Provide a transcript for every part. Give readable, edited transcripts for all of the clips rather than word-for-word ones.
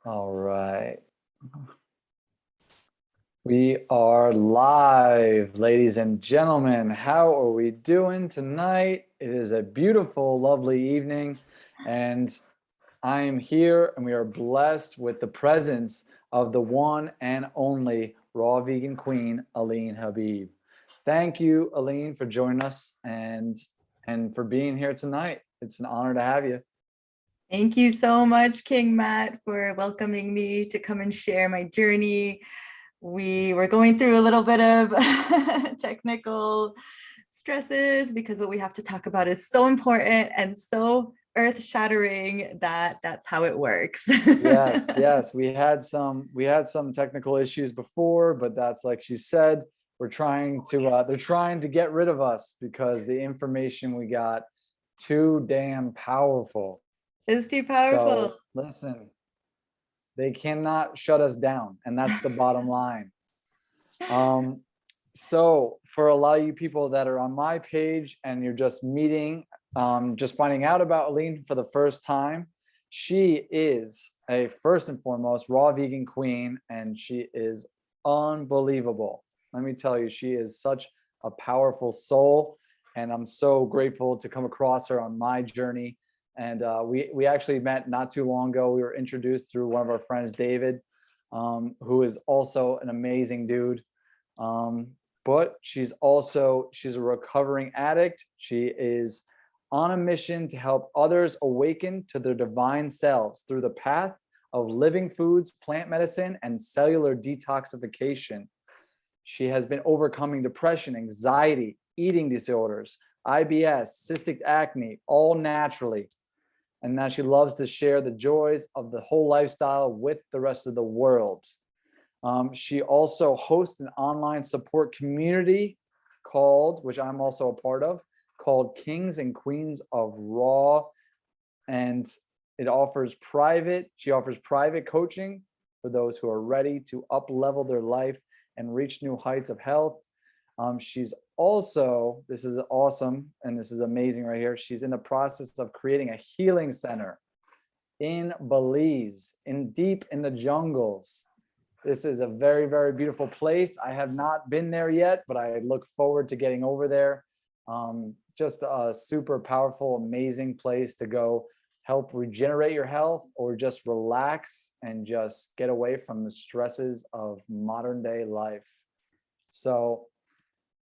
All right. We are live, ladies and gentlemen. How are we doing tonight? It is a beautiful, lovely evening, and I am here, and we are blessed with the presence of the one and only raw vegan queen, Aline Habib. Thank you, Aline, for joining us and for being here tonight. It's an honor to have you. Thank you so much, King Matt, for welcoming me to come and share my journey. We were going through a little bit of technical stresses because what we have to talk about is so important and so earth-shattering that that's how it works. Yes. We had some technical issues before, but that's like she said, they're trying to get rid of us because the information we got too damn powerful. It's too powerful. So listen, they cannot shut us down, and that's the bottom line. So for a lot of you people that are on my page and you're just just finding out about Aline for the first time, she is a first and foremost raw vegan queen, and she is unbelievable. Let me tell you, she is such a powerful soul, and I'm so grateful to come across her on my journey. And we actually met not too long ago. We were introduced through one of our friends, David, who is also an amazing dude. But she's a recovering addict. She is on a mission to help others awaken to their divine selves through the path of living foods, plant medicine, and cellular detoxification. She has been overcoming depression, anxiety, eating disorders, IBS, cystic acne, all naturally. And now she loves to share the joys of the whole lifestyle with the rest of the world. She also hosts an online support community which I'm also a part of, called Kings and Queens of Raw. And she offers private coaching for those who are ready to up-level their life and reach new heights of health. She's also, this is awesome, and this is amazing right here, she's in the process of creating a healing center in Belize, deep in the jungles. This is a very, very beautiful place. I have not been there yet, but I look forward to getting over there. Just a super powerful, amazing place to go help regenerate your health or just relax and just get away from the stresses of modern day life. So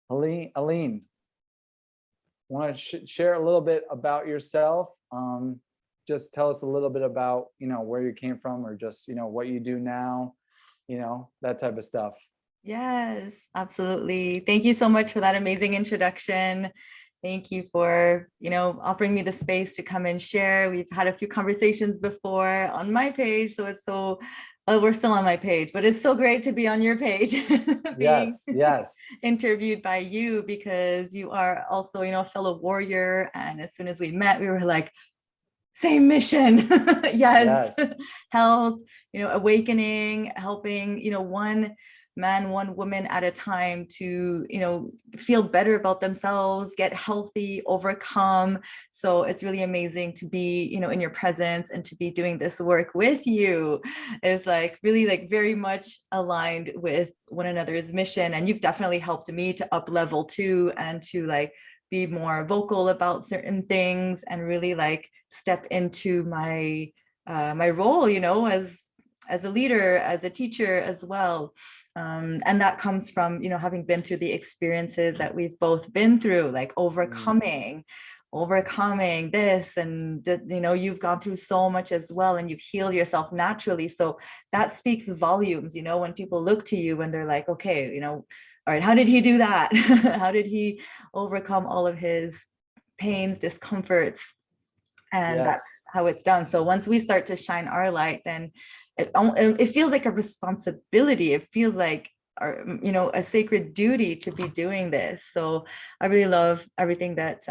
Aline, want to share a little bit about yourself? Just tell us a little bit about, where you came from, or just, what you do now, that type of stuff. Yes, absolutely. Thank you so much for that amazing introduction. Thank you for, offering me the space to come and share. We've had a few conversations before on my page, so it's so, we're still on my page, but it's so great to be on your page. being Yes. interviewed by you, because you are also, a fellow warrior. And as soon as we met, we were like, same mission. Yes. Health, awakening, helping, one man, one woman at a time to, feel better about themselves, get healthy, overcome. So it's really amazing to be, in your presence and to be doing this work with you. Is like really like very much aligned with one another's mission. And you've definitely helped me to up level too, and to like be more vocal about certain things and really like step into my my role, as a leader, as a teacher as well. And that comes from, having been through the experiences that we've both been through, like overcoming this, and you've gone through so much as well, and you've healed yourself naturally. So that speaks volumes, when people look to you and they're like, okay, all right, how did he do that? How did he overcome all of his pains, discomforts? And Yes. that's how it's done. So once we start to shine our light, then it feels like a responsibility. It feels like a sacred duty to be doing this. So I really love everything that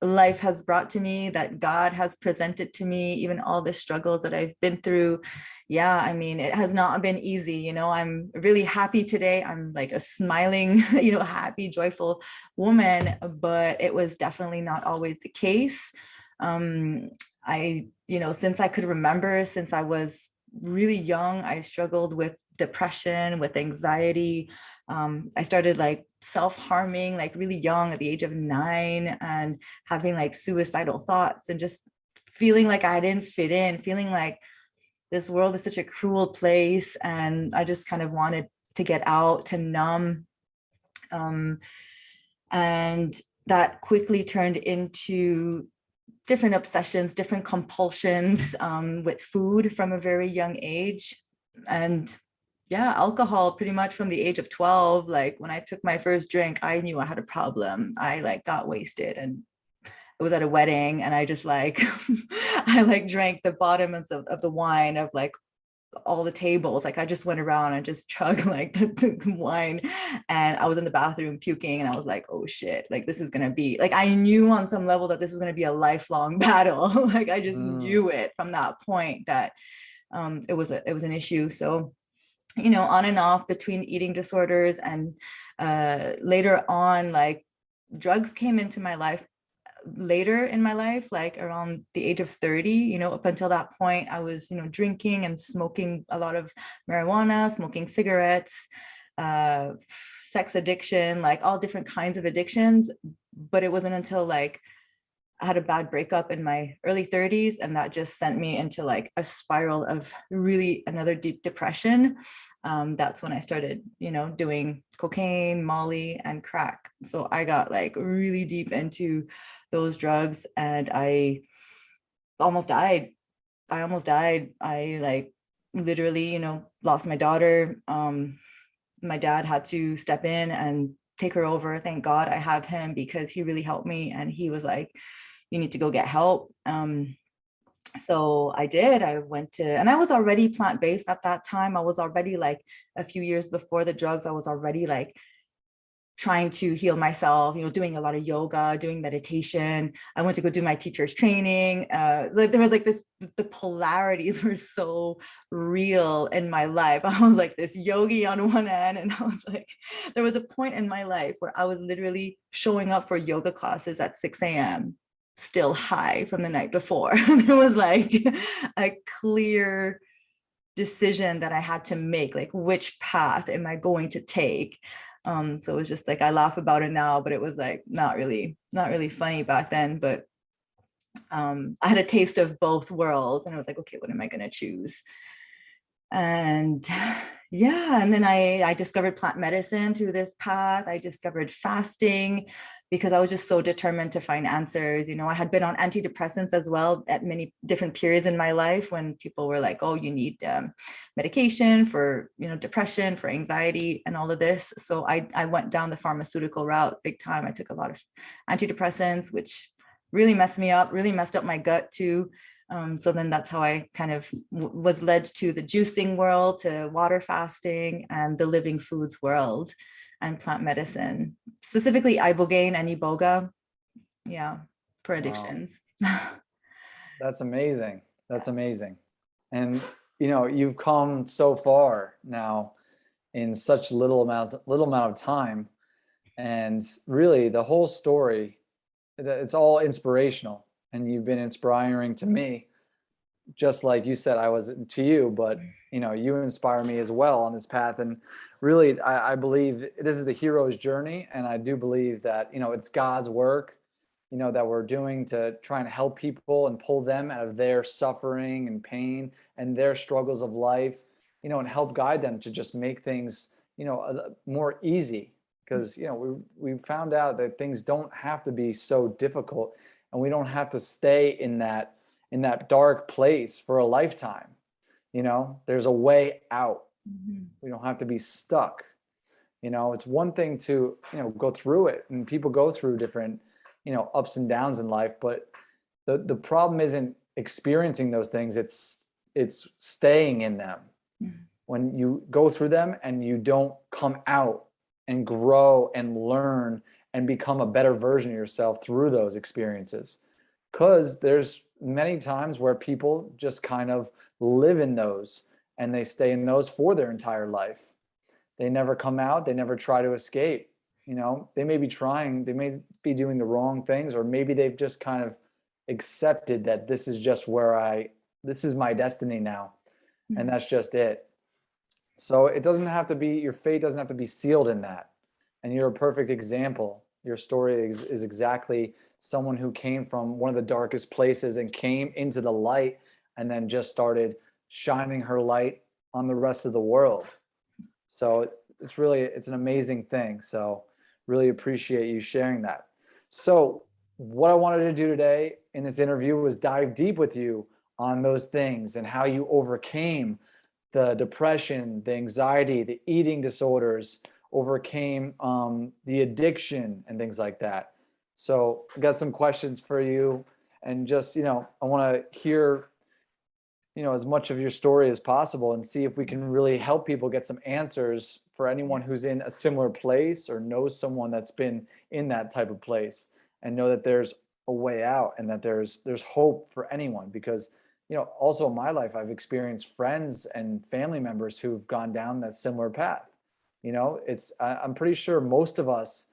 life has brought to me, that God has presented to me, even all the struggles that I've been through. Yeah, I mean, it has not been easy. I'm really happy today. I'm like a smiling, happy, joyful woman, but it was definitely not always the case. I, since I could remember, since I was really young, I struggled with depression, with anxiety. I started like self-harming, like really young at the age of 9, and having like suicidal thoughts, and just feeling like I didn't fit in, feeling like this world is such a cruel place. And I just kind of wanted to get out, to numb. And that quickly turned into different obsessions, different compulsions with food from a very young age. And yeah, alcohol pretty much from the age of 12. Like when I took my first drink, I knew I had a problem. I like got wasted, and it was at a wedding, and I just like I like drank the bottom of the wine of like all the tables. Like I just went around and just chugged like the wine, and I was in the bathroom puking, and I was like, oh shit, like this is gonna be like, I knew on some level that this was gonna be a lifelong battle. Like I just knew it from that point that it was an issue. So on and off between eating disorders, and later on, like drugs came into my life later in my life, like around the age of 30. Up until that point, I was, drinking and smoking a lot of marijuana, smoking cigarettes, sex addiction, like all different kinds of addictions. But it wasn't until like I had a bad breakup in my early 30s, and that just sent me into like a spiral of really another deep depression. That's when I started, doing cocaine, Molly, and crack. So I got like really deep into those drugs, and I almost died. I like literally, lost my daughter. My dad had to step in and take her over. Thank God I have him, because he really helped me. And he was like, you need to go get help. So I did. I went to, and I was already plant-based at that time. I was already like a few years before the drugs, I was already like trying to heal myself, doing a lot of yoga, doing meditation. I went to go do my teacher's training. Like there was like this, the polarities were so real in my life. I was like this yogi on one end, and I was like, there was a point in my life where I was literally showing up for yoga classes at 6 a.m. still high from the night before. It was like a clear decision that I had to make, like which path am I going to take? So it was just like, I laugh about it now, but it was like not really funny back then. But I had a taste of both worlds, and I was like, okay, what am I going to choose? And yeah, and then I discovered plant medicine through this path. I discovered fasting, because I was just so determined to find answers. I had been on antidepressants as well at many different periods in my life, when people were like, oh, you need medication for, depression, for anxiety, and all of this. So I went down the pharmaceutical route big time. I took a lot of antidepressants, which really messed me up, really messed up my gut too. So then that's how I kind of was led to the juicing world, to water fasting, and the living foods world, and plant medicine, specifically ibogaine and iboga. Yeah, for addictions. Wow. That's amazing. That's amazing. And you've come so far now in such little amount of time. And really the whole story, it's all inspirational, and you've been inspiring to me, just like you said I was to you. But you inspire me as well on this path. And really I believe this is the hero's journey, and I do believe that it's God's work that we're doing to try and help people and pull them out of their suffering and pain and their struggles of life, and help guide them to just make things more easy. Because we found out that things don't have to be so difficult, and we don't have to stay in that dark place for a lifetime. There's a way out. Mm-hmm. We don't have to be stuck. It's one thing to go through it, and people go through different ups and downs in life, but the problem isn't experiencing those things, it's staying in them. Mm-hmm. When you go through them and you don't come out and grow and learn and become a better version of yourself through those experiences. Because there's many times where people just kind of live in those, and they stay in those for their entire life. They never come out. They never try to escape. They may be trying, they may be doing the wrong things, or maybe they've just kind of accepted that this is just this is my destiny now. and that's just it. So it doesn't have to be, your fate doesn't have to be sealed in that. And you're a perfect example. Your story is exactly someone who came from one of the darkest places and came into the light and then just started shining her light on the rest of the world. So it's an amazing thing. So really appreciate you sharing that. So what I wanted to do today in this interview was dive deep with you on those things and how you overcame the depression, the anxiety, the eating disorders, overcame the addiction and things like that. So I got some questions for you, and just, I want to hear, as much of your story as possible and see if we can really help people get some answers for anyone who's in a similar place or knows someone that's been in that type of place, and know that there's a way out and that there's hope for anyone. Because, also in my life, I've experienced friends and family members who've gone down that similar path. I'm pretty sure most of us,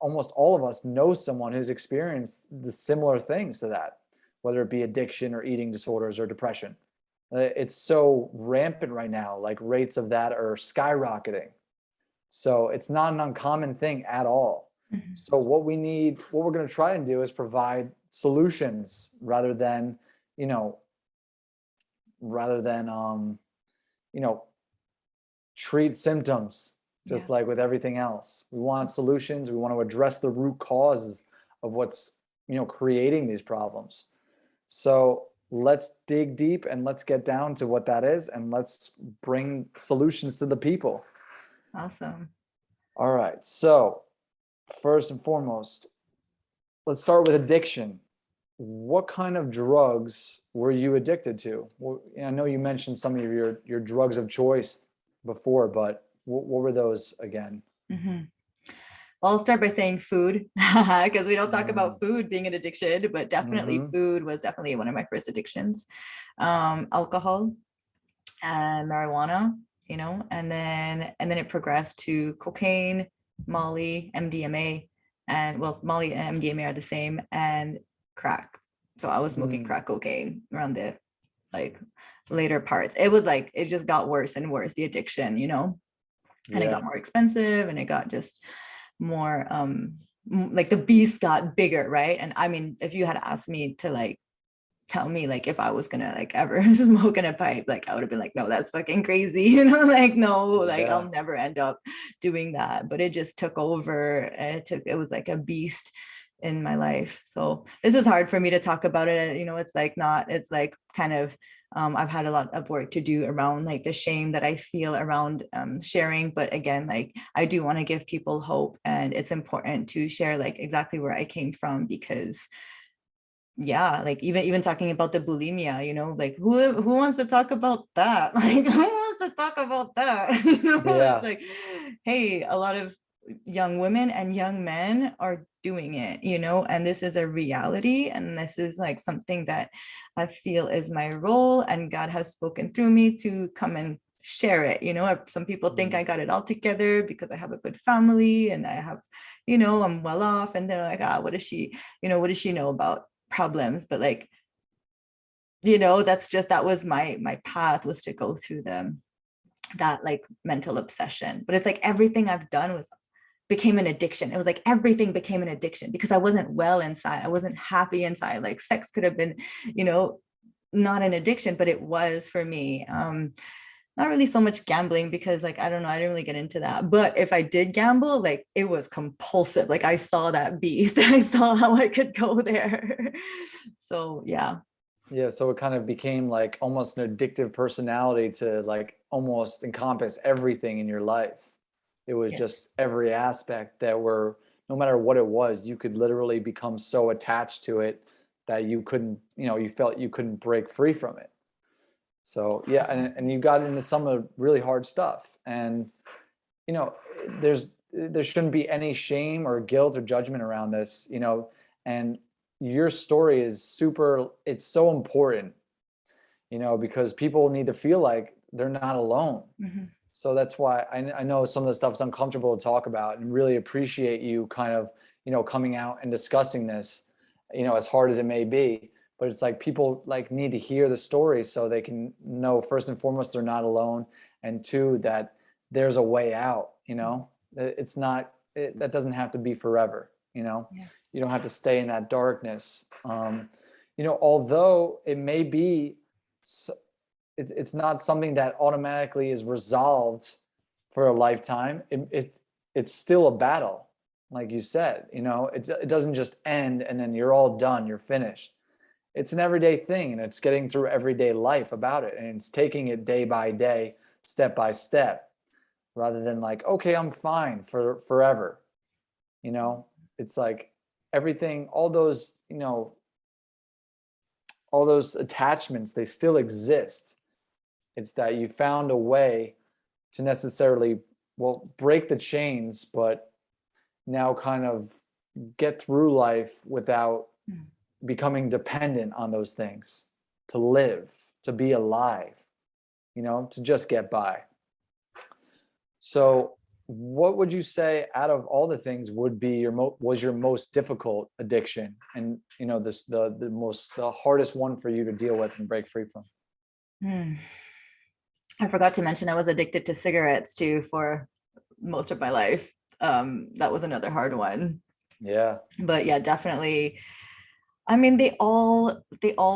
almost all of us, know someone who's experienced the similar things to that, whether it be addiction or eating disorders or depression. It's so rampant right now, like rates of that are skyrocketing. So it's not an uncommon thing at all. Mm-hmm. So what we're going to try and do is provide solutions rather than treat symptoms, just like with everything else. We want solutions. We want to address the root causes of what's, creating these problems. So let's dig deep and let's get down to what that is, and let's bring solutions to the people. Awesome. All right. So first and foremost, let's start with addiction. What kind of drugs were you addicted to? Well, I know you mentioned some of your drugs of choice before, but what were those again? Mm-hmm. Well, I'll start by saying food, because we don't talk about food being an addiction, but definitely food was definitely one of my first addictions. Alcohol and marijuana, and then it progressed to cocaine, Molly, MDMA, and Molly and MDMA are the same, and crack. So I was smoking crack cocaine around the later parts. It was it just got worse and worse, the addiction, and it got more expensive, and it got just more the beast got bigger, right? And I mean, if you had asked me to tell me if I was gonna ever smoke in a pipe, I would have been like, no, that's fucking crazy, no, I'll never end up doing that. But it just took over. It was like a beast in my life. So this is hard for me to talk about it. It's kind of I've had a lot of work to do around the shame that I feel around sharing. But again, I do want to give people hope, and it's important to share exactly where I came from, because even talking about the bulimia, who wants to talk about that? Who wants to talk about that? It's hey, a lot of young women and young men are doing it, and this is a reality, and this is something that I feel is my role, and God has spoken through me to come and share it. Some people think I got it all together because I have a good family and I have, I'm well off, and they're like, what does she know about problems? But that was my path, was to go through that mental obsession. But it's everything I've done became an addiction. It was everything became an addiction because I wasn't well inside. I wasn't happy inside. Sex could have been, not an addiction, but it was for me. Not really so much gambling, because I don't know, I didn't really get into that. But if I did gamble, it was compulsive. I saw that beast. I saw how I could go there. So yeah. So it kind of became almost an addictive personality to almost encompass everything in your life. It was just every aspect that no matter what it was, you could literally become so attached to it that you couldn't, you felt you couldn't break free from it. So and you got into some of really hard stuff, and there shouldn't be any shame or guilt or judgment around this, and your story is it's so important, because people need to feel like they're not alone. Mm-hmm. So that's why I know some of the stuff is uncomfortable to talk about, and really appreciate you kind of, coming out and discussing this, as hard as it may be. but it's like people like need to hear the story so they can know, first and foremost, they're not alone, and two, that there's a way out. It's not, that doesn't have to be forever. You don't have to stay in that darkness. Although it may be, it's not something that automatically is resolved for a lifetime. It's still a battle, like you said. It doesn't just end and then you're all done, you're finished. It's an everyday thing, and it's getting through everyday life about it, and it's taking it day by day, step by step, rather than like, okay, I'm fine for forever. It's like everything, all those attachments, they still exist. It's that you found a way to necessarily, well, break the chains, but now kind of get through life without becoming dependent on those things, to live, to be alive, to just get by. So what would you say out of all the things would be was your most difficult addiction, and the hardest one for you to deal with and break free from? I forgot to mention I was addicted to cigarettes too for most of my life. That was another hard one. Yeah. But yeah, definitely. I mean, they all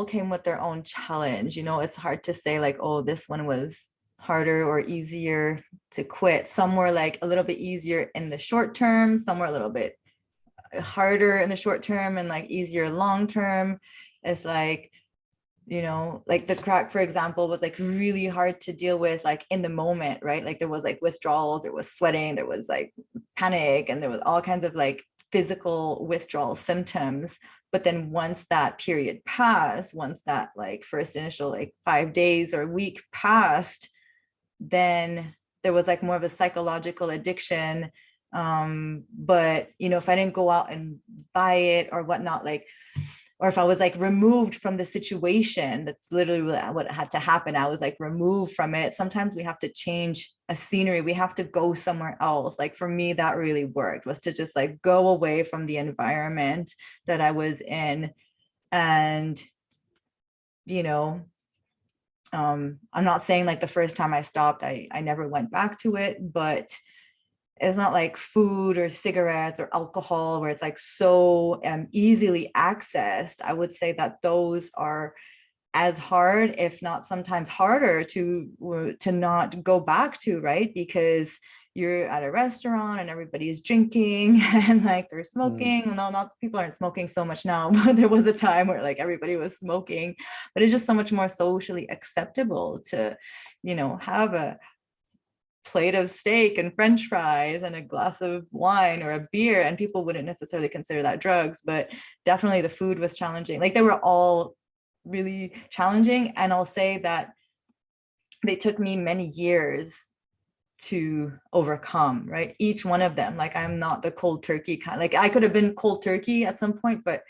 came with their own challenge. It's hard to say like, oh, this one was harder or easier to quit. Some were like a little bit easier in the short term, some were a little bit harder in the short term and like easier long term. It's like, like the crack, for example, was like really hard to deal with, like in the moment, right? Like there was like withdrawals, there was sweating, there was like panic, and there was all kinds of like physical withdrawal symptoms. But then once that period passed, once that like first initial like 5 days or a week passed, then there was like more of a psychological addiction. But if I didn't go out and buy it or whatnot, like, or if I was like removed from the situation, that's literally what had to happen. I was like removed from it. Sometimes we have to change a scenery. We have to go somewhere else. Like for me, that really worked, was to just like go away from the environment that I was in. And, I'm not saying like the first time I stopped, I never went back to it, but it's not like food or cigarettes or alcohol where it's like so easily accessed. I would say that those are as hard, if not sometimes harder to not go back to, right? Because you're at a restaurant and everybody's drinking and like they're smoking. No, not people aren't smoking so much now, but there was a time where like everybody was smoking. But it's just so much more socially acceptable to, have a plate of steak and french fries and a glass of wine or a beer, and people wouldn't necessarily consider that drugs, but definitely the food was challenging. Like they were all really challenging, and I'll say that they took me many years to overcome, right? Each one of them. Like I'm not the cold turkey kind. Like I could have been cold turkey at some point, but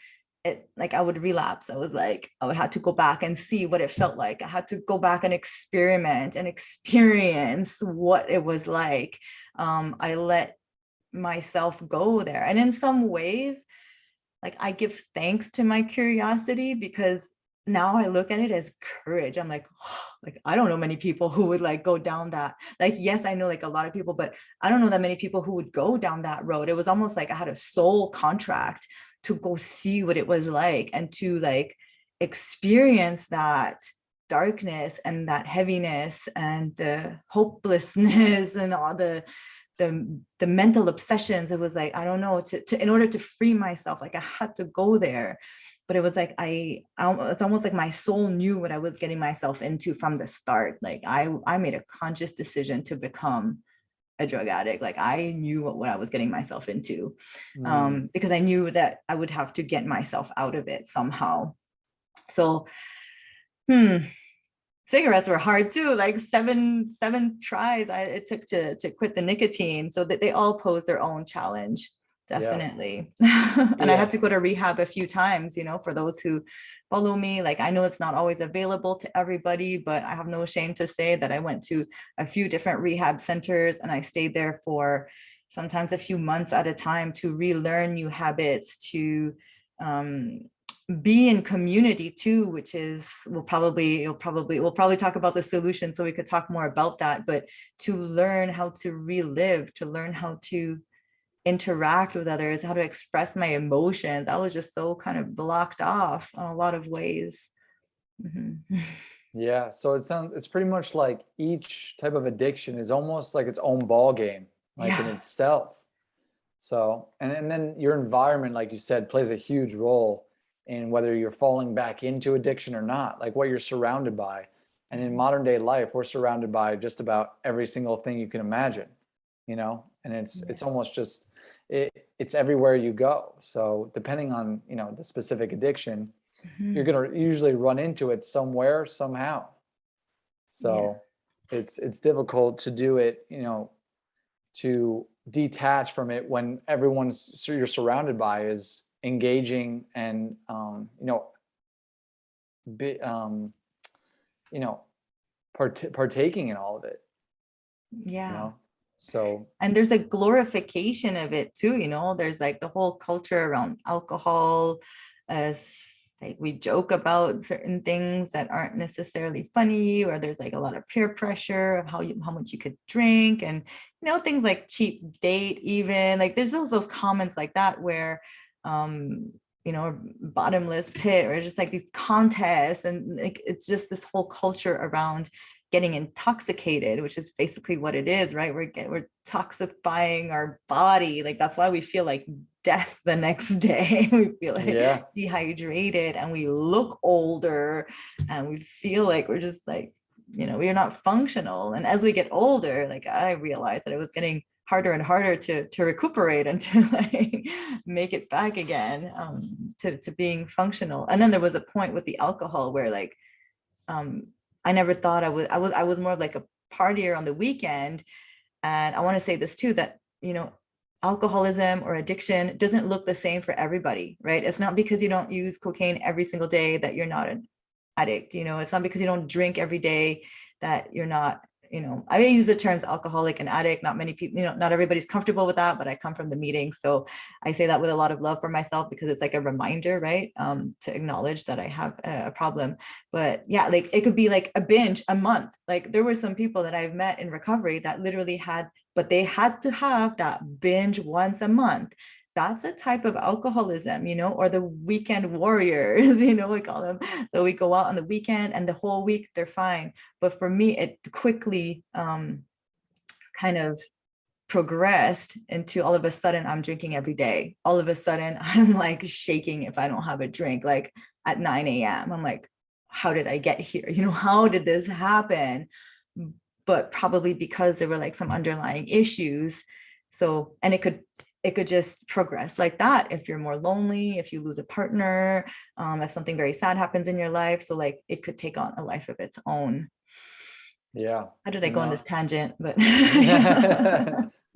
like I would relapse. I would have to go back and see what it felt like. I had to go back and experiment and experience what it was like. I let myself go there. And in some ways, like I give thanks to my curiosity, because now I look at it as courage. I'm like, oh, like, I don't know many people who would like go down that. Like, yes, I know like a lot of people, but I don't know that many people who would go down that road. It was almost like I had a soul contract to go see what it was like and to like experience that darkness and that heaviness and the hopelessness and all the mental obsessions. It was like, I don't know, to in order to free myself, like I had to go there. But it was like it's almost like my soul knew what I was getting myself into from the start. Like I made a conscious decision to become a drug addict. Like I knew what I was getting myself into, because I knew that I would have to get myself out of it somehow. So, cigarettes were hard too. Like seven tries it took to quit the nicotine. So that they all pose their own challenge. Definitely. Yeah. And I had to go to rehab a few times, for those who follow me. Like I know it's not always available to everybody, but I have no shame to say that I went to a few different rehab centers and I stayed there for sometimes a few months at a time to relearn new habits, to be in community too, which is, we'll probably talk about the solution, so we could talk more about that, but to learn how to relive, to learn how to interact with others, how to express my emotions. I was just so kind of blocked off in a lot of ways. Yeah, so it's pretty much like each type of addiction is almost like its own ball game, like in itself. So, and then your environment, like you said, plays a huge role in whether you're falling back into addiction or not, like what you're surrounded by. And in modern day life, we're surrounded by just about every single thing you can imagine, and it's almost just, it's everywhere you go. So depending on, the specific addiction, you're going to usually run into it somewhere, somehow. So it's difficult to do it, to detach from it when you're surrounded by is engaging and partaking in all of it. So, and there's a glorification of it too, there's like the whole culture around alcohol, as like we joke about certain things that aren't necessarily funny, or there's like a lot of peer pressure of how much you could drink, and things like cheap date, even like there's those comments like that where bottomless pit, or just like these contests, and like it's just this whole culture around getting intoxicated, which is basically what it is, right? We're toxifying our body. Like that's why we feel like death the next day. We feel like dehydrated, and we look older, and we feel like we're just like, we're not functional. And as we get older, like I realized that it was getting harder and harder to recuperate and to like make it back again, to being functional. And then there was a point with the alcohol where like, I never thought I was more of like a partier on the weekend. And I want to say this too, that, alcoholism or addiction doesn't look the same for everybody, right? It's not because you don't use cocaine every single day that you're not an addict. It's not because you don't drink every day that you're not, I use the terms alcoholic and addict. Not many people, not everybody's comfortable with that, but I come from the meeting. So I say that with a lot of love for myself, because it's like a reminder, right? To acknowledge that I have a problem. But yeah, like it could be like a binge a month. Like there were some people that I've met in recovery that literally but they had to have that binge once a month. That's a type of alcoholism, or the weekend warriors, we call them. So we go out on the weekend and the whole week they're fine. But for me, it quickly kind of progressed into, all of a sudden I'm drinking every day. All of a sudden I'm like shaking if I don't have a drink, like at 9 a.m. I'm like, how did I get here? How did this happen? But probably because there were like some underlying issues. So, and it could just progress like that if you're more lonely, if you lose a partner, if something very sad happens in your life. So like it could take on a life of its own. Yeah. How did I go on this tangent? But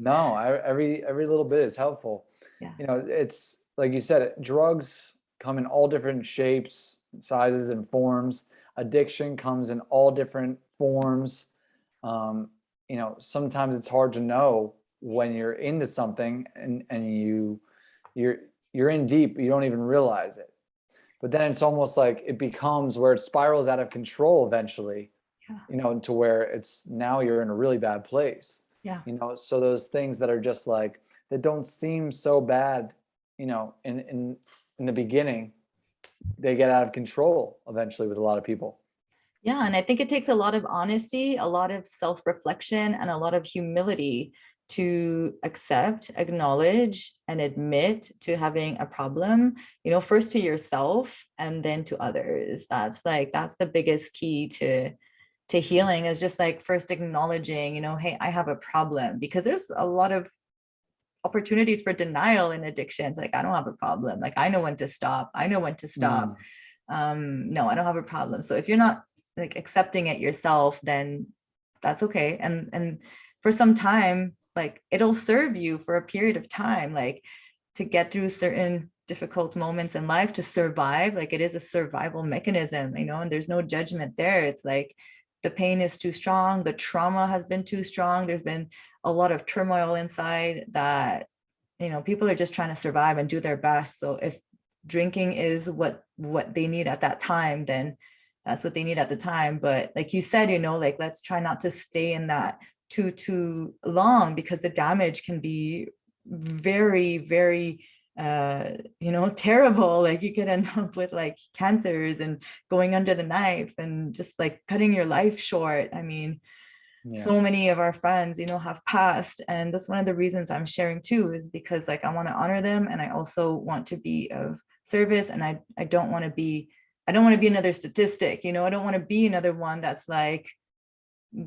no, every little bit is helpful. Yeah. It's like you said, drugs come in all different shapes, sizes, and forms. Addiction comes in all different forms. Sometimes it's hard to know when you're into something and you're in deep, you don't even realize it. But then it's almost like it becomes where it spirals out of control eventually, to where it's now you're in a really bad place. Yeah. So those things that are just like, that don't seem so bad, in the beginning, they get out of control eventually with a lot of people. Yeah. And I think it takes a lot of honesty, a lot of self-reflection, and a lot of humility to accept, acknowledge, and admit to having a problem, first to yourself and then to others. That's the biggest key to healing, is just like first acknowledging, hey, I have a problem, because there's a lot of opportunities for denial in addictions. Like, I don't have a problem. Like, I know when to stop. No, I don't have a problem. So if you're not like accepting it yourself, then that's okay. And for some time, like it'll serve you for a period of time, like to get through certain difficult moments in life, to survive. Like it is a survival mechanism, and there's no judgment there. It's like the pain is too strong, the trauma has been too strong, there's been a lot of turmoil inside that, people are just trying to survive and do their best. So if drinking is what they need at that time, then that's what they need at the time. But like you said, like, let's try not to stay in that too long, because the damage can be very, very terrible. Like, you could end up with like cancers and going under the knife and just like cutting your life short. I mean, so many of our friends, have passed, and that's one of the reasons I'm sharing too, is because like I want to honor them, and I also want to be of service, and I don't want to be another statistic. I don't want to be another one that's like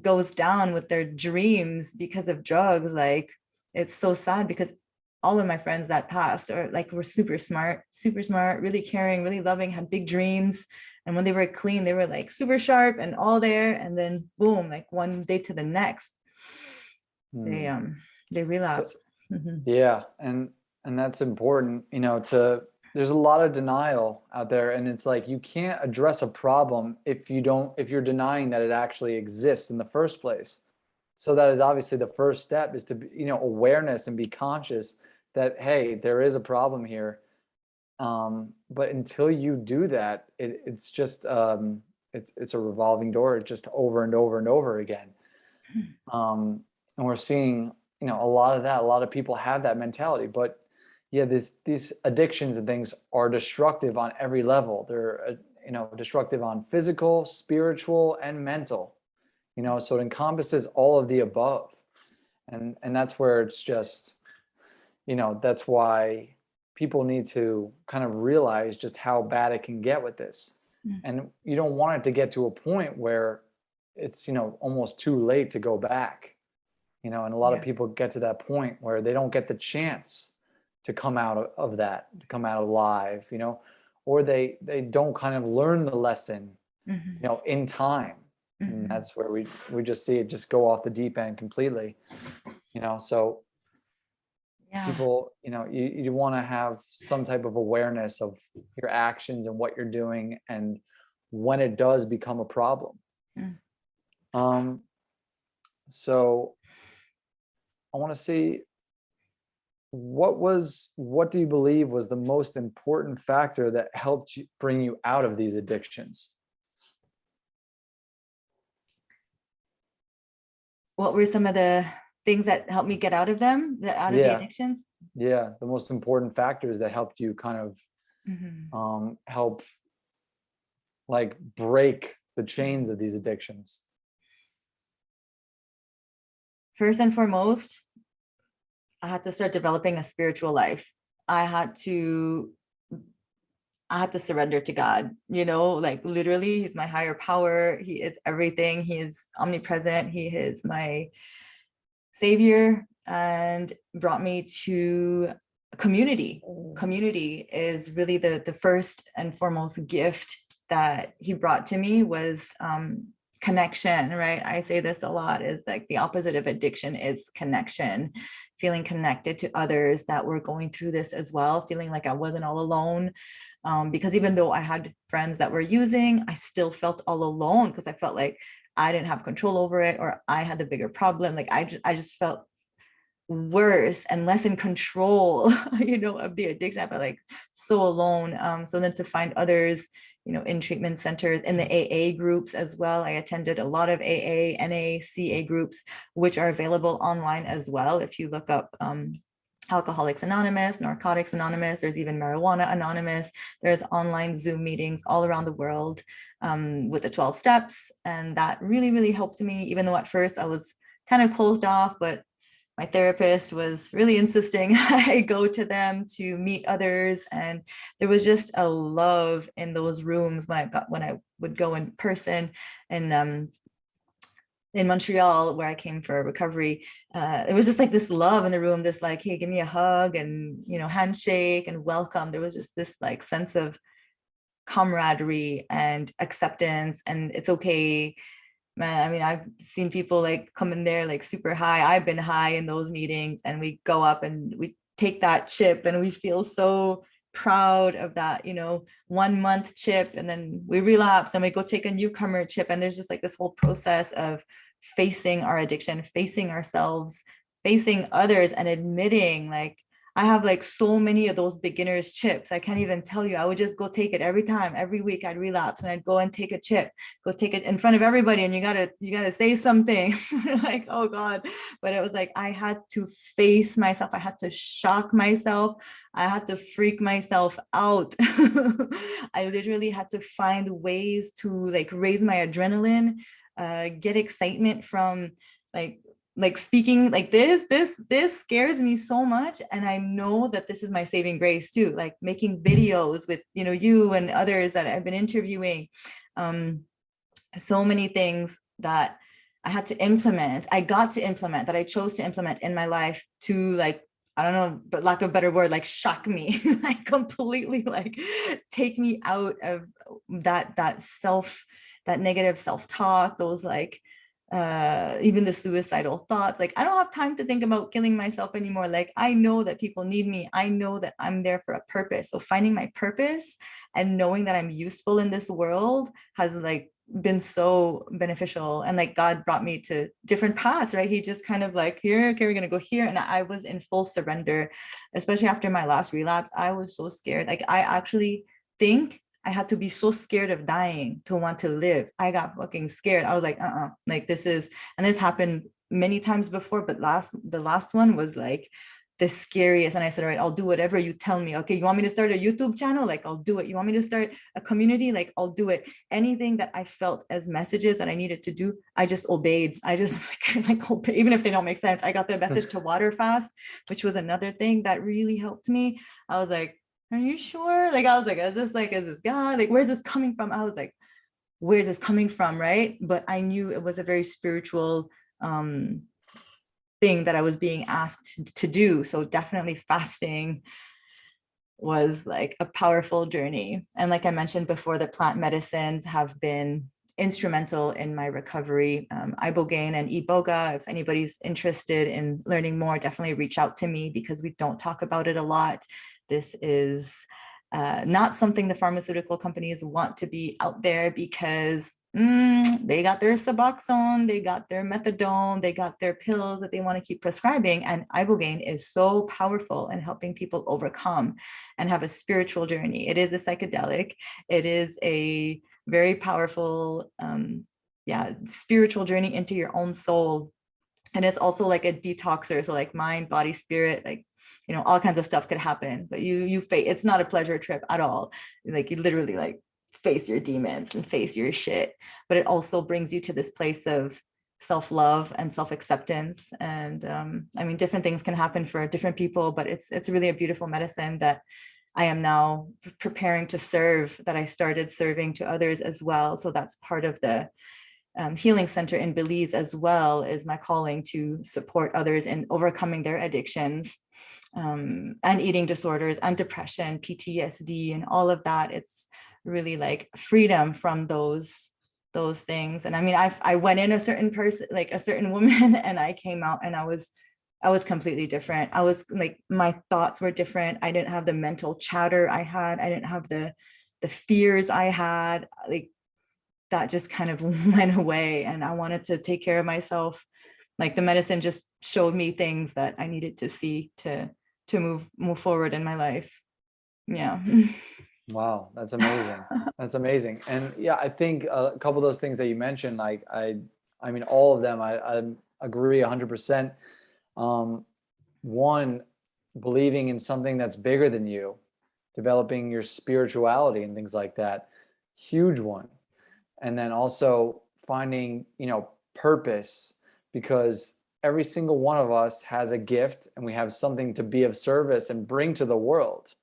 goes down with their dreams because of drugs. Like, it's so sad, because all of my friends that passed are like, were super smart, really caring, really loving, had big dreams. And when they were clean, they were like super sharp and all there. And then boom, like one day to the next, they relapse. So, yeah. And that's important, there's a lot of denial out there, and it's like, you can't address a problem if you're denying that it actually exists in the first place. So that is obviously the first step, is to be, awareness, and be conscious that, hey, there is a problem here. But until you do that, it's just it's a revolving door. It's just over and over and over again. And we're seeing, a lot of that. A lot of people have that mentality, but yeah, these addictions and things are destructive on every level. They're destructive on physical, spiritual, and mental. So it encompasses all of the above, and that's where it's just, that's why people need to kind of realize just how bad it can get with this. And you don't want it to get to a point where it's, almost too late to go back, and a lot of people get to that point where they don't get the chance to come out of that, to come out alive, or they don't kind of learn the lesson, in time. And that's where we just see it just go off the deep end completely, so people, you want to have some type of awareness of your actions and what you're doing, and when it does become a problem. So I want to see, what do you believe was the most important factor that helped you bring you out of these addictions? What were some of the things that helped me get out of them, out of the addictions? Yeah, the most important factors that helped you kind of help like break the chains of these addictions. First and foremost, I had to start developing a spiritual life. I had to surrender to God, like literally, he's my higher power. He is everything. He is omnipresent. He is my savior, and brought me to community. Community is really the first and foremost gift that he brought to me, was connection, right? I say this a lot, is like the opposite of addiction is connection, feeling connected to others that were going through this as well, feeling like I wasn't all alone. Because even though I had friends that were using, I still felt all alone, because I felt like I didn't have control over it, or I had the bigger problem. Like I just felt worse and less in control, of the addiction. I felt like so alone. So then to find others, in treatment centers, in the AA groups as well. I attended a lot of AA, NA, CA groups, which are available online as well. If you look up Alcoholics Anonymous, Narcotics Anonymous, there's even Marijuana Anonymous. There's online Zoom meetings all around the world with the 12 steps. And that really, really helped me, even though at first I was kind of closed off, but my therapist was really insisting I go to them to meet others. And there was just a love in those rooms when I would go in person. And in Montreal, where I came for recovery, it was just like this love in the room, this like, hey, give me a hug, and, handshake and welcome. There was just this like sense of camaraderie and acceptance, and it's okay. Man, I mean, I've seen people like come in there like super high. I've been high in those meetings, and we go up and we take that chip, and we feel so proud of that, 1 month chip, and then we relapse and we go take a newcomer chip. And there's just like this whole process of facing our addiction, facing ourselves, facing others, and admitting like, I have like so many of those beginner's chips. I can't even tell you. I would just go take it every time, every week I'd relapse and I'd go and take a chip, go take it in front of everybody. And you gotta say something like, oh God. But it was like, I had to face myself. I had to shock myself. I had to freak myself out. I literally had to find ways to like raise my adrenaline, get excitement from like speaking like this scares me so much, and I know that this is my saving grace too, like making videos with you and others that I've been interviewing, so many things that I had to implement, I got to implement, that I chose to implement in my life to like, I don't know, but lack of a better word, like shock me, like completely like take me out of that negative self-talk, those like even the suicidal thoughts. Like, I don't have time to think about killing myself anymore. Like, I know that people need me. I know that I'm there for a purpose. So finding my purpose and knowing that I'm useful in this world has like been so beneficial. And like God brought me to different paths, right? He just kind of like, here, okay, we're gonna go here. And I was in full surrender, especially after my last relapse. I was so scared. Like, I actually think I had to be so scared of dying to want to live. I got fucking scared. I was like, like this is, and this happened many times before, but the last one was like the scariest. And I said, all right, I'll do whatever you tell me. Okay, you want me to start a YouTube channel? Like, I'll do it. You want me to start a community? Like, I'll do it. Anything that I felt as messages that I needed to do, I just obeyed. I just like obey, even if they don't make sense. I got the message to water fast, which was another thing that really helped me. I was like, are you sure? Like, I was like, is this God? Like, where's this coming from? I was like, where's this coming from? Right. But I knew it was a very spiritual thing that I was being asked to do. So definitely fasting was like a powerful journey. And like I mentioned before, the plant medicines have been instrumental in my recovery. Ibogaine and iboga, if anybody's interested in learning more, definitely reach out to me, because we don't talk about it a lot. This is not something the pharmaceutical companies want to be out there, because they got their Suboxone, they got their methadone, they got their pills that they want to keep prescribing. And ibogaine is so powerful in helping people overcome and have a spiritual journey. It is a psychedelic. It is a very powerful, spiritual journey into your own soul. And it's also like a detoxer. So like mind, body, spirit, like, all kinds of stuff could happen, but you face, it's not a pleasure trip at all. Like, you literally like face your demons and face your shit, but it also brings you to this place of self-love and self-acceptance. And I mean, different things can happen for different people, but it's really a beautiful medicine that I am now preparing to serve, that I started serving to others as well. So that's part of the healing center in Belize as well, is my calling to support others in overcoming their addictions, and eating disorders and depression, PTSD, and all of that. It's really like freedom from those things. And I mean, I went in a certain person, like a certain woman, and I came out and I was completely different. I was like, my thoughts were different. I didn't have the mental chatter I had. I didn't have the fears I had. Like, that just kind of went away, and I wanted to take care of myself. Like, the medicine just showed me things that I needed to see to move forward in my life. Yeah. Wow, that's amazing. That's amazing. And yeah, I think a couple of those things that you mentioned, like I mean, all of them, I agree 100%. One, believing in something that's bigger than you, developing your spirituality and things like that, huge one. And then also finding, purpose, because every single one of us has a gift and we have something to be of service and bring to the world.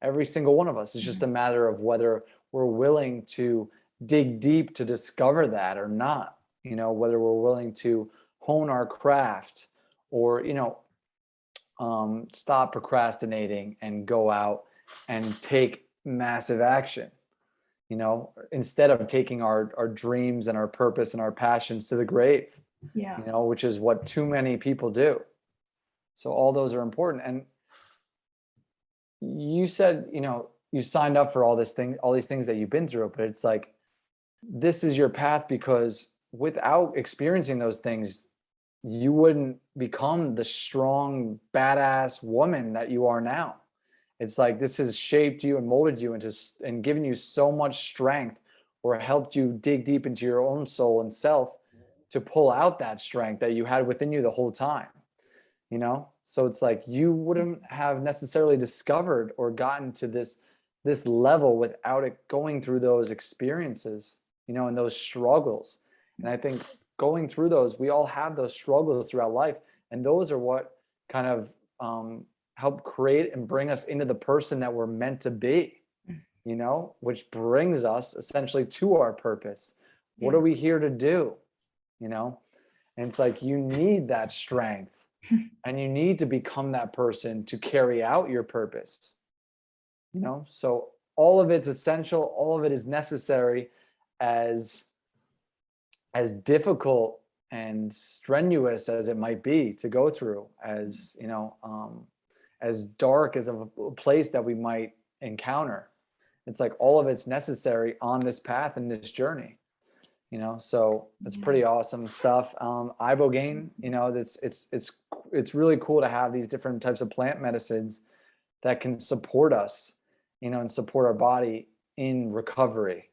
Every single one of us. It's just a matter of whether we're willing to dig deep to discover that or not, whether we're willing to hone our craft, or, stop procrastinating and go out and take massive action. Instead of taking our dreams and our purpose and our passions to the grave, which is what too many people do. So all those are important. And you said, you signed up for all these things that you've been through, but it's like, this is your path, because without experiencing those things, you wouldn't become the strong, badass woman that you are now. It's like this has shaped you and molded you into and given you so much strength, or helped you dig deep into your own soul and self to pull out that strength that you had within you the whole time. You know, so it's like you wouldn't have necessarily discovered or gotten to this level without it going through those experiences, you know, and those struggles. And I think going through those, we all have those struggles throughout life, and those are what kind of help create and bring us into the person that we're meant to be, you know, which brings us essentially to our purpose. What are we here to do, you know? And it's like you need that strength and you need to become that person to carry out your purpose, you know? So all of it's essential, all of it is necessary, as difficult and strenuous as it might be to go through, as you know, as dark as a place that we might encounter. It's like all of it's necessary on this path and this journey, you know. So it's pretty awesome stuff. Ibogaine, you know, it's really cool to have these different types of plant medicines that can support us, you know, and support our body in recovery.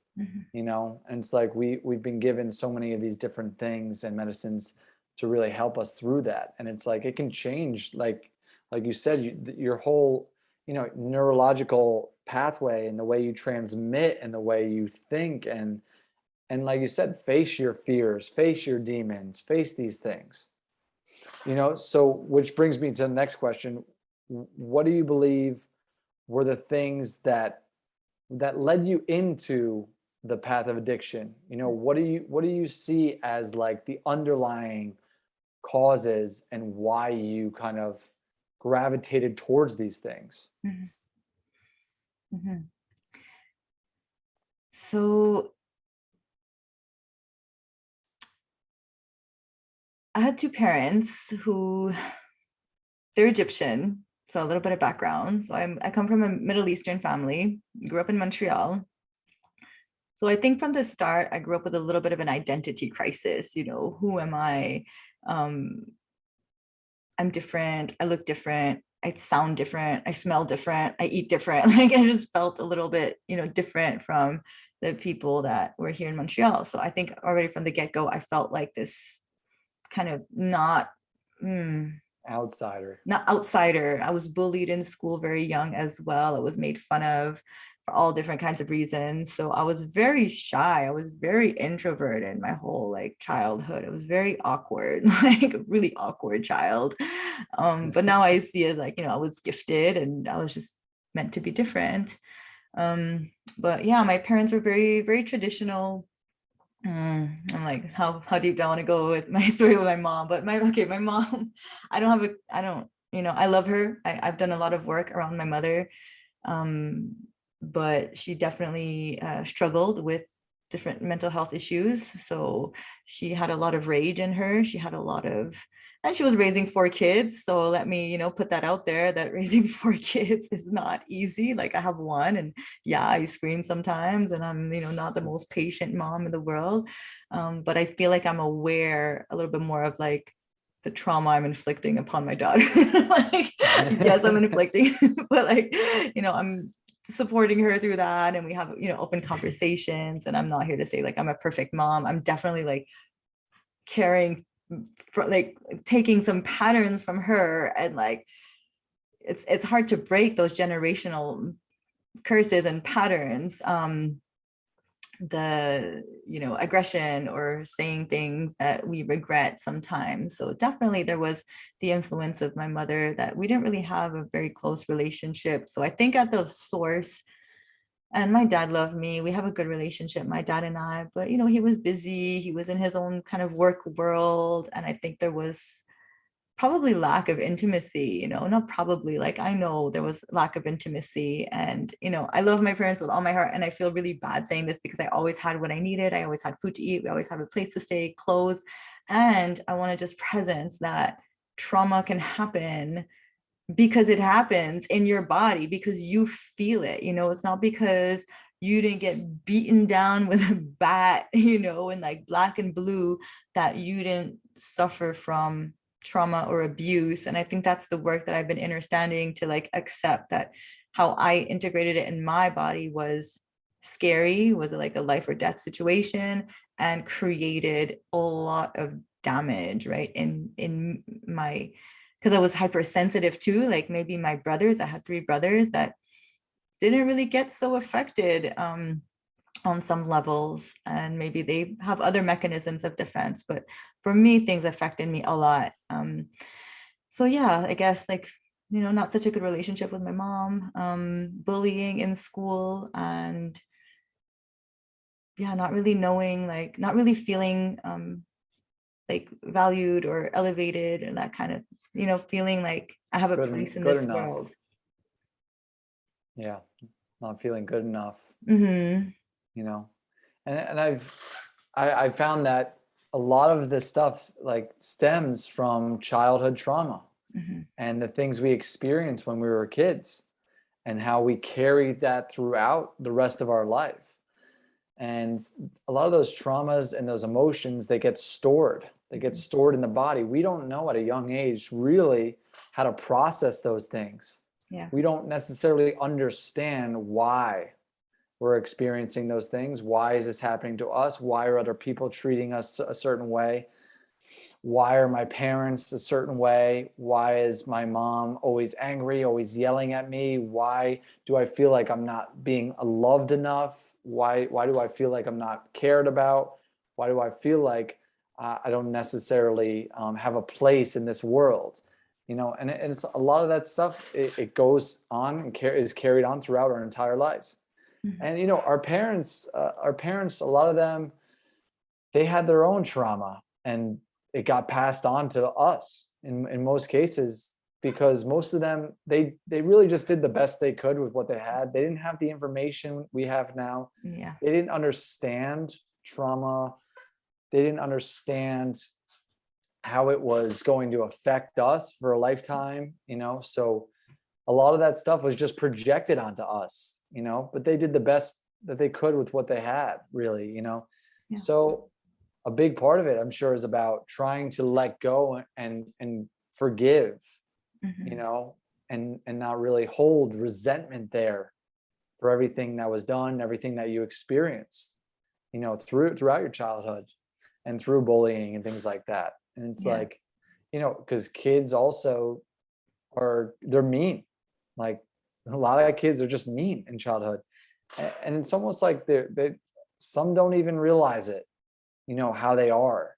You know, and it's like we've been given so many of these different things and medicines to really help us through that. And it's like it can change, like you said, your whole, you know, neurological pathway and the way you transmit and the way you think, and like you said, face your fears, face your demons, face these things, you know. So which brings me to the next question. What do you believe were the things that led you into the path of addiction? You know, what do you see as like the underlying causes and why you kind of gravitated towards these things? So I had two parents who, they're Egyptian, so a little bit of background. So I come from a Middle Eastern family, grew up in Montreal. So I think from the start, I grew up with a little bit of an identity crisis. You know, who am I? I'm different. I look different. I sound different. I smell different. I eat different. Like I just felt a little bit, you know, different from the people that were here in Montreal. So I think already from the get-go, I felt like this kind of not outsider. I was bullied in school very young as well. I was made fun of for all different kinds of reasons. So I was very shy. I was very introverted my whole like childhood. It was very awkward, like a really awkward child. But now I see it like, you know, I was gifted and I was just meant to be different. But yeah, my parents were very, very traditional. I'm like, how deep do I want to go with my story with my mom? But my mom, I don't, you know, I love her. I've done a lot of work around my mother. But she definitely struggled with different mental health issues. So she had a lot of rage in her. She had a lot of, and she was raising 4 kids. So let me, you know, put that out there that raising 4 kids is not easy. Like I have one, and yeah, I scream sometimes, and I'm, you know, not the most patient mom in the world. But I feel like I'm aware a little bit more of like the trauma I'm inflicting upon my daughter. Like, yes, I'm inflicting, but like, you know, I'm supporting her through that, and we have, you know, open conversations. And I'm not here to say like I'm a perfect mom. I'm definitely like carrying, like taking some patterns from her, and like it's hard to break those generational curses and patterns. The, you know, aggression or saying things that we regret sometimes. So definitely there was the influence of my mother, that we didn't really have a very close relationship. So I think at the source, and my dad loved me, we have a good relationship, my dad and I, but you know, he was busy, he was in his own kind of work world. And I think there was probably lack of intimacy, you know, not probably, like I know there was lack of intimacy. And, you know, I love my parents with all my heart. And I feel really bad saying this because I always had what I needed. I always had food to eat. We always had a place to stay, clothes. And I want to just presence that trauma can happen because it happens in your body, because you feel it, you know. It's not because you didn't get beaten down with a bat, you know, in like black and blue, that you didn't suffer from trauma or abuse. And I think that's the work that I've been understanding, to like accept that how I integrated it in my body was scary, was it like a life or death situation, and created a lot of damage, right, in my, because I was hypersensitive too, like maybe my brothers, I had 3 brothers that didn't really get so affected on some levels, and maybe they have other mechanisms of defense, but for me things affected me a lot. So yeah, I guess like, not such a good relationship with my mom, bullying in school, and yeah, not really knowing, like not really feeling like valued or elevated, and that kind of, feeling like I have a place in this world. Yeah, not feeling good enough. Mm-hmm. And I found that a lot of this stuff like stems from childhood trauma, Mm-hmm. and the things we experienced when we were kids, and how we carried that throughout the rest of our life. And a lot of those traumas and those emotions, they get stored in the body. We don't know at a young age really how to process those things. Yeah. We don't necessarily understand why we're experiencing those things. Why is this happening to us? Why are other people treating us a certain way? Why are my parents a certain way? Why is my mom always angry, always yelling at me? Why do I feel like I'm not being loved enough? Why do I feel like I'm not cared about? Why do I feel like I don't necessarily have a place in this world? And it's a lot of that stuff. It goes on and is carried on throughout our entire lives. Mm-hmm. And our parents, a lot of them, they had their own trauma, and it got passed on to us in most cases, because most of them, they really just did the best they could with what they had. They didn't have the information we have now. Yeah. They didn't understand trauma. They didn't understand how it was going to affect us for a lifetime, so a lot of that stuff was just projected onto us, but they did the best that they could with what they had, really. Yeah. So a big part of it, I'm sure, is about trying to let go and forgive, Mm-hmm. and not really hold resentment there for everything that was done, everything that you experienced, throughout your childhood, and through bullying and things like that. And it's like, because kids also they're mean. Like, a lot of kids are just mean in childhood, and it's almost like they some don't even realize it, how they are.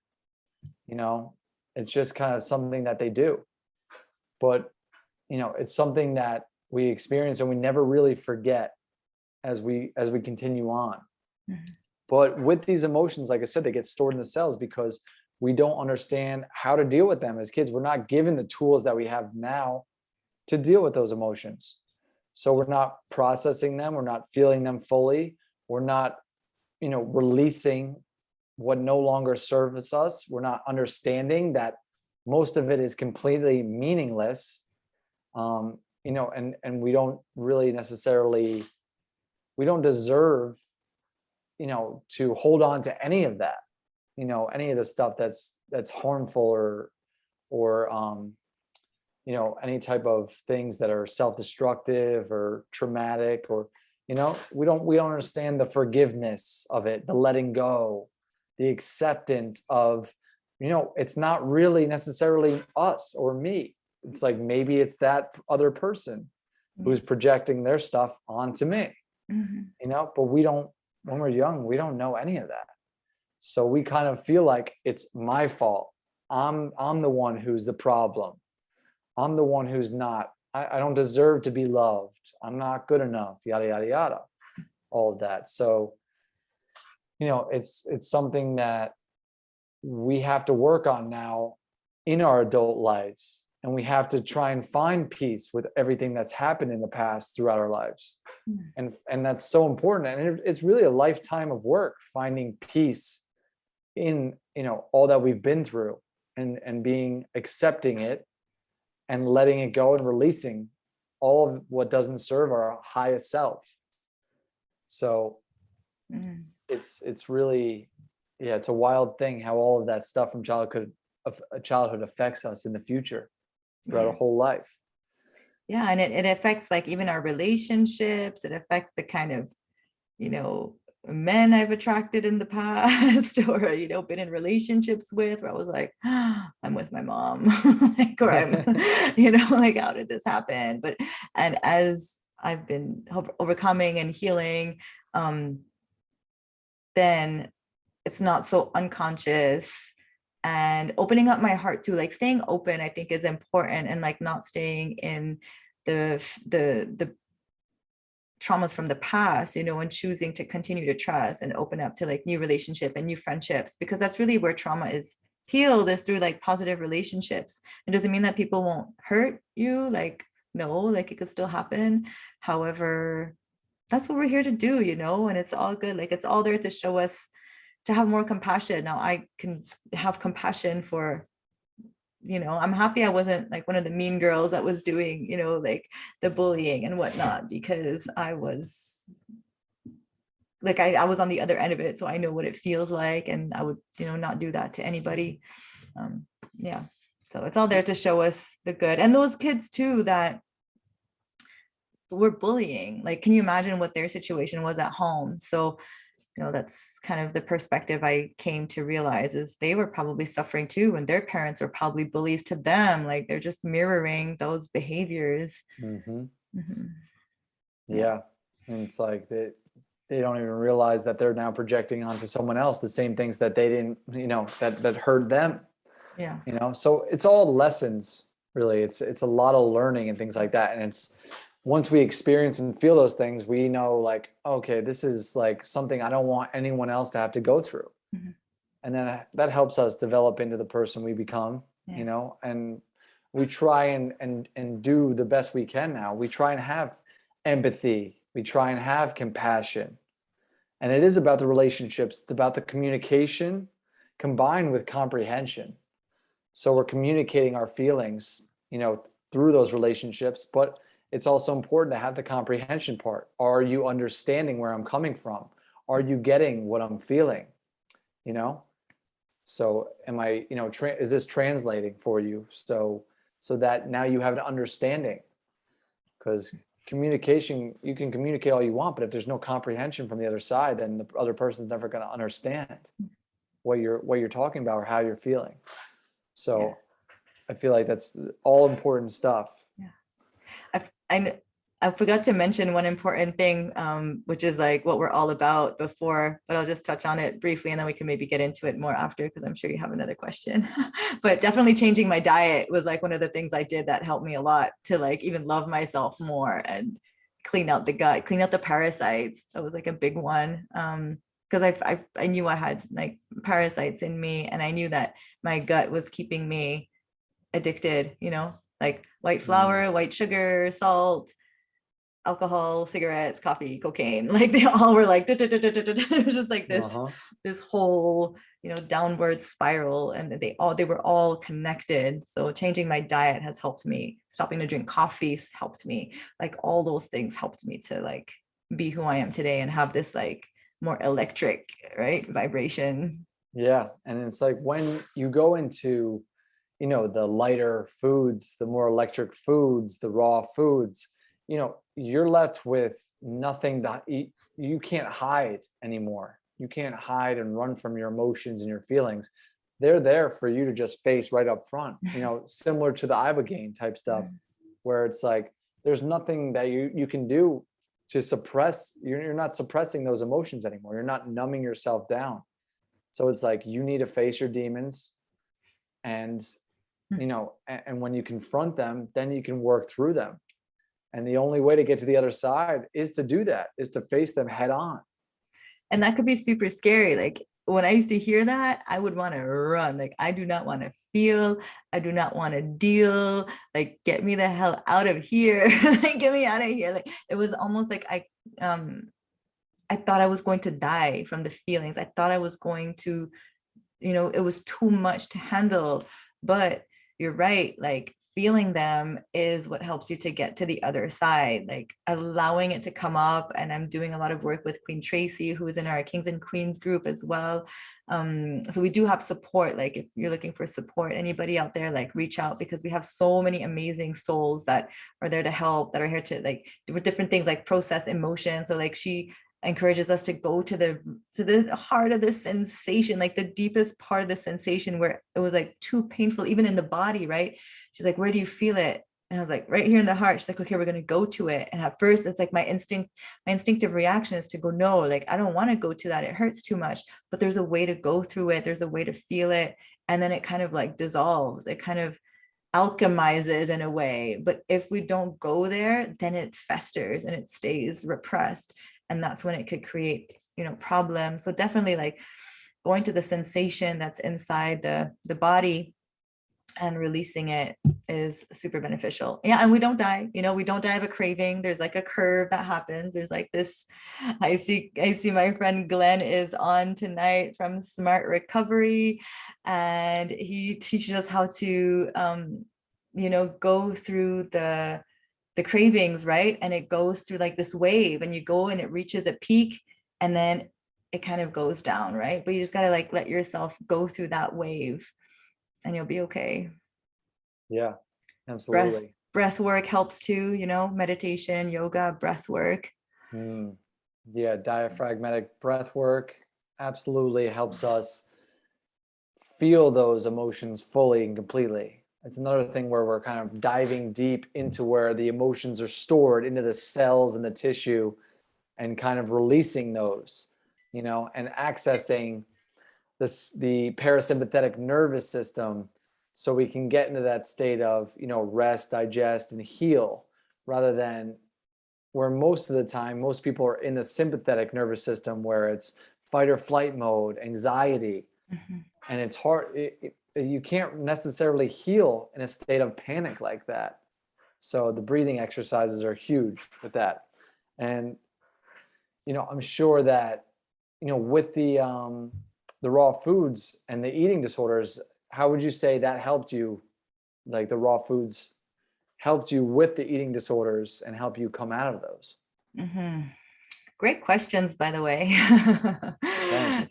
It's just kind of something that they do, but it's something that we experience and we never really forget as we continue on. Mm-hmm. But with these emotions, like I said, they get stored in the cells because we don't understand how to deal with them as kids. We're not given the tools that we have now to deal with those emotions. So we're not processing them. We're not feeling them fully. We're not, releasing what no longer serves us. We're not understanding that most of it is completely meaningless. And we don't really necessarily, we don't deserve, to hold on to any of that, any of the stuff that's harmful, or any type of things that are self-destructive or traumatic, or we don't understand the forgiveness of it, the letting go, the acceptance of, it's not really necessarily us or me. It's like, maybe it's that other person who's projecting their stuff onto me. Mm-hmm. But we don't, when we're young, we don't know any of that. So we kind of feel like it's my fault. I'm the one who's the problem. I'm the one who's not, I don't deserve to be loved. I'm not good enough, yada, yada, yada, all of that. So, it's something that we have to work on now in our adult lives. And we have to try and find peace with everything that's happened in the past throughout our lives. And that's so important. And it's really a lifetime of work, finding peace in, all that we've been through, and accepting it, and letting it go, and releasing all of what doesn't serve our highest self. So it's really, it's a wild thing how all of that stuff from childhood childhood affects us in the future throughout our whole life. Yeah. And it affects like even our relationships. It affects the kind of, men I've attracted in the past or, been in relationships with, where I was like, I'm with my mom, like, or I'm, like, how did this happen? And as I've been overcoming and healing, then it's not so unconscious, and opening up my heart to, like, staying open, I think, is important, and like not staying in the traumas from the past, and choosing to continue to trust and open up to like new relationship and new friendships, because that's really where trauma is healed, is through like positive relationships. It doesn't mean that people won't hurt you, like, no, like it could still happen. However, that's what we're here to do, and it's all good. Like, it's all there to show us to have more compassion. Now I can have compassion for, I'm happy I wasn't like one of the mean girls that was doing, like the bullying and whatnot, because I was like, I was on the other end of it. So I know what it feels like, and I would, not do that to anybody. Yeah. So it's all there to show us the good. And those kids too that were bullying, like, can you imagine what their situation was at home? So that's kind of the perspective I came to realize, is they were probably suffering too, and their parents were probably bullies to them. Like, they're just mirroring those behaviors. Yeah. And it's like they don't even realize that they're now projecting onto someone else the same things that they didn't, that hurt them. Yeah. So it's all lessons, really. It's a lot of learning and things like that. And it's, once we experience and feel those things, we know, like, okay, this is like something I don't want anyone else to have to go through. And then that helps us develop into the person we become, and we try and do the best we can now. We try and have empathy. We try and have compassion. And it is about the relationships. It's about the communication combined with comprehension. So we're communicating our feelings, through those relationships, but it's also important to have the comprehension part. Are you understanding where I'm coming from? Are you getting what I'm feeling? So am I, is this translating for you? So that now you have an understanding, because communication, you can communicate all you want, but if there's no comprehension from the other side, then the other person's never going to understand what you're talking about or how you're feeling. So I feel like that's all important stuff. I forgot to mention one important thing, which is like what we're all about before, but I'll just touch on it briefly, and then we can maybe get into it more after, because I'm sure you have another question. But definitely changing my diet was like one of the things I did that helped me a lot to like even love myself more and clean out the gut, clean out the parasites. That was like a big one. Because I knew I had like parasites in me, and I knew that my gut was keeping me addicted, like white flour, white sugar, salt, alcohol, cigarettes, coffee, cocaine. Like, they all were like, it was just like this whole, downward spiral, and they were all connected. So changing my diet has helped me. Stopping to drink coffee helped me. Like, all those things helped me to like be who I am today and have this like more electric, right, vibration. Yeah. And it's like when you go into, the lighter foods, the more electric foods, the raw foods, you're left with nothing to eat. You can't hide anymore. You can't hide and run from your emotions and your feelings. They're there for you to just face right up front, similar to the Ibogaine type stuff, where it's like, there's nothing that you can do to suppress. You're not suppressing those emotions anymore. You're not numbing yourself down. So it's like, you need to face your demons, and and when you confront them, then you can work through them. And the only way to get to the other side is to do that, is to face them head on. And that could be super scary. Like, when I used to hear that, I would want to run. Like, I do not want to feel, I do not want to deal. Like, get me the hell out of here. Get me out of here. Like, it was almost like I thought I was going to die from the feelings. I thought I was going to, it was too much to handle. But you're right. Like, feeling them is what helps you to get to the other side, like allowing it to come up. And I'm doing a lot of work with Queen Tracy, who is in our Kings and Queens group as well. So we do have support. Like if you're looking for support, anybody out there, like reach out, because we have so many amazing souls that are there to help, that are here to like do different things, like process emotion. So like she encourages us to go to the heart of the sensation, like the deepest part of the sensation where it was like too painful, even in the body, right? She's like, where do you feel it? And I was like, right here in the heart. She's like, okay, we're going to go to it. And at first it's like my instinctive reaction is to go, no, like, I don't want to go to that. It hurts too much, but there's a way to go through it. There's a way to feel it. And then it kind of like dissolves. It kind of alchemizes in a way. But if we don't go there, then it festers and it stays repressed. And that's when it could create, problems. So definitely like going to the sensation that's inside the body and releasing it is super beneficial. Yeah. And we don't die, we don't die of a craving. There's like a curve that happens. There's like this, I see my friend Glenn is on tonight from Smart Recovery, and he teaches us how to, go through the cravings, right? And it goes through like this wave, and you go and it reaches a peak, and then it kind of goes down, right? But you just got to like let yourself go through that wave, and you'll be okay. Yeah, absolutely. Breath work helps too, meditation, yoga, breath work. Yeah, diaphragmatic breath work absolutely helps us feel those emotions fully and completely. It's another thing where we're kind of diving deep into where the emotions are stored into the cells and the tissue, and kind of releasing those, and accessing the parasympathetic nervous system, so we can get into that state of, rest, digest, and heal, rather than where most of the time, most people are in the sympathetic nervous system, where it's fight or flight mode, anxiety, and it's hard. You can't necessarily heal in a state of panic like that. So the breathing exercises are huge with that. And, I'm sure that, with the raw foods and the eating disorders, how would you say that helped you? Like the raw foods helped you with the eating disorders and help you come out of those? Great questions, by the way.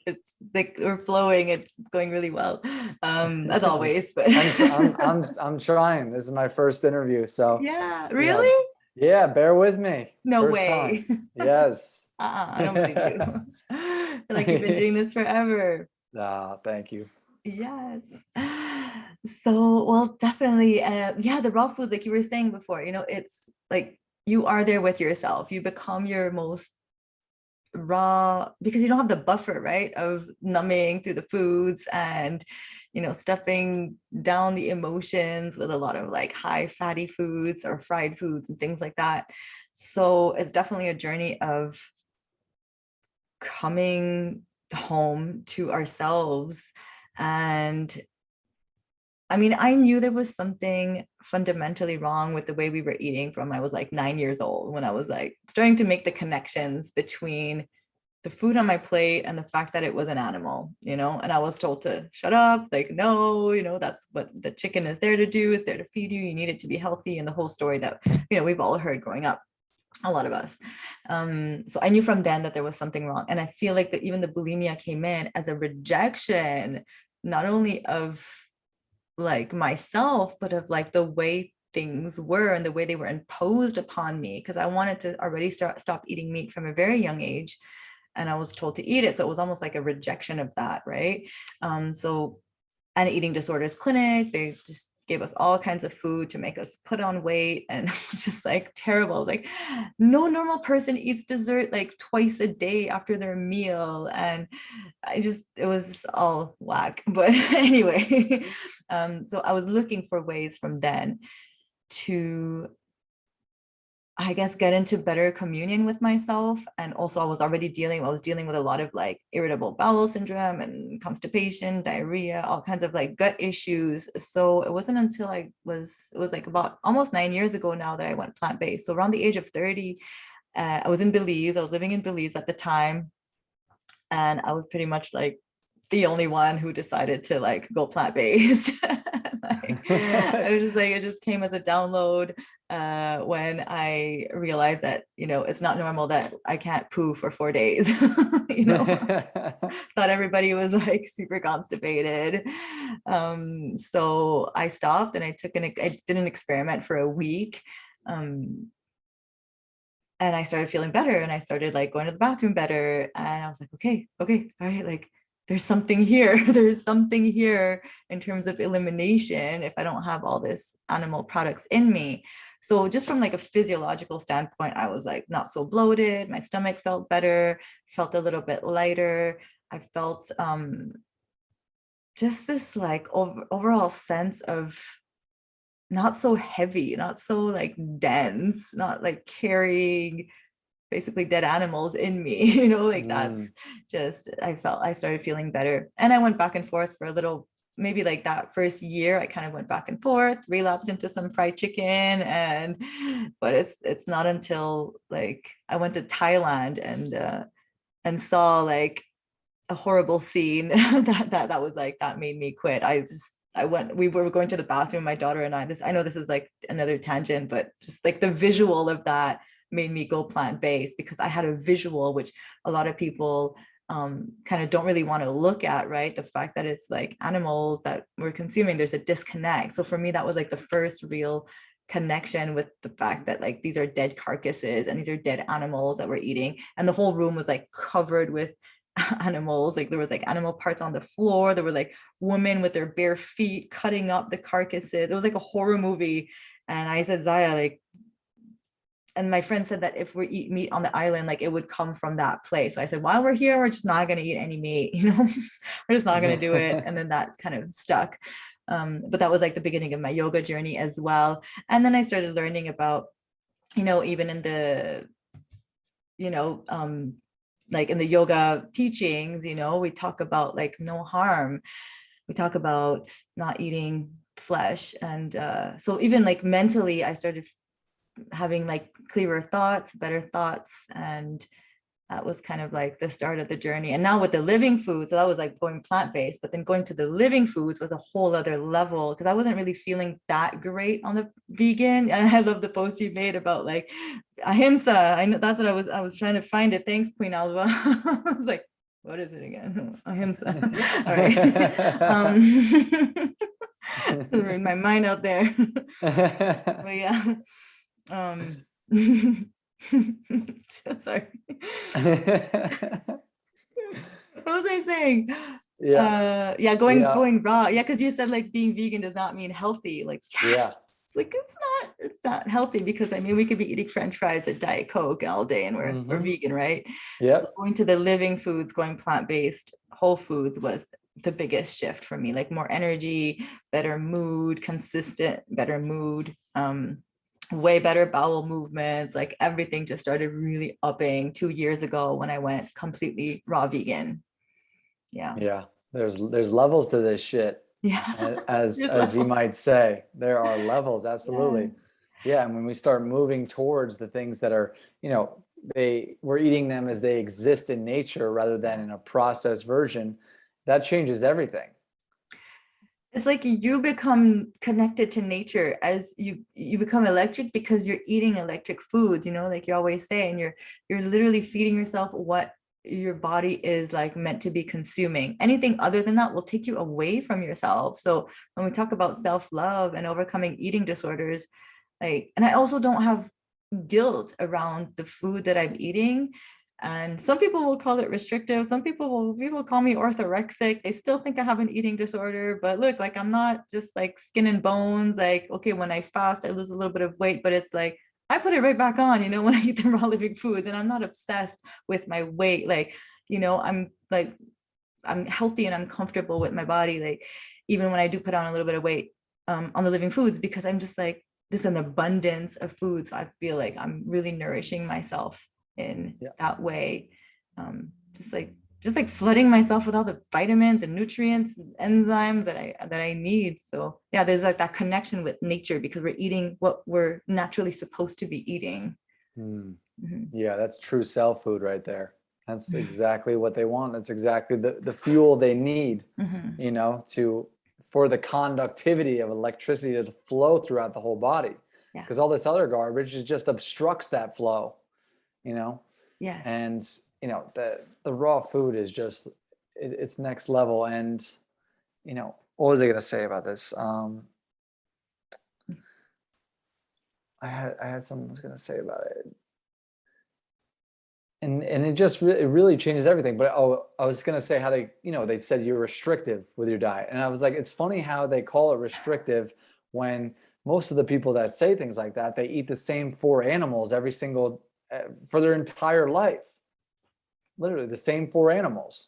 It's like we're flowing. It's going really well, as always. But I'm trying. This is my first interview, so yeah, really? Yeah, bear with me. No first way. Time. Yes. I don't believe you. I feel like you've been doing this forever. Thank you. Yes. So, well, definitely. Yeah, the raw food, like you were saying before, it's like you are there with yourself. You become your most raw, because you don't have the buffer, right, of numbing through the foods and stuffing down the emotions with a lot of like high fatty foods or fried foods and things like that. So it's definitely a journey of coming home to ourselves. And I mean, I knew there was something fundamentally wrong with the way we were eating from I was like 9 years old, when I was like starting to make the connections between the food on my plate and the fact that it was an animal, and I was told to shut up, like, no, that's what the chicken is there to do. It's there to feed you. You need it to be healthy. And the whole story that, we've all heard growing up, a lot of us. So I knew from then that there was something wrong. And I feel like that even the bulimia came in as a rejection, not only of like myself, but of like the way things were and the way they were imposed upon me, because I wanted to already stop eating meat from a very young age, and I was told to eat it. So it was almost like a rejection of that, right? So an eating disorders clinic, they just gave us all kinds of food to make us put on weight, and it was just like terrible. Like no normal person eats dessert like twice a day after their meal, and it was all whack. But anyway, so I was looking for ways from then to, I guess, get into better communion with myself. And also I was dealing with a lot of like irritable bowel syndrome and constipation, diarrhea, all kinds of like gut issues. So it wasn't until it was like about almost 9 years ago now that I went plant-based. So around the age of 30, I was in Belize. I was living in Belize at the time. And I was pretty much like the only one who decided to like go plant-based. I was just like, it just came as a download when I realized that, it's not normal that I can't poo for 4 days. Thought everybody was like super constipated. So I stopped and I did an experiment for a week. And I started feeling better, and I started like going to the bathroom better. And I was like, okay, all right, like there's something here. There's something here in terms of elimination if I don't have all this animal products in me. So just from like a physiological standpoint, I was like not so bloated. My stomach felt better, felt a little bit lighter. I felt just this like overall sense of not so heavy, not so like dense, not like carrying basically dead animals in me, like that's just, I started feeling better. And I went back and forth for a little, maybe like that first year, I kind of went back and forth, relapsed into some fried chicken. But it's not until like I went to Thailand and saw like a horrible scene that was like, that made me quit. We were going to the bathroom, my daughter and I know this is like another tangent, but just like the visual of that made me go plant-based, because I had a visual, which a lot of people kind of don't really want to look at, right? The fact that it's like animals that we're consuming, there's a disconnect. So for me, that was like the first real connection with the fact that like these are dead carcasses and these are dead animals that we're eating. And the whole room was like covered with animals. Like there was like animal parts on the floor. There were like women with their bare feet cutting up the carcasses. It was like a horror movie. And I said, Zaya, like, and my friend said that if we eat meat on the island, like it would come from that place. So I said, while we're here, we're just not going to eat any meat, we're just not going to do it. And then that kind of stuck. But that was like the beginning of my yoga journey as well. And then I started learning about, even in the, like in the yoga teachings, we talk about like no harm. We talk about not eating flesh. And so even like mentally, I started having like clearer thoughts, better thoughts. And that was kind of like the start of the journey. And now with the living foods, so that was like going plant-based, but then going to the living foods was a whole other level, because I wasn't really feeling that great on the vegan. And I love the post you made about like ahimsa. I know that's what I was trying to find it. Thanks, Queen Alva. I was like, what is it again? Ahimsa. All right. Read my mind out there. But yeah. Sorry. What was I saying? Going raw. Yeah, because you said like being vegan does not mean healthy. Like, yes. Like it's not healthy, because I mean we could be eating French fries at Diet Coke all day and we're vegan, right? Yeah. So going to the living foods, going plant-based, whole foods was the biggest shift for me. Like more energy, better mood, consistent, better mood, way better bowel movements. Like everything just started really upping 2 years ago when I went completely raw vegan. Yeah. There's levels to this shit. Yeah. As you might say, there are levels. Absolutely. Yeah. And when we start moving towards the things that are, we're eating them as they exist in nature rather than in a processed version, that changes everything. It's like you become connected to nature as you become electric, because you're eating electric foods, like you always say, and you're literally feeding yourself what your body is like meant to be consuming. Anything other than that will take you away from yourself. So when we talk about self-love and overcoming eating disorders, like, and I also don't have guilt around the food that I'm eating. And some people will call it restrictive. Some people call me orthorexic. They still think I have an eating disorder, but look, like I'm not just like skin and bones. Like, okay, when I fast, I lose a little bit of weight, but it's like, I put it right back on, when I eat the raw living foods, and I'm not obsessed with my weight. Like, I'm healthy and I'm comfortable with my body. Like, even when I do put on a little bit of weight on the living foods, because I'm just like, there's an abundance of foods. So I feel like I'm really nourishing myself in that way. Just like flooding myself with all the vitamins and nutrients and enzymes that I need. So yeah, there's like that connection with nature, because we're eating what we're naturally supposed to be eating. Yeah, that's true self food right there. That's exactly what they want. That's exactly the fuel they need, to for the conductivity of electricity to flow throughout the whole body. Yeah. Because all this other garbage just obstructs that flow, you know? Yes. And, you know, the raw food is just, it's next level. And, you know, what was I going to say about this? I had something I was going to say about it. And it just it really changes everything. But I was going to say how they, you know, they said you're restrictive with your diet. And I was like, it's funny how they call it restrictive when most of the people that say things like that, they eat the same 4 animals every single, for their entire life. Literally the same 4 animals.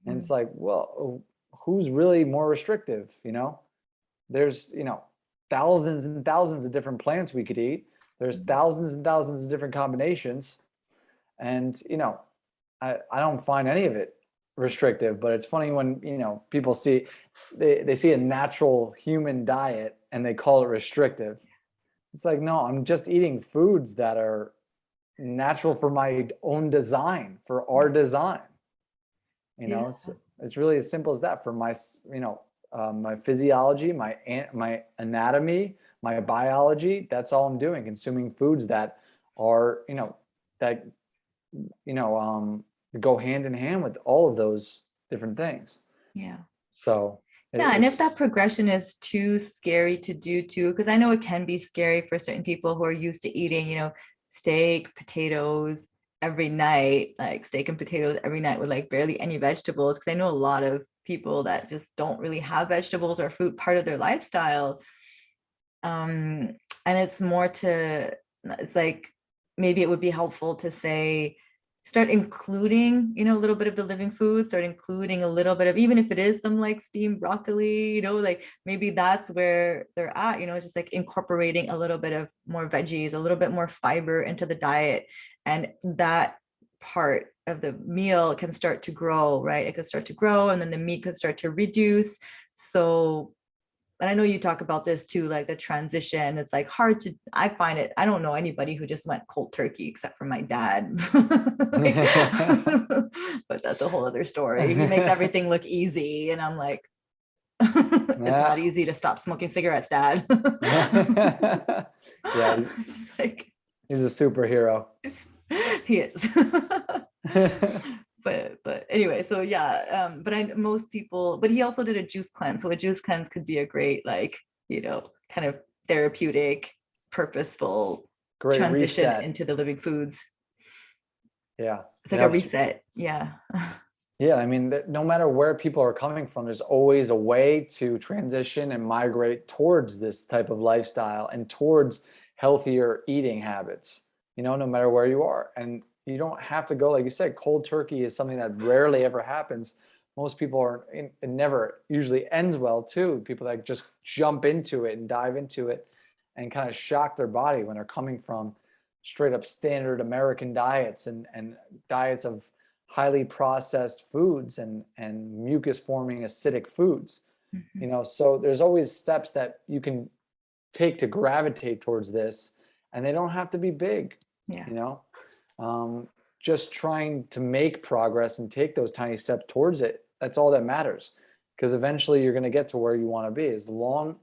And it's like, well, who's really more restrictive? You know, there's, you know, thousands and thousands of different plants we could eat. There's thousands and thousands of different combinations. And, you know, I don't find any of it restrictive, but it's funny when, you know, people see, they see a natural human diet and they call it restrictive. It's like, no, I'm just eating foods that are natural for my own design, for our design. You know, it's really as simple as that. For my, you know, my physiology, my anatomy, my biology, that's all I'm doing, consuming foods that are, you know, that, you know, go hand in hand with all of those different things. Yeah. So yeah, and if that progression is too scary to do too, because I know it can be scary for certain people who are used to eating, you know, steak, potatoes every night, like steak and potatoes every night with like barely any vegetables. Because I know a lot of people that just don't really have vegetables or fruit part of their lifestyle. And it's more to, it's like, maybe it would be helpful to say, start including, you know, a little bit of the living foods, start including a little bit of, even if it is some like steamed broccoli, you know, like maybe that's where they're at, you know, it's just like incorporating a little bit of more veggies, a little bit more fiber into the diet. And that part of the meal can start to grow, right? It could start to grow and then the meat could start to reduce. So, and I know you talk about this too, like the transition. It's like hard to, I find it, I don't know anybody who just went cold turkey except for my dad. Like, but that's a whole other story. He makes everything look easy. And I'm like, it's not easy to stop smoking cigarettes, Dad. Yeah, like, he's a superhero. He is. but anyway, so yeah, but most people, but he also did a juice cleanse. So a juice cleanse could be a great, like, you know, kind of therapeutic, purposeful great transition reset into the living foods. Yeah, it's like a reset. Yeah. Yeah, I mean, no matter where people are coming from, there's always a way to transition and migrate towards this type of lifestyle and towards healthier eating habits, you know, no matter where you are. And you don't have to go, like you said, cold turkey is something that rarely ever happens. Most people are, it never usually ends well too. People that just jump into it and dive into it and kind of shock their body when they're coming from straight up standard American diets and diets of highly processed foods and mucus forming acidic foods. You know, so there's always steps that you can take to gravitate towards this, and they don't have to be big. You know, just trying to make progress and take those tiny steps towards it, that's all that matters, because eventually you're going to get to where you want to be, as long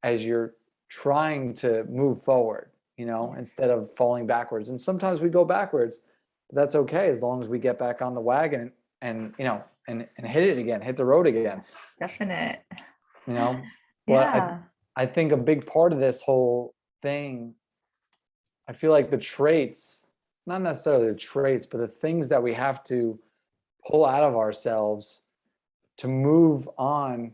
as you're trying to move forward, you know, instead of falling backwards. And sometimes we go backwards, but that's okay, as long as we get back on the wagon and you know, and hit it again, hit the road again. Definite. You know, but I think a big part of this whole thing, I feel like the traits, not necessarily the traits, but the things that we have to pull out of ourselves to move on,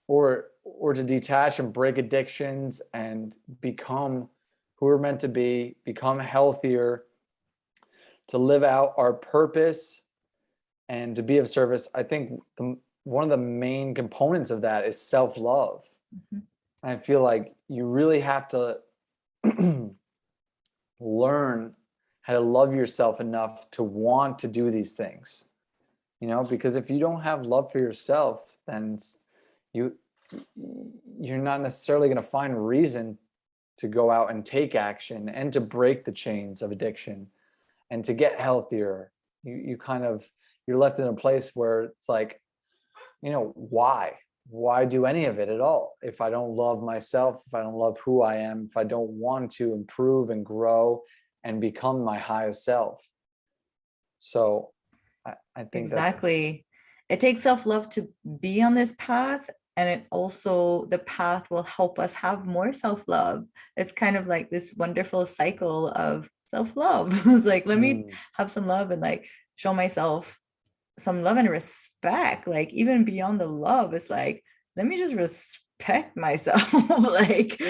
or to detach and break addictions and become who we're meant to be, become healthier, to live out our purpose and to be of service. I think one of the main components of that is self-love. I feel like you really have to learn how to love yourself enough to want to do these things, you know, because if you don't have love for yourself, then you're not necessarily going to find reason to go out and take action and to break the chains of addiction and to get healthier. You're left in a place where it's like, you know, why? why do any of it at all? If I don't love myself, if I don't love who I am, if I don't want to improve and grow and become my highest self. So I think that's Exactly. It takes self-love to be on this path, and it also, the path will help us have more self-love. It's kind of like this wonderful cycle of self-love. It's like, let me have some love and like show myself some love and respect. Like even beyond the love, it's like, let me just respect myself. Like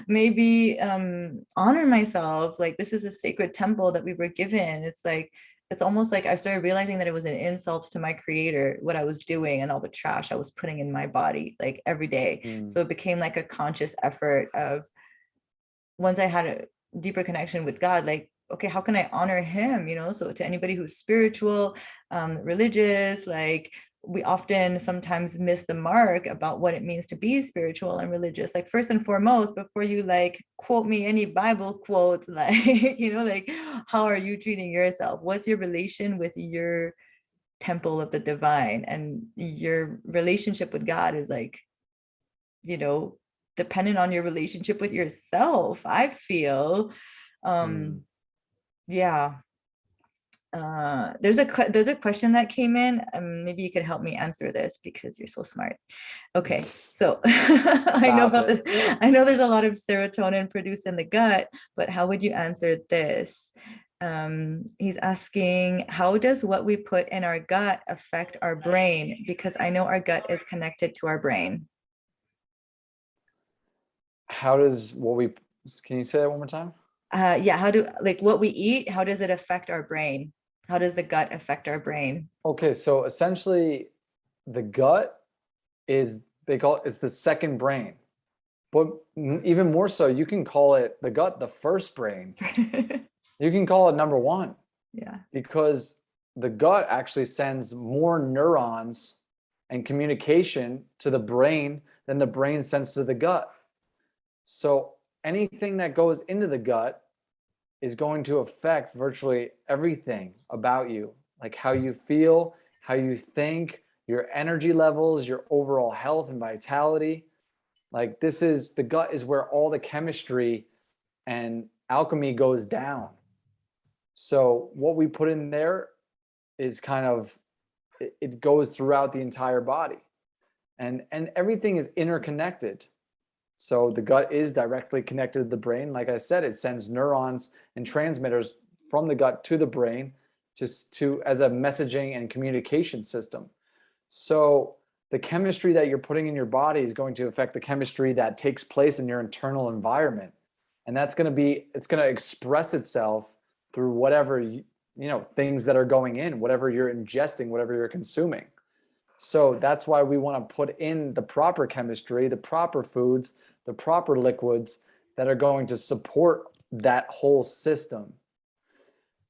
maybe honor myself. Like this is a sacred temple that we were given. It's like, it's almost like I started realizing that it was an insult to my creator, what I was doing and all the trash I was putting in my body like every day. So it became like a conscious effort of, once I had a deeper connection with God, like, okay, how can I honor him? You know, so to anybody who's spiritual, religious, like we often sometimes miss the mark about what it means to be spiritual and religious. Like first and foremost, before you like quote me any Bible quotes, like, you know, like how are you treating yourself? What's your relation with your temple of the divine? And your relationship with God is like, you know, dependent on your relationship with yourself, I feel. Yeah. There's a question that came in. Maybe you could help me answer this because you're so smart. Okay, so I know there's a lot of serotonin produced in the gut, but how would you answer this? He's asking, how does what we put in our gut affect our brain? Because I know our gut is connected to our brain. How does can you say that one more time? Yeah, how do, like what we eat, how does it affect our brain? How does the gut affect our brain? Okay, so essentially the gut is, it's the second brain. But even more so, you can call it the gut the first brain. You can call it number one. Yeah. Because the gut actually sends more neurons and communication to the brain than the brain sends to the gut. So anything that goes into the gut is going to affect virtually everything about you, like how you feel, how you think, your energy levels, your overall health and vitality. Like the gut is where all the chemistry and alchemy goes down. So what we put in there is kind of, it goes throughout the entire body, and everything is interconnected. So the gut is directly connected to the brain. Like I said, it sends neurons and transmitters from the gut to the brain just to as a messaging and communication system. So the chemistry that you're putting in your body is going to affect the chemistry that takes place in your internal environment. And it's going to express itself through whatever, things that are going in, whatever you're ingesting, whatever you're consuming. So that's why we want to put in the proper chemistry, the proper foods, the proper liquids that are going to support that whole system.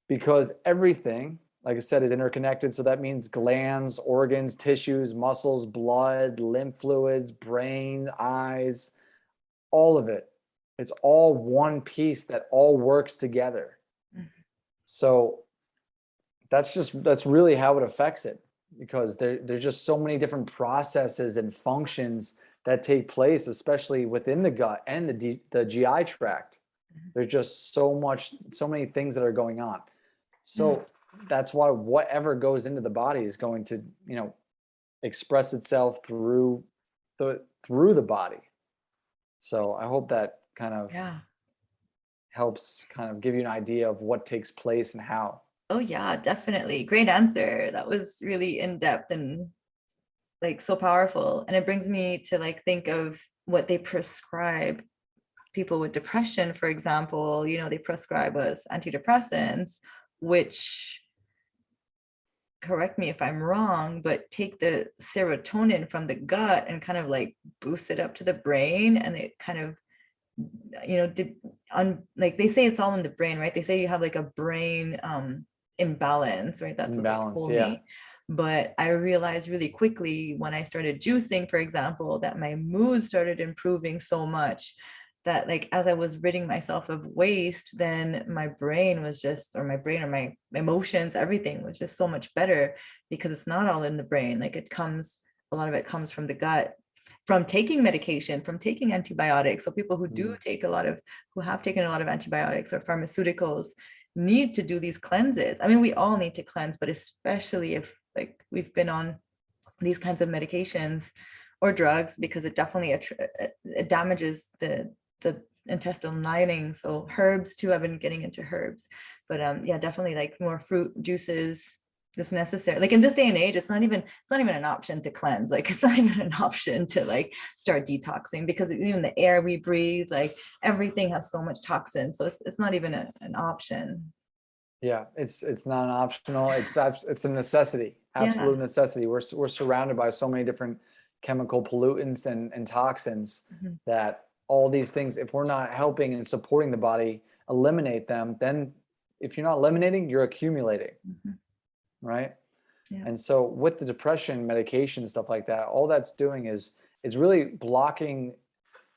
Because everything, like I said, is interconnected. So that means glands, organs, tissues, muscles, blood, lymph fluids, brain, eyes, all of it. It's all one piece that all works together. So that's really how it affects it. Because there's just so many different processes and functions that take place, especially within the gut and the GI tract. There's just so many things that are going on. So that's why whatever goes into the body is going to, express itself through the body. So I hope that kind of helps kind of give you an idea of what takes place and how. Oh yeah, definitely. Great answer. That was really in depth and like so powerful. And it brings me to like think of what they prescribe people with depression, for example. They prescribe us antidepressants, which, correct me if I'm wrong, but take the serotonin from the gut and kind of like boost it up to the brain, and it kind of, like they say it's all in the brain, right? They say you have like a brain imbalance, right? That's what they told me. But I realized really quickly when I started juicing, for example, that my mood started improving so much that like as I was ridding myself of waste, then my brain was just, or my emotions, everything was just so much better, because it's not all in the brain. Like a lot of it comes from the gut. from taking medication, from taking antibiotics. So people who do who have taken a lot of antibiotics or pharmaceuticals need to do these cleanses. I mean, we all need to cleanse, but especially if like we've been on these kinds of medications or drugs, because it definitely it damages the intestinal lining. So herbs too, I've been getting into herbs, but yeah, definitely like more fruit juices is necessary. Like in this day and age, it's not even an option to cleanse. Like it's not even an option to like start detoxing, because even the air we breathe, like everything has so much toxin. So it's not even an option. Yeah, it's not an optional. It's a necessity, absolute necessity. We're surrounded by so many different chemical pollutants and toxins that all these things, if we're not helping and supporting the body eliminate them, then if you're not eliminating, you're accumulating, right? Yeah. And so with the depression medication, stuff like that, all that's doing is really blocking.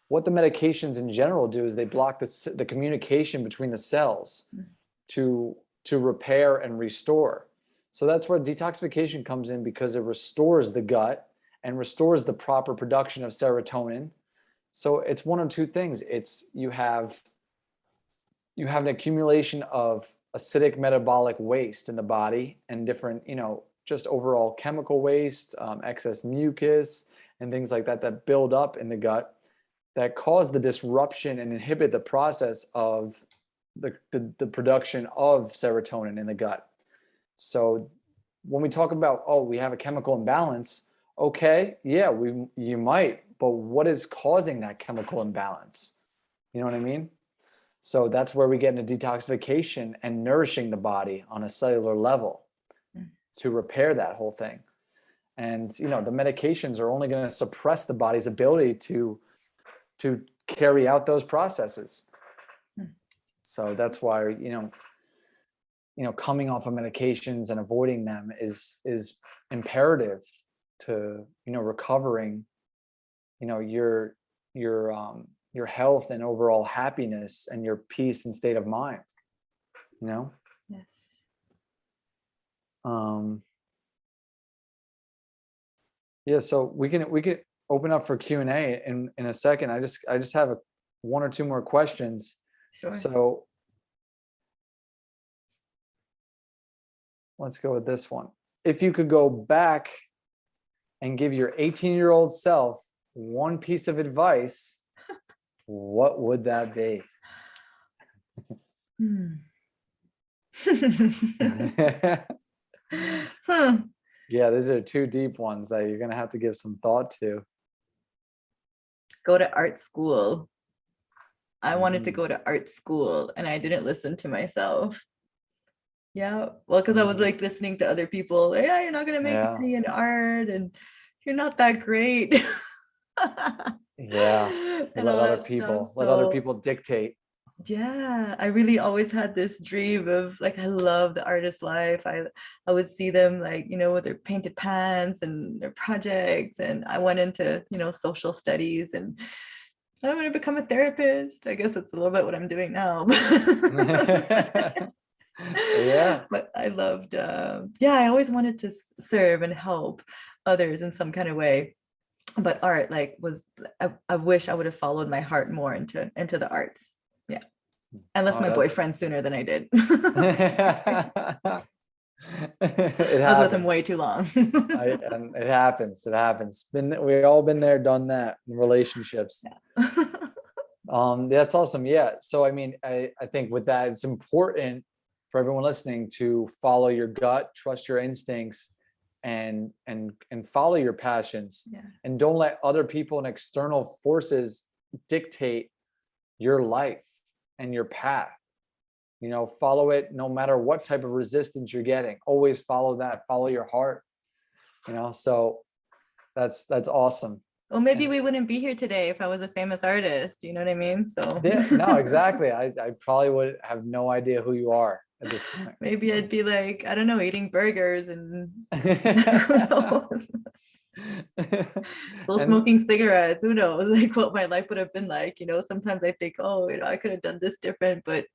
What the medications in general do is they block the communication between the cells to repair and restore. So that's where detoxification comes in, because it restores the gut and restores the proper production of serotonin. So it's one of two things. It's you have an accumulation of acidic metabolic waste in the body and different, just overall chemical waste, excess mucus and things like that build up in the gut that cause the disruption and inhibit the process of the production of serotonin in the gut. So when we talk about, we have a chemical imbalance, okay, yeah, you might, but what is causing that chemical imbalance? You know what I mean? So that's where we get into detoxification and nourishing the body on a cellular level to repair that whole thing. And, the medications are only going to suppress the body's ability to carry out those processes. So that's why, coming off of medications and avoiding them is imperative to, recovering, your health and overall happiness and your peace and state of mind, Yes. Yeah, so we can open up for Q&A in a second. I just have one or two more questions. Sure. So let's go with this one. If you could go back and give your 18-year-old self one piece of advice, what would that be? Yeah, these are two deep ones that you're going to have to give some thought to. Go to art school. I wanted to go to art school and I didn't listen to myself. Yeah, well, because I was like listening to other people. Yeah, you're not going to make money in art and you're not that great. Yeah, let other people dictate. Yeah, I really always had this dream of like, I love the artist life. I would see them like, with their painted pants and their projects. And I went into, social studies and I'm going to become a therapist. I guess that's a little bit what I'm doing now. Yeah. But I loved, I always wanted to serve and help others in some kind of way. But art I wish I would have followed my heart more into the arts. Yeah. I left my boyfriend sooner than I did. I was with him way too long. And it happens. We've all been there, done that in relationships. Yeah. That's awesome. Yeah. So, I mean, I think with that, it's important for everyone listening to follow your gut, trust your instincts, and follow your passions. Yeah. And don't let other people and external forces dictate your life and your path. Follow it no matter what type of resistance you're getting. Always follow that. Follow your heart. So that's awesome. Well, maybe we wouldn't be here today if I was a famous artist. You know what I mean? So yeah, no, exactly. I probably would have no idea who you are at this point. Maybe I'd be like, I don't know, eating burgers and who knows? Still smoking cigarettes. Who knows? Like what my life would have been like. Sometimes I think, I could have done this different, but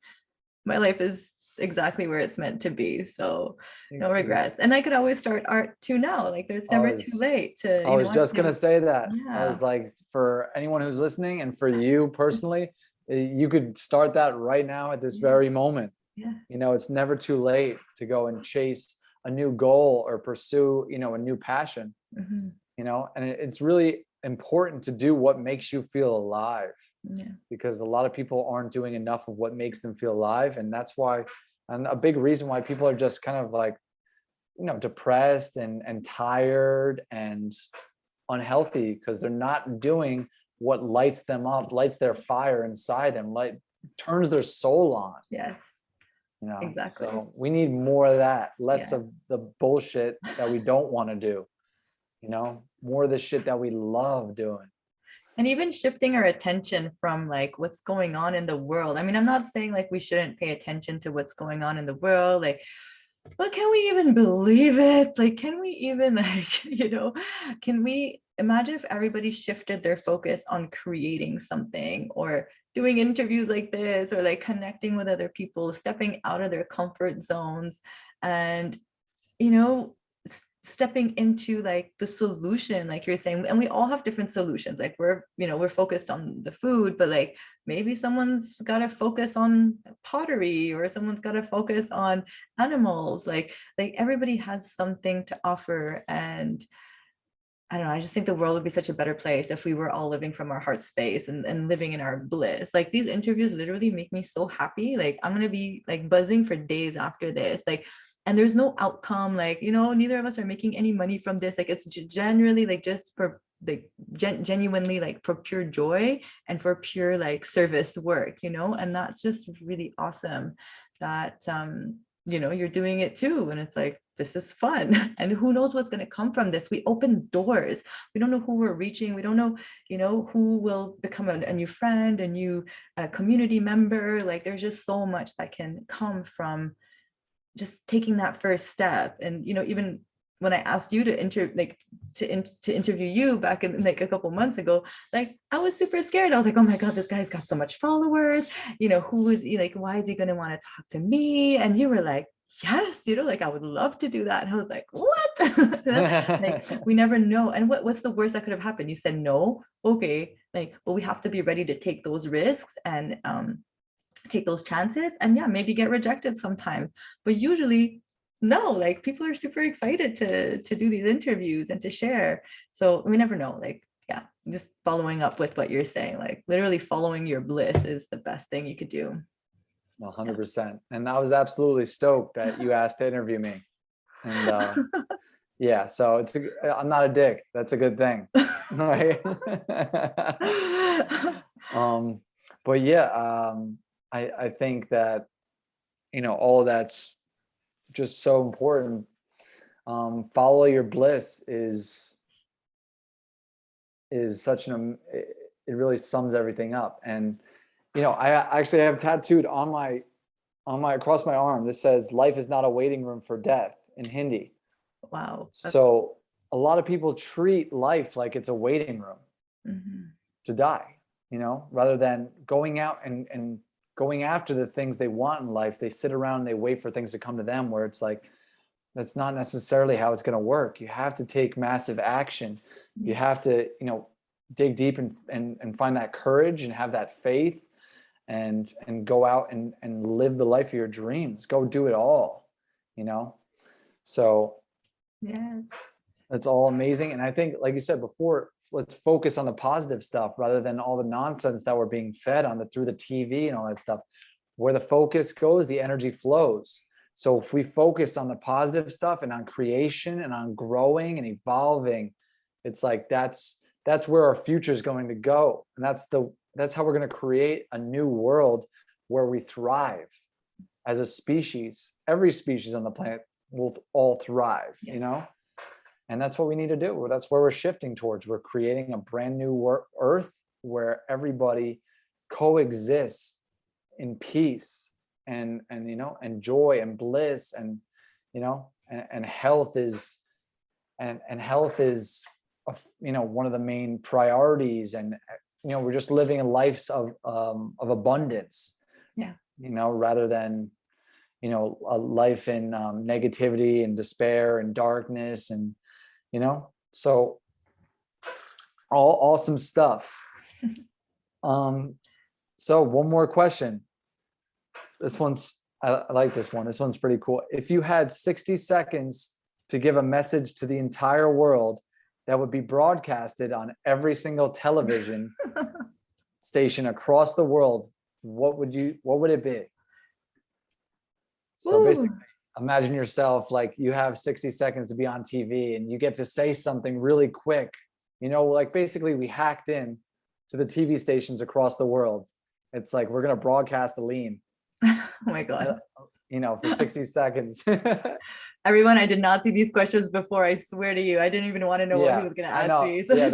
my life is exactly where it's meant to be. So no regrets. And I could always start art too now. Like there's never too late to, I was just going to say that. Yeah. I was like, for anyone who's listening and for you personally, you could start that right now at this very moment. Yeah. You know, it's never too late to go and chase a new goal or pursue, you know, a new passion, you know, and it's really important to do what makes you feel alive, because a lot of people aren't doing enough of what makes them feel alive. And that's why, and a big reason why people are just kind of like, you know, depressed and tired and unhealthy, because they're not doing what lights them up, lights their fire inside them, like turns their soul on. Yes. You know, exactly. So we need more of that, less of the bullshit that we don't want to do, you know, more of the shit that we love doing. And even shifting our attention from like what's going on in the world. I mean, I'm not saying like we shouldn't pay attention to what's going on in the world, like, but can we even believe it? Like, can we even like, you know, can we imagine if everybody shifted their focus on creating something or doing interviews like this, or like connecting with other people, stepping out of their comfort zones and, you know, stepping into like the solution, like you're saying, and we all have different solutions. Like we're, you know, we're focused on the food, but like maybe someone's got to focus on pottery, or someone's got to focus on animals. Like everybody has something to offer. And I don't know, I just think the world would be such a better place if we were all living from our heart space and living in our bliss. Like these interviews literally make me so happy. Like I'm gonna be like buzzing for days after this. Like, and there's no outcome, like, you know, neither of us are making any money from this. Like it's generally like just for like genuinely like for pure joy and for pure like service work, you know. And that's just really awesome that you know, you're doing it too. And it's like, this is fun. And who knows what's going to come from this? We open doors. We don't know who we're reaching. We don't know, you know, who will become a new friend, a new community member. Like there's just so much that can come from just taking that first step. And, you know, even when I asked you to interview you back in like a couple months ago, like I was super scared. I was like, oh my God, this guy's got so much followers. You know, who is he? Like, why is he going to want to talk to me? And you were like, yes, you know, like I would love to do that. And I was like, what? Like we never know. And what's the worst that could have happened? You said no. Okay, like, but we have to be ready to take those risks and take those chances, and yeah, maybe get rejected sometimes, but usually no, like people are super excited to do these interviews and to share. So we never know. Like, yeah, just following up with what you're saying, like literally following your bliss is the best thing you could do. 100%. And I was absolutely stoked that you asked to interview me. And yeah, so I'm not a dick. That's a good thing. Right? But yeah, I think that, you know, all of that's just so important. Follow your bliss is such it really sums everything up. And, you know, I actually have tattooed on my across my arm, this says, "Life is not a waiting room for death," in Hindi. Wow. So a lot of people treat life like it's a waiting room to die, you know, rather than going out and going after the things they want in life. They sit around and they wait for things to come to them, where it's like, that's not necessarily how it's going to work. You have to take massive action. You have to, you know, dig deep and find that courage and have that faith and go out and live the life of your dreams. Go do it all, you know? So yeah, that's all amazing. And I think, like you said before, let's focus on the positive stuff rather than all the nonsense that we're being fed on through the TV and all that stuff. Where the focus goes, the energy flows. So if we focus on the positive stuff and on creation and on growing and evolving, it's like that's where our future is going to go. And that's how we're going to create a new world where we thrive as a species. Every species on the planet will all thrive, you know? And that's what we need to do. That's where we're shifting towards. We're creating a brand new earth where everybody coexists in peace and you know, and joy and bliss, and you know, and health is health is you know, one of the main priorities. And you know, we're just living a life of abundance, you know, rather than, you know, a life in negativity and despair and darkness, and you know, so all awesome stuff. So one more question. This one's, I like this one. This one's pretty cool. If you had 60 seconds to give a message to the entire world that would be broadcasted on every single television station across the world, what would it be? So basically, imagine yourself like you have 60 seconds to be on TV and you get to say something really quick. You know, like basically we hacked in to the TV stations across the world. It's like, we're going to broadcast the lean. Oh my God. You know, for 60 seconds. Everyone, I did not see these questions before. I swear to you, I didn't even want to know what he was going to ask me. So yeah,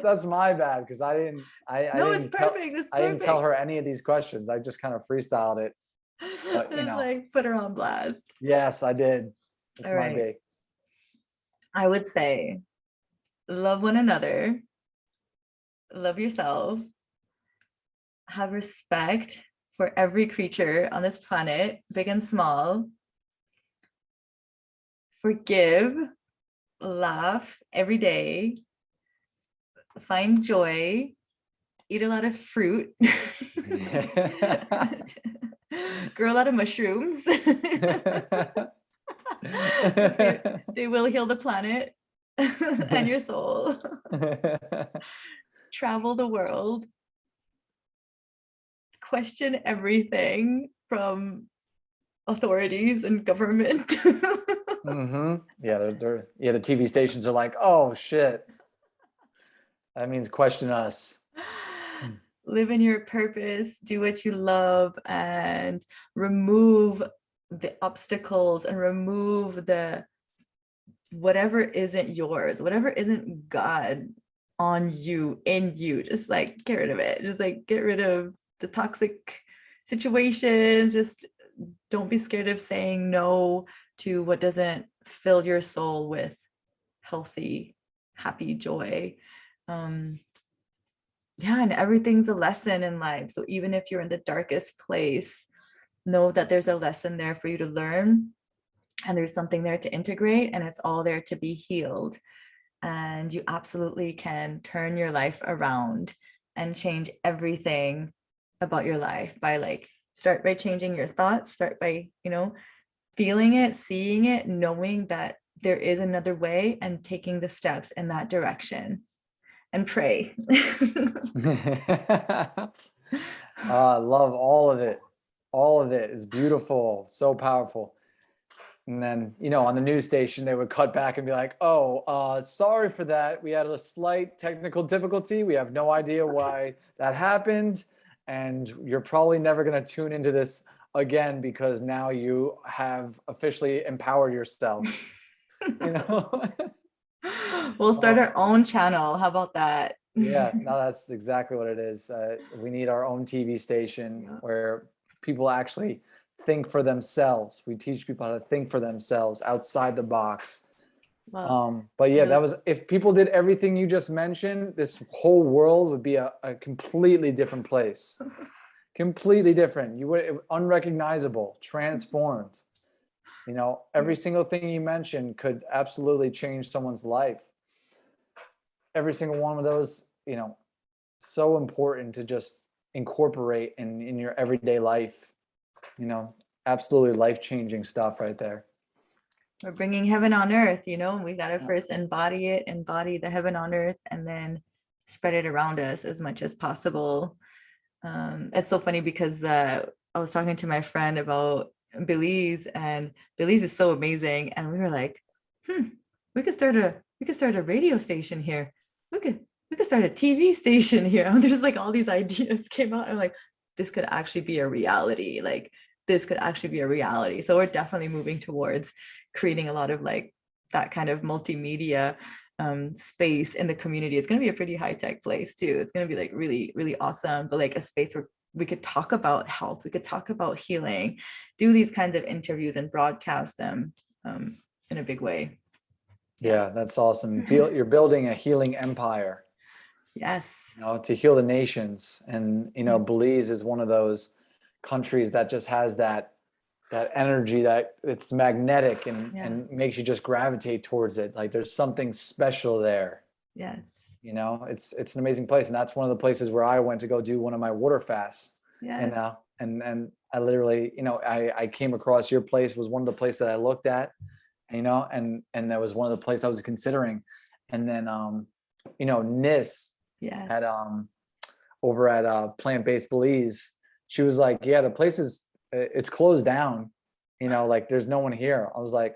that's my bad, because I didn't it's perfect. I didn't tell her any of these questions. I just kind of freestyled it. But, you know, like put her on blast. Yes, I did. It's my big. I would say, love one another, love yourself, have respect for every creature on this planet, big and small. Forgive, laugh every day, find joy, eat a lot of fruit, grow a lot of mushrooms. They will heal the planet and your soul. Travel the world. Question everything from authorities and government. Yeah, the TV stations are like, oh shit, that means question us. Live in your purpose, do what you love, and remove the obstacles and remove the whatever isn't yours, whatever isn't God on you, in you. Just like get rid of it. Just like get rid of the toxic situations. Just don't be scared of saying no to what doesn't fill your soul with healthy, happy joy. Yeah, and everything's a lesson in life. So even if you're in the darkest place, know that there's a lesson there for you to learn, and there's something there to integrate, and it's all there to be healed. And you absolutely can turn your life around and change everything about your life by start by changing your thoughts, start by, feeling it, seeing it, knowing that there is another way, and taking the steps in that direction, and pray. I love all of it. All of it is beautiful, so powerful. And then, on the news station, they would cut back and be like, oh, sorry for that. We had a slight technical difficulty. We have no idea why that happened. And you're probably never going to tune into this again, because now you have officially empowered yourself. We'll start our own channel. How about that? Yeah, no, that's exactly what it is. We need our own TV station where people actually think for themselves. We teach people how to think for themselves outside the box. Wow. But yeah, that was, if people did everything you just mentioned, this whole world would be a completely different place. Completely different. You would, unrecognizable, transformed. Every single thing you mentioned could absolutely change someone's life. Every single one of those, so important to just incorporate in your everyday life. Absolutely life-changing stuff right there. We're bringing heaven on earth, and we got to first embody the heaven on earth, and then spread it around us as much as possible. It's so funny because I was talking to my friend about Belize, and Belize is so amazing. And we were like, we could start a radio station here. We could start a TV station here. And there's all these ideas came out, and this could actually be a reality. This could actually be a reality. So we're definitely moving towards creating a lot of that kind of multimedia space in the community. It's going to be a pretty high-tech place too. It's going to be really, really awesome, but a space where we could talk about health, we could talk about healing, do these kinds of interviews and broadcast them in a big way. Yeah, that's awesome. You're building a healing empire. Yes. To heal the nations. And, Belize is one of those countries that just has that energy that it's magnetic and Yeah. and makes you just gravitate towards it. Like there's something special there. Yes. You know, it's an amazing place, and that's one of the places where I went to go do one of my water fasts. Yes. And I literally, I came across your place, was one of the places that I looked at, and that was one of the places I was considering. And then Nis Yes. at over at Plant-Based Belize, she was like, yeah, the place is it's closed down, like there's no one here. I was like,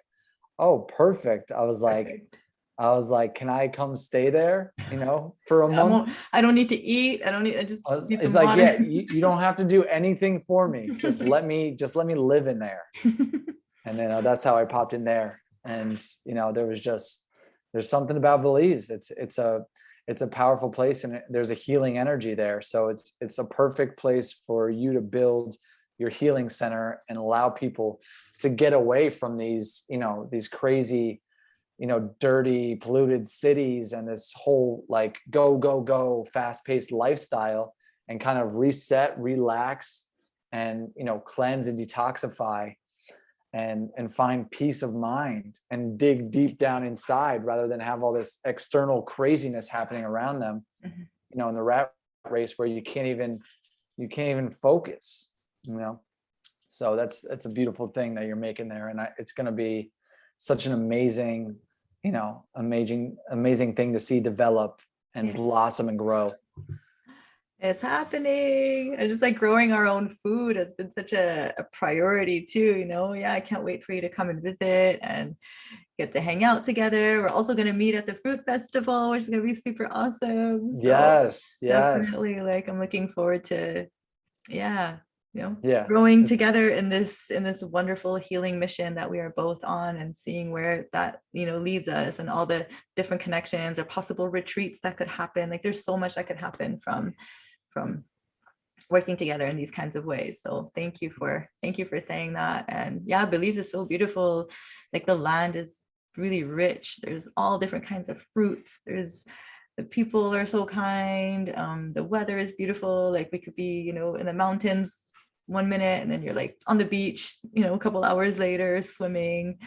oh, perfect. Perfect. I was like, can I come stay there, for a month? I don't need to eat. I just need It's some like, water. yeah, you don't have to do anything for me. Just let me live in there. And then that's how I popped in there. And, there's something about Belize. It's a powerful place, and there's a healing energy there. So it's a perfect place for you to build your healing center and allow people to get away from these crazy, dirty, polluted cities and this whole like go fast-paced lifestyle, and kind of reset, relax, and cleanse and detoxify, and find peace of mind and dig deep down inside, rather than have all this external craziness happening around them. In the rat race where you can't even focus. So that's a beautiful thing that you're making there, and it's going to be such an amazing thing to see develop and blossom and grow. It's happening. And just like growing our own food has been such a priority too, I can't wait for you to come and visit and get to hang out together. We're also going to meet at the fruit festival, which is going to be super awesome. So yes definitely, like, I'm looking forward to yeah growing together in this wonderful healing mission that we are both on, and seeing where that leads us, and all the different connections or possible retreats that could happen. Like there's so much that could happen from working together in these kinds of ways. So thank you for saying that. And yeah, Belize is so beautiful. Like the land is really rich. There's all different kinds of fruits. The people are so kind. The weather is beautiful. Like we could be, in the mountains 1 minute, and then you're like on the beach, a couple hours later swimming.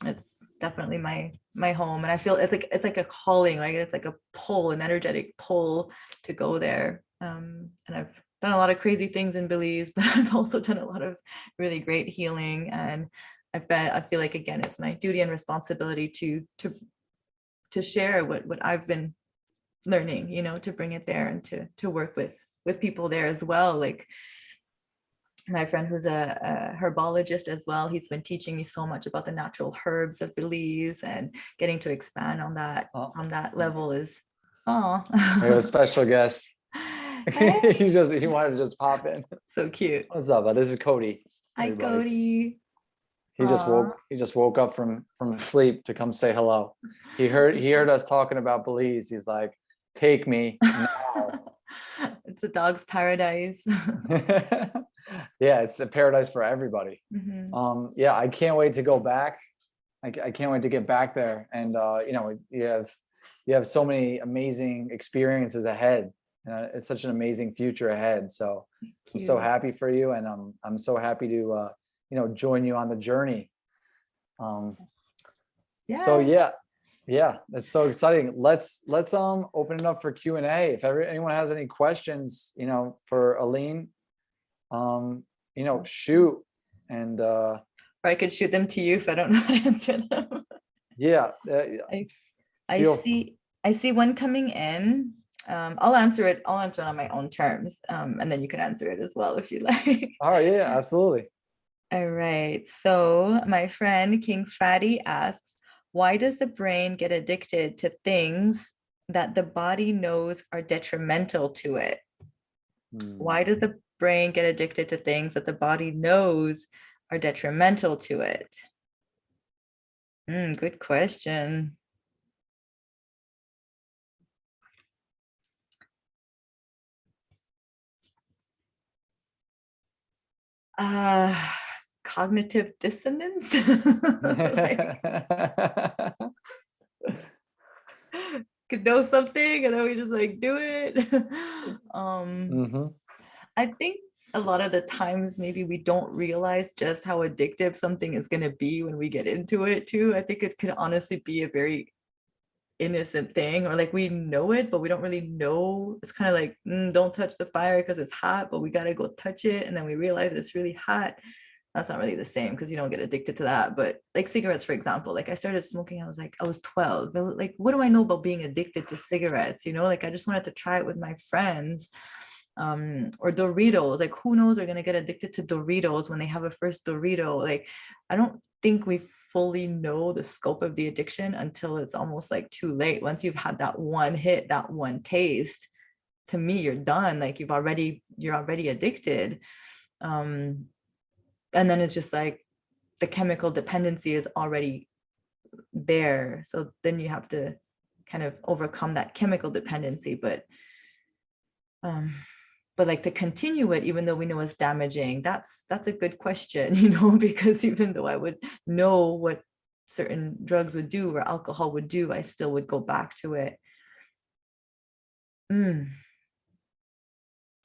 It's definitely my home, and I feel it's like a calling, like it's like a pull, an energetic pull to go there. And I've done a lot of crazy things in Belize, but I've also done a lot of really great healing, and I feel like, again, it's my duty and responsibility to share what I've been learning, to bring it there, and to work with people there as well. Like my friend who's a herbologist as well, he's been teaching me so much about the natural herbs of Belize, and getting to expand on that level is we have a special guest. Hey. he wanted to just pop in. So cute. What's up? This is Cody. Hi, Cody. He just woke up from sleep to come say hello. He heard us talking about Belize. He's like, take me now. It's a dog's paradise. Yeah, it's a paradise for everybody. Yeah, I can't wait to go back. I can't wait to get back there. And you have so many amazing experiences ahead. It's such an amazing future ahead. So I'm so happy for you, and I'm so happy to join you on the journey. So yeah, that's so exciting. Let's open it up for Q&A. If anyone has any questions, for Aline, shoot. And or I could shoot them to you if I don't know how to answer them. Yeah. I see one coming in. I'll answer it on my own terms, and then you can answer it as well if you like. All right, yeah, absolutely. All right, so my friend King Fatty asks, why does the brain get addicted to things that the body knows are detrimental to it? Why does the brain get addicted to things that the body knows are detrimental to it? Good question. Cognitive dissonance. Could know something and then we just like do it. I think a lot of the times maybe we don't realize just how addictive something is going to be when we get into it too. I think it could honestly be a very innocent thing, or like we know it but we don't really know. It's kind of like don't touch the fire because it's hot, but we got to go touch it, and then we realize it's really hot. That's not really the same because you don't get addicted to that. But like cigarettes, for example, like I started smoking, I was 12, but like what do I know about being addicted to cigarettes, you know? Like I just wanted to try it with my friends. Or Doritos, like who knows, we're gonna get addicted to Doritos when they have a first Dorito. Like I don't think we fully know the scope of the addiction until it's almost like too late. Once you've had that one hit, that one taste, to me you're done. Like you're already addicted. And then it's just like the chemical dependency is already there, so then you have to kind of overcome that chemical dependency. But like to continue it even though we know it's damaging, that's a good question, you know, because even though I would know what certain drugs would do or alcohol would do, I still would go back to it. I'm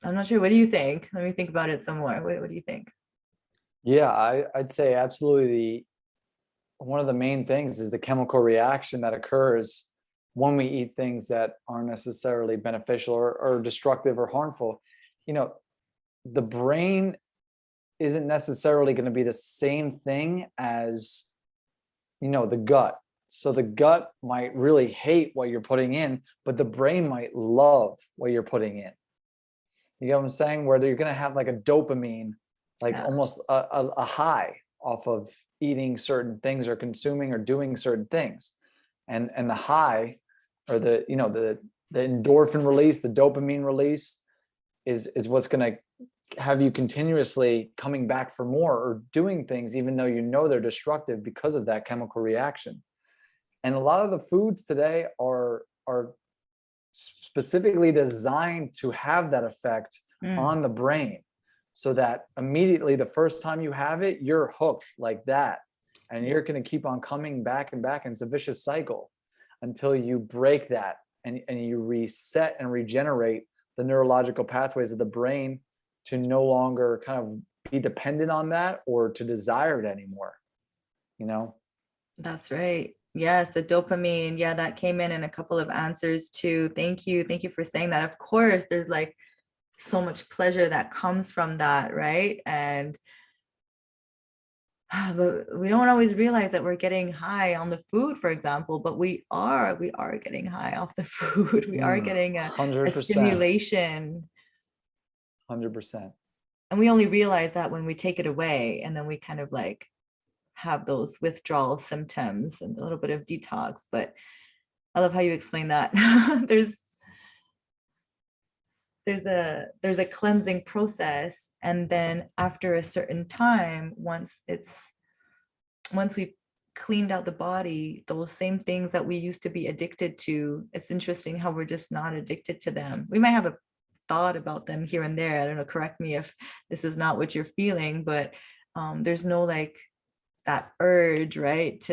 not sure. What do you think? Let me think about it some more. What do you think? Yeah, I'd say absolutely. One of the main things is the chemical reaction that occurs when we eat things that aren't necessarily beneficial or destructive or harmful. You know, the brain isn't necessarily going to be the same thing as, you know, the gut. So the gut might really hate what you're putting in, but the brain might love what you're putting in. You know what I'm saying? Where you're going to have like a dopamine, like almost a high off of eating certain things or consuming or doing certain things. And the high, or the, you know, the endorphin release, the dopamine release is what's going to have you continuously coming back for more or doing things even though you know they're destructive because of that chemical reaction. And a lot of the foods today are specifically designed to have that effect on the brain, so that immediately the first time you have it, you're hooked like that, and you're going to keep on coming back and back, and it's a vicious cycle until you break that and you reset and regenerate the neurological pathways of the brain to no longer kind of be dependent on that or to desire it anymore, you know? That's right. Yes, the dopamine. Yeah, that came in a couple of answers too. Thank you. Thank you for saying that. Of course, there's like so much pleasure that comes from that, right? And but we don't always realize that we're getting high on the food, for example, but we are getting high off the food. We are getting a 100%. stimulation. 100%. And we only realize that when we take it away, and then we kind of like have those withdrawal symptoms and a little bit of detox. But I love how you explain that. there's a cleansing process, and then after a certain time, once we've cleaned out the body, those same things that we used to be addicted to, it's interesting how we're just not addicted to them. We might have a thought about them here and there. I don't know, correct me if this is not what you're feeling, but there's no like that urge, right?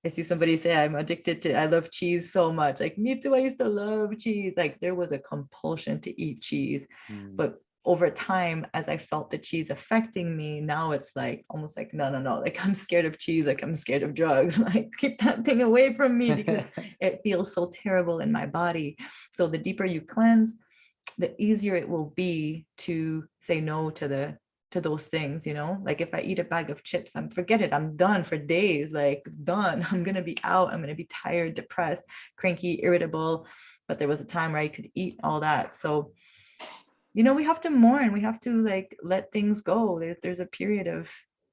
I see somebody say, I love cheese so much. Like, me too, I used to love cheese. Like, there was a compulsion to eat cheese. But over time, as I felt the cheese affecting me, now it's like almost like, no. Like, I'm scared of cheese. Like, I'm scared of drugs. Like, keep that thing away from me because it feels so terrible in my body. So the deeper you cleanse, the easier it will be to say no to those things, you know? Like if I eat a bag of chips, forget it, I'm done for days, like done. I'm gonna be out, I'm gonna be tired, depressed, cranky, irritable. But there was a time where I could eat all that. So, you know, we have to mourn, we have to like let things go. There's a period of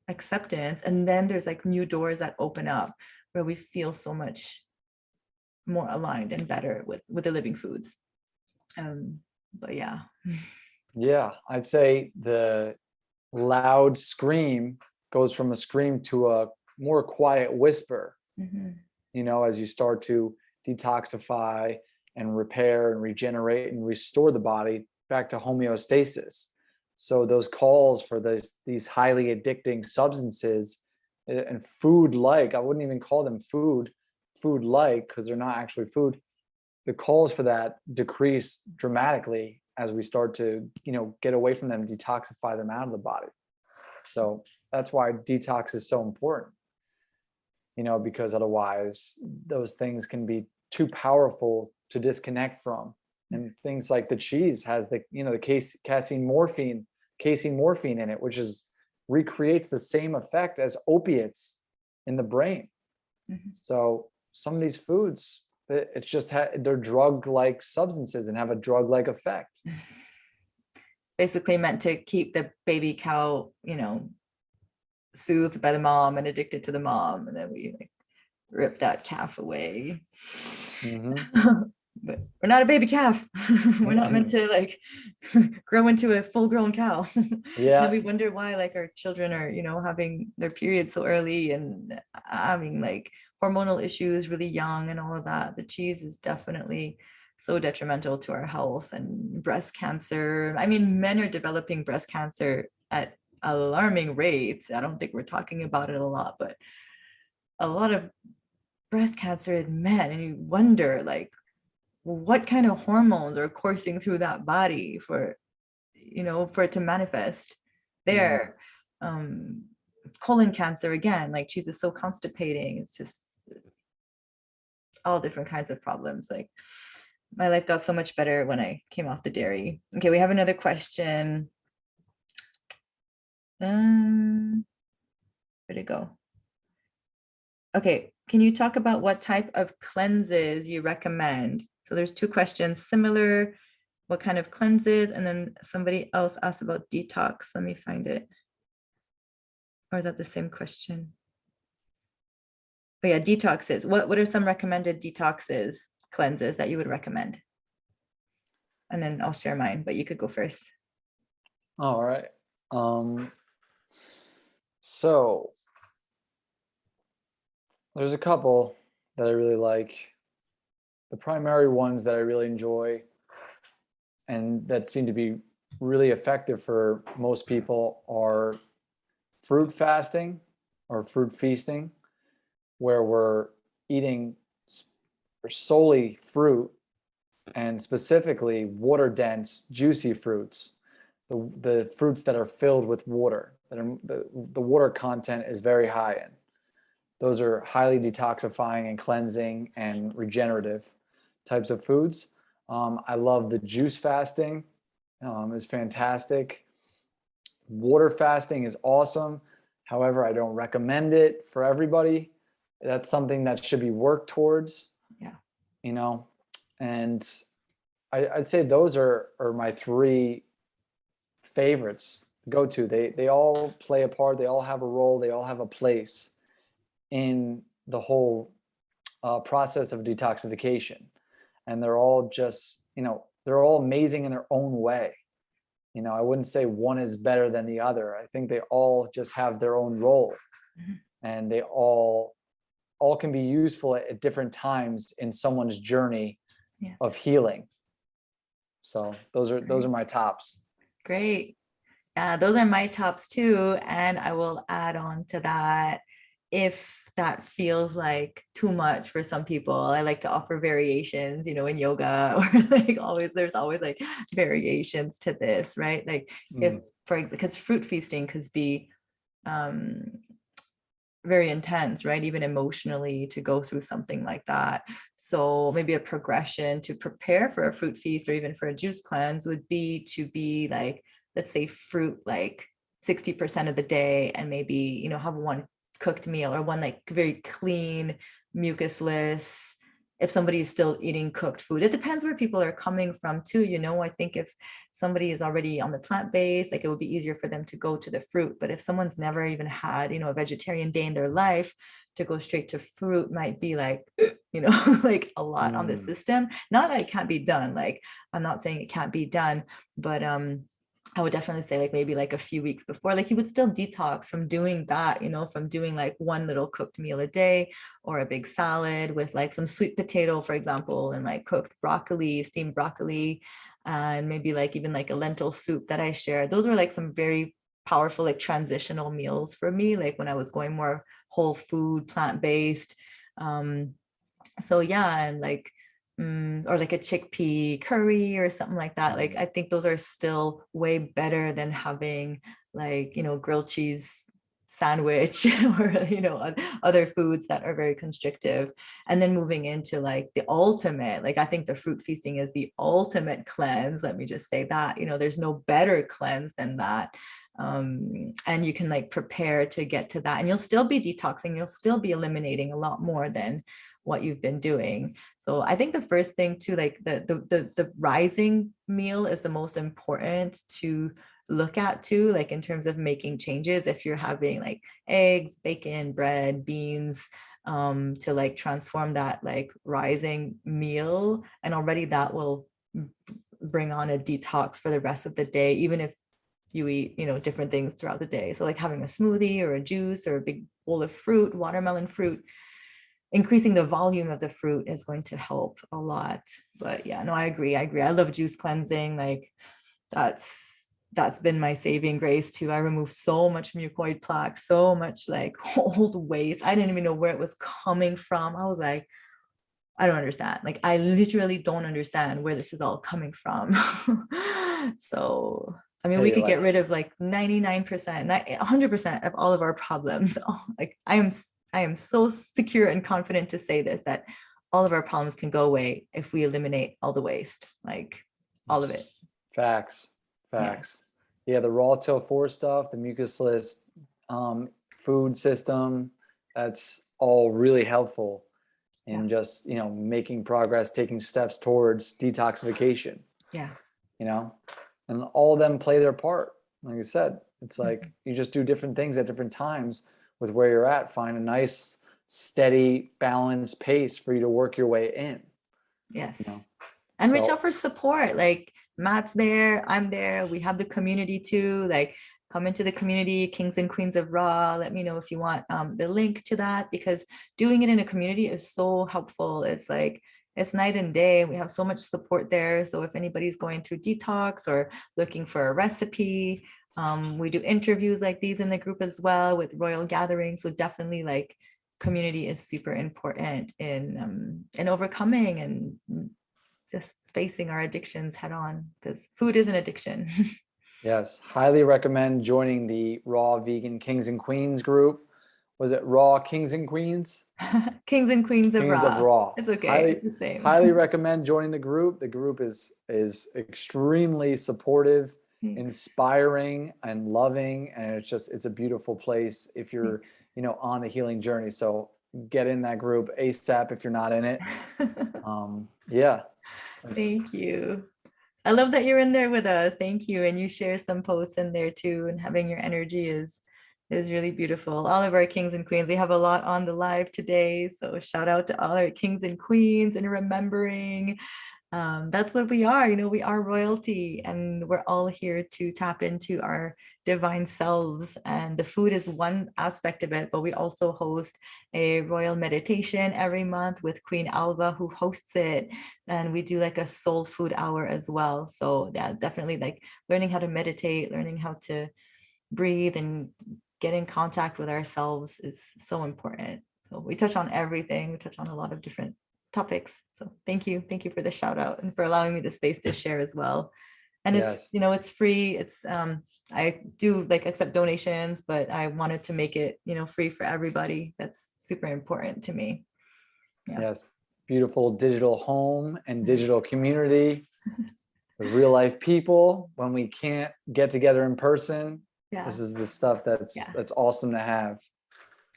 acceptance, and then there's like new doors that open up where we feel so much more aligned and better with the living foods. But yeah. Yeah, I'd say the loud scream goes from a scream to a more quiet whisper, you know, as you start to detoxify and repair and regenerate and restore the body back to homeostasis. So those calls for these highly addicting substances and food like, I wouldn't even call them food like, because they're not actually food. The calls for that decrease dramatically as we start to, get away from them, detoxify them out of the body. So that's why detox is so important, because otherwise those things can be too powerful to disconnect from. And things like the cheese has the casein morphine in it, which recreates the same effect as opiates in the brain. So some of these foods, it's just they're drug-like substances and have a drug-like effect. Basically meant to keep the baby cow, soothed by the mom and addicted to the mom, and then we rip that calf away. But we're not a baby calf. We're not meant to grow into a full-grown cow. Yeah. And we wonder why our children are having their periods so early and having hormonal issues really young and all of that. The cheese is definitely so detrimental to our health. And breast cancer, I mean, men are developing breast cancer at alarming rates. I don't think we're talking about it a lot, but a lot of breast cancer in men, and you wonder what kind of hormones are coursing through that body for it to manifest there. Colon cancer, again, cheese is so constipating. It's just all different kinds of problems. My life got so much better when I came off the dairy. Okay, we have another question. Where'd it go? Okay, can you talk about what type of cleanses you recommend? So there's two questions, similar, what kind of cleanses, and then somebody else asked about detox. Let me find it. Or is that the same question? But yeah, detoxes. What are some recommended detoxes, cleanses that you would recommend? And then I'll share mine, but you could go first. All right. So there's a couple that I really like. The primary ones that I really enjoy and that seem to be really effective for most people are fruit fasting or fruit feasting, where we're eating solely fruit, and specifically water-dense, juicy fruits, the fruits that are filled with water, that are, the water content is very high in. Those are highly detoxifying and cleansing and regenerative types of foods. I love the juice fasting, is fantastic. Water fasting is awesome. However, I don't recommend it for everybody. That's something that should be worked towards. Yeah. And I'd say those are my three favorites. Go to. They all play a part. They all have a role. They all have a place in the whole process of detoxification. And they're all just, they're all amazing in their own way. I wouldn't say one is better than the other. I think they all just have their own role, and they all can be useful at different times in someone's journey of healing. So those are my tops. Great. Those are my tops too. And I will add on to that, if that feels like too much for some people, I like to offer variations, in yoga, or there's always variations to this, right? If, for example, because fruit feasting could be very intense, right? Even emotionally, to go through something like that. So maybe a progression to prepare for a fruit feast or even for a juice cleanse would be to be let's say fruit 60% of the day, and maybe, have one cooked meal or one very clean, mucusless. If somebody is still eating cooked food, it depends where people are coming from too. I think if somebody is already on the plant-based, it would be easier for them to go to the fruit. But if someone's never even had, a vegetarian day in their life, to go straight to fruit might be a lot on the system. Not that it can't be done. I'm not saying it can't be done, but I would definitely say maybe a few weeks before, you would still detox from doing that, from doing one little cooked meal a day, or a big salad with some sweet potato, for example, and cooked broccoli, steamed broccoli, and maybe even a lentil soup that I share. Those were some very powerful transitional meals for me, when I was going more whole food, plant-based. So yeah, and or like a chickpea curry or something like that. Like, I think those are still way better than having like, grilled cheese sandwich or, other foods that are very constrictive. And then moving into like the ultimate, like I think the fruit feasting is the ultimate cleanse. Let me just say that, there's no better cleanse than that. And you can like prepare to get to that, and you'll still be detoxing, you'll still be eliminating a lot more than what you've been doing. So I think the first thing too, like the rising meal is the most important to look at too, like in terms of making changes. If you're having like eggs, bacon, bread, beans, to like transform that like rising meal, and already that will bring on a detox for the rest of the day, even if you eat, different things throughout the day. So like having a smoothie or a juice or a big bowl of fruit, watermelon fruit, increasing the volume of the fruit is going to help a lot. But yeah, no, I agree. I love juice cleansing. Like that's been my saving grace too. I removed so much mucoid plaque, so much like old waste. I didn't even know where it was coming from. I was like, I don't understand. Like, I literally don't understand where this is all coming from. So, I mean, we could get rid of like 99%, 100% of all of our problems. Like, I am so secure and confident to say this, that all of our problems can go away if we eliminate all the waste, like all of it. Facts. Yeah, the raw till 4 stuff, the mucusless food system, that's all really helpful in just, making progress, taking steps towards detoxification. Yeah. And all of them play their part. Like I said, it's like you just do different things at different times with where you're at. Find a nice, steady, balanced pace for you to work your way in. Yes. And reach out for support. Like, Matt's there, I'm there. We have the community too. Like, come into the community, Kings and Queens of Raw. Let me know if you want the link to that, because doing it in a community is so helpful. It's like, it's night and day. We have so much support there. So if anybody's going through detox or looking for a recipe, we do interviews like these in the group as well with Royal Gatherings. So definitely, like, community is super important in overcoming and just facing our addictions head on, because food is an addiction. Yes, highly recommend joining the Raw Vegan Kings and Queens group. Was it Raw Kings and Queens? Kings and Queens of Kings Raw. of Raw. It's okay. It's the same. Highly recommend joining the group. The group is extremely supportive, inspiring, and loving, and it's a beautiful place if you're on the healing journey. So get in that group ASAP if you're not in it. Yeah. Thank you. I love that you're in there with us. Thank you. And you share some posts in there too, and having your energy is really beautiful. All of our kings and queens, we have a lot on the live today. So shout out to all our kings and queens, and remembering that's what we are. We are royalty, and we're all here to tap into our divine selves. And the food is one aspect of it, but we also host a royal meditation every month with Queen Alva, who hosts it. And we do like a soul food hour as well. So yeah, definitely, like, learning how to meditate, learning how to breathe and get in contact with ourselves is so important. So we touch on everything. We touch on a lot of different topics. So thank you for the shout out and for allowing me the space to share as well. And it's it's free. It's I do like accept donations, but I wanted to make it free for everybody. That's super important to me. Yes, beautiful digital home and digital community with real life people. When we can't get together in person, this is the stuff that's awesome to have.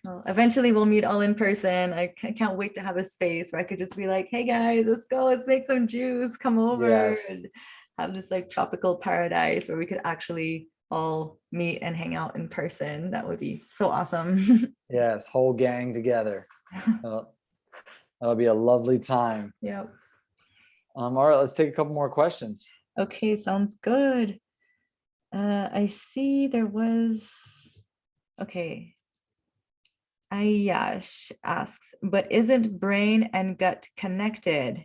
Well, eventually we'll meet all in person. I can't wait to have a space where I could just be like, hey guys, let's go, let's make some juice, come over, and have this like tropical paradise where we could actually all meet and hang out in person. That would be so awesome. Yes, whole gang together. That'll be a lovely time. Yep. All right, let's take a couple more questions. Okay, sounds good. I see there was, okay. Ayash asks, but isn't brain and gut connected,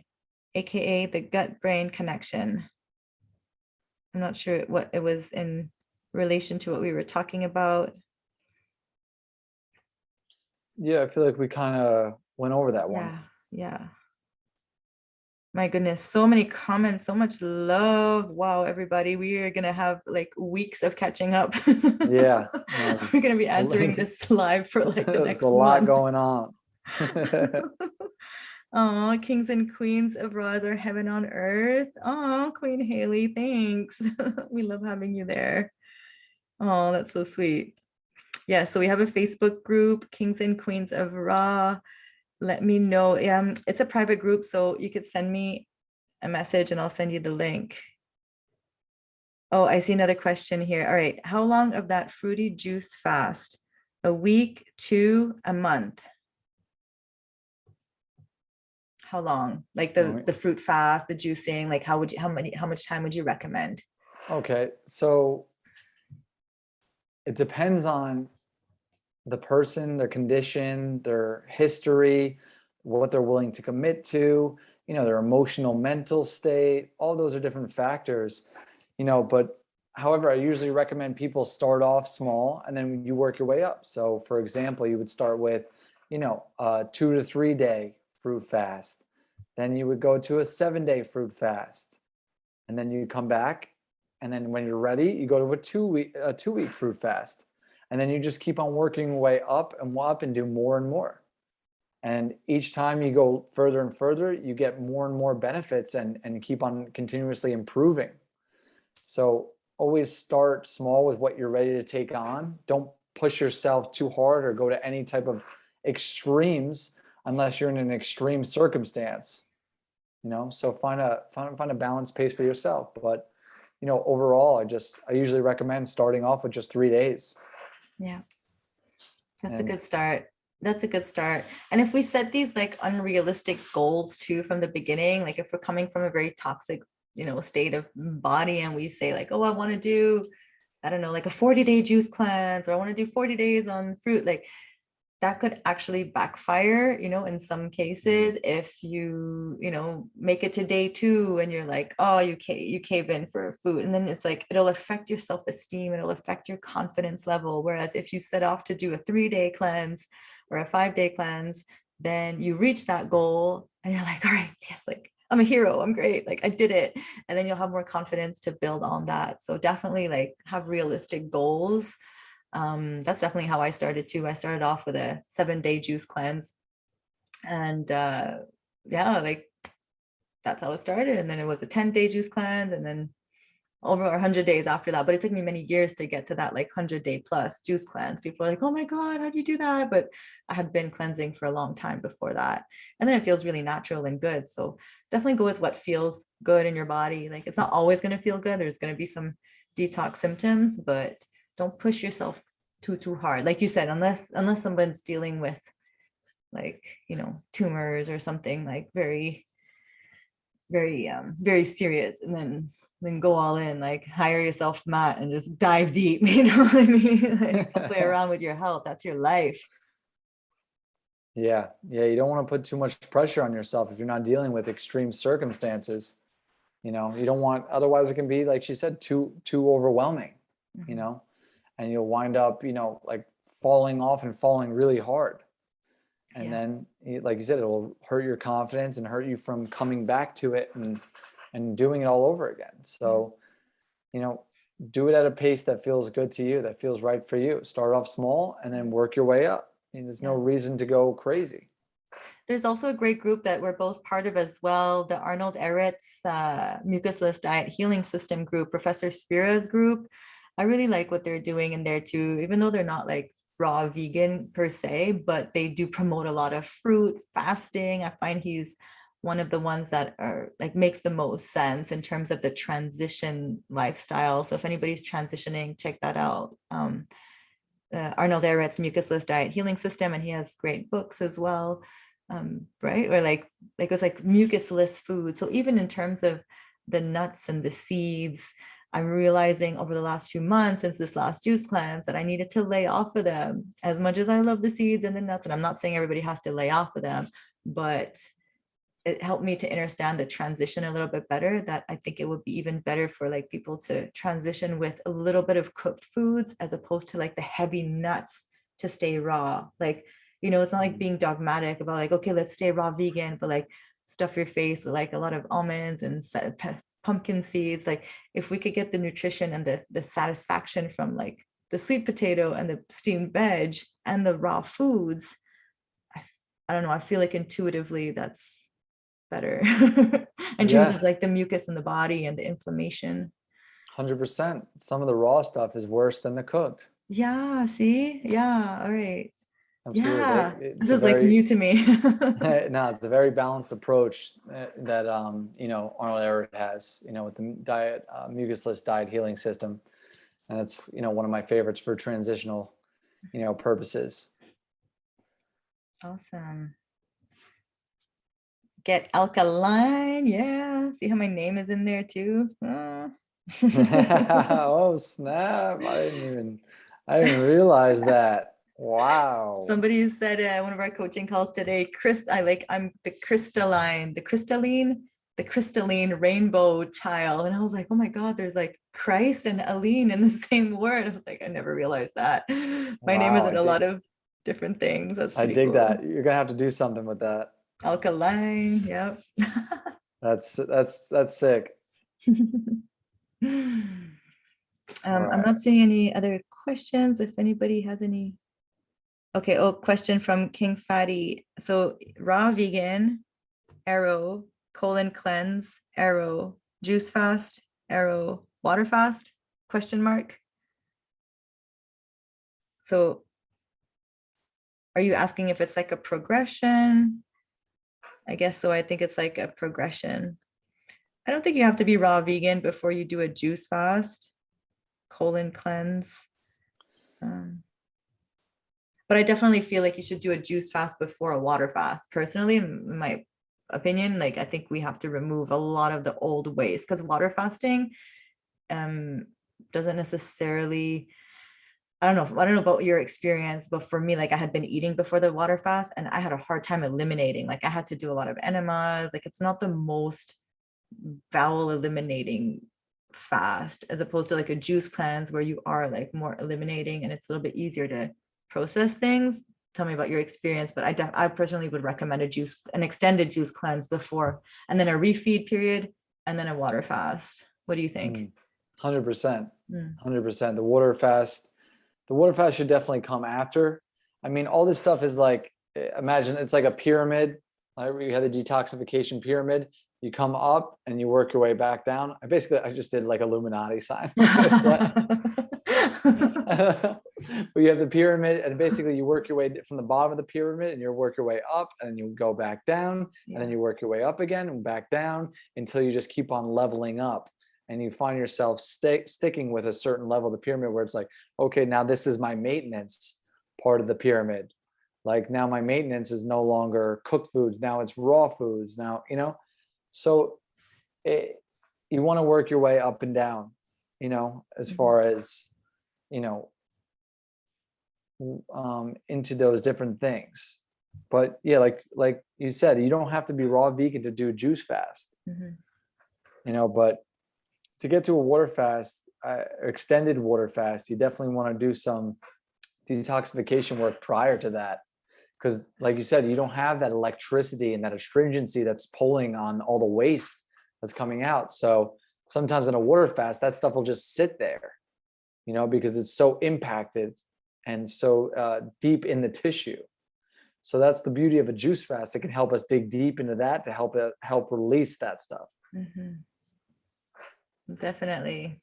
aka the gut-brain connection? I'm not sure what it was in relation to what we were talking about. Yeah, I feel like we kind of went over that one. Yeah. My goodness, so many comments, so much love. Wow, everybody, we are gonna have like weeks of catching up. Yeah, no, We're gonna be answering this live for like the there's a next lot month. going on. Oh, kings and queens of Roz are heaven on earth. Oh, Queen Haley, thanks. We love having you there. Oh, that's so sweet. Yeah, so we have a Facebook group, Kings and Queens of Ra. Let me know. It's a private group, so you could send me a message and I'll send you the link. Oh, I see another question here. All right. How long of that fruity juice fast? A week, 2, a month? How long? Like the fruit fast, the juicing, like how much time would you recommend? Okay, so it depends on the person, their condition, their history, what they're willing to commit to, their emotional mental state. All those are different factors, but however, I usually recommend people start off small and then you work your way up. So for example, you would start with, a 2 to 3 day fruit fast. Then you would go to a 7-day fruit fast. And then you come back. And then when you're ready, you go to a 2-week fruit fast. And then you just keep on working your way up and do more and more. And each time you go further and further, you get more and more benefits and keep on continuously improving. So always start small with what you're ready to take on. Don't push yourself too hard or go to any type of extremes unless you're in an extreme circumstance. So find a balanced pace for yourself. But overall, I usually recommend starting off with just 3 days. Yeah, that's a good start. That's a good start. And if we set these like unrealistic goals too from the beginning, like if we're coming from a very toxic, state of body and we say like, oh, I want to do, I don't know, like a 40-day juice cleanse, or I want to do 40 days on fruit, like that could actually backfire, in some cases, if you, make it to day 2 and you're like, oh, you cave in for food. And then it's like, it'll affect your self-esteem. It'll affect your confidence level. Whereas if you set off to do a 3-day cleanse or a 5-day cleanse, then you reach that goal and you're like, all right, yes, like I'm a hero. I'm great. Like I did it. And then you'll have more confidence to build on that. So definitely like have realistic goals. That's definitely how I started too. I started off with a 7-day juice cleanse, and like that's how it started. And then it was a 10-day juice cleanse, and then over 100 days after that. But it took me many years to get to that like 100-day plus juice cleanse. People are like, oh my God, how do you do that? But I had been cleansing for a long time before that. And then it feels really natural and good. So definitely go with what feels good in your body. Like it's not always going to feel good. There's going to be some detox symptoms, but don't push yourself too hard. Like you said, unless someone's dealing with like, tumors or something like very, very, very serious, and then go all in, like hire yourself mat and just dive deep, you know what I mean? Like, don't play around with your health. That's your life. Yeah. You don't want to put too much pressure on yourself if you're not dealing with extreme circumstances. You don't want, otherwise it can be, like she said, too overwhelming, and you'll wind up, like falling off and falling really hard. And then, like you said, it will hurt your confidence and hurt you from coming back to it and doing it all over again. So, do it at a pace that feels good to you, that feels right for you. Start off small and then work your way up. There's no reason to go crazy. There's also a great group that we're both part of as well, the Arnold Ehret's mucusless diet healing system group, Professor Spira's group. I really like what they're doing in there too, even though they're not like raw vegan per se, but they do promote a lot of fruit, fasting. I find he's one of the ones that are like makes the most sense in terms of the transition lifestyle. So if anybody's transitioning, check that out. Arnold Ehret's mucusless diet healing system, and he has great books as well. Right? Or like it was like mucusless food. So even in terms of the nuts and the seeds, I'm realizing over the last few months since this last juice cleanse that I needed to lay off of them. As much as I love the seeds and the nuts, and I'm not saying everybody has to lay off of them, but it helped me to understand the transition a little bit better, that I think it would be even better for like people to transition with a little bit of cooked foods as opposed to like the heavy nuts to stay raw. Like, it's not like being dogmatic about like, okay, let's stay raw vegan, but like stuff your face with like a lot of almonds and pumpkin seeds. Like if we could get the nutrition and the satisfaction from like the sweet potato and the steamed veg and the raw foods, I don't know, I feel like intuitively that's better in terms of like the mucus in the body and the inflammation. 100%. Some of the raw stuff is worse than the cooked. Yeah, see? Yeah, all right. Yeah, Absolutely. this It's a is like very new to me. no, it's a very balanced approach that you know, Arnold Ehret has, you know, with the diet mucusless diet healing system, and it's, you know, one of my favorites for transitional, you know, purposes. Awesome. Get alkaline. Yeah. See how my name is in there too? Oh snap! I didn't realize that. Wow. Somebody said one of our coaching calls today, I'm the crystalline rainbow child. And I was like, oh my God, there's like Christ and Aline in the same word. I was like, I never realized that. My name is Wow, in a lot of different things. That's I pretty dig cool. that. You're gonna have to do something with that. Alkaline, yep. That's sick. I'm not seeing any other questions. If anybody has any. Okay, question from King Fatty. So raw vegan, arrow, colon cleanse, arrow, juice fast, arrow, water fast, question mark. So are you asking if it's like a progression? I guess so. I think it's like a progression. I don't think you have to be raw vegan before you do a juice fast, colon cleanse. But I definitely feel like you should do a juice fast before a water fast. Personally, in my opinion, like I think we have to remove a lot of the old ways, because water fasting doesn't necessarily, I don't know about your experience, but for me, like I had been eating before the water fast and I had a hard time eliminating. Like I had to do a lot of enemas. Like it's not the most bowel eliminating fast as opposed to like a juice cleanse where you are like more eliminating and it's a little bit easier to process things. Tell me about your experience, but I personally would recommend an extended juice cleanse before, and then a refeed period, and then a water fast. What do you think? 100%, 100%. The water fast should definitely come after. I mean, all this stuff is like, imagine it's like a pyramid. You have the detoxification pyramid. You come up and you work your way back down. I just did like Illuminati sign. But you have the pyramid, and basically you work your way from the bottom of the pyramid and you work your way up, and then you go back down, and then you work your way up again and back down until you just keep on leveling up, and you find yourself sticking with a certain level of the pyramid where it's like, okay, now this is my maintenance part of the pyramid. Like now my maintenance is no longer cooked foods. Now it's raw foods. Now, you know, so you want to work your way up and down, you know, as far as, you know, into those different things. But yeah, like you said, you don't have to be raw vegan to do juice fast, you know, but to get to a water fast, extended water fast, you definitely want to do some detoxification work prior to that. Because like you said, you don't have that electricity and that astringency that's pulling on all the waste that's coming out. So sometimes in a water fast, that stuff will just sit there, you know, because it's so impacted and so deep in the tissue. So that's the beauty of a juice fast. It can help us dig deep into that to help release that stuff. Definitely.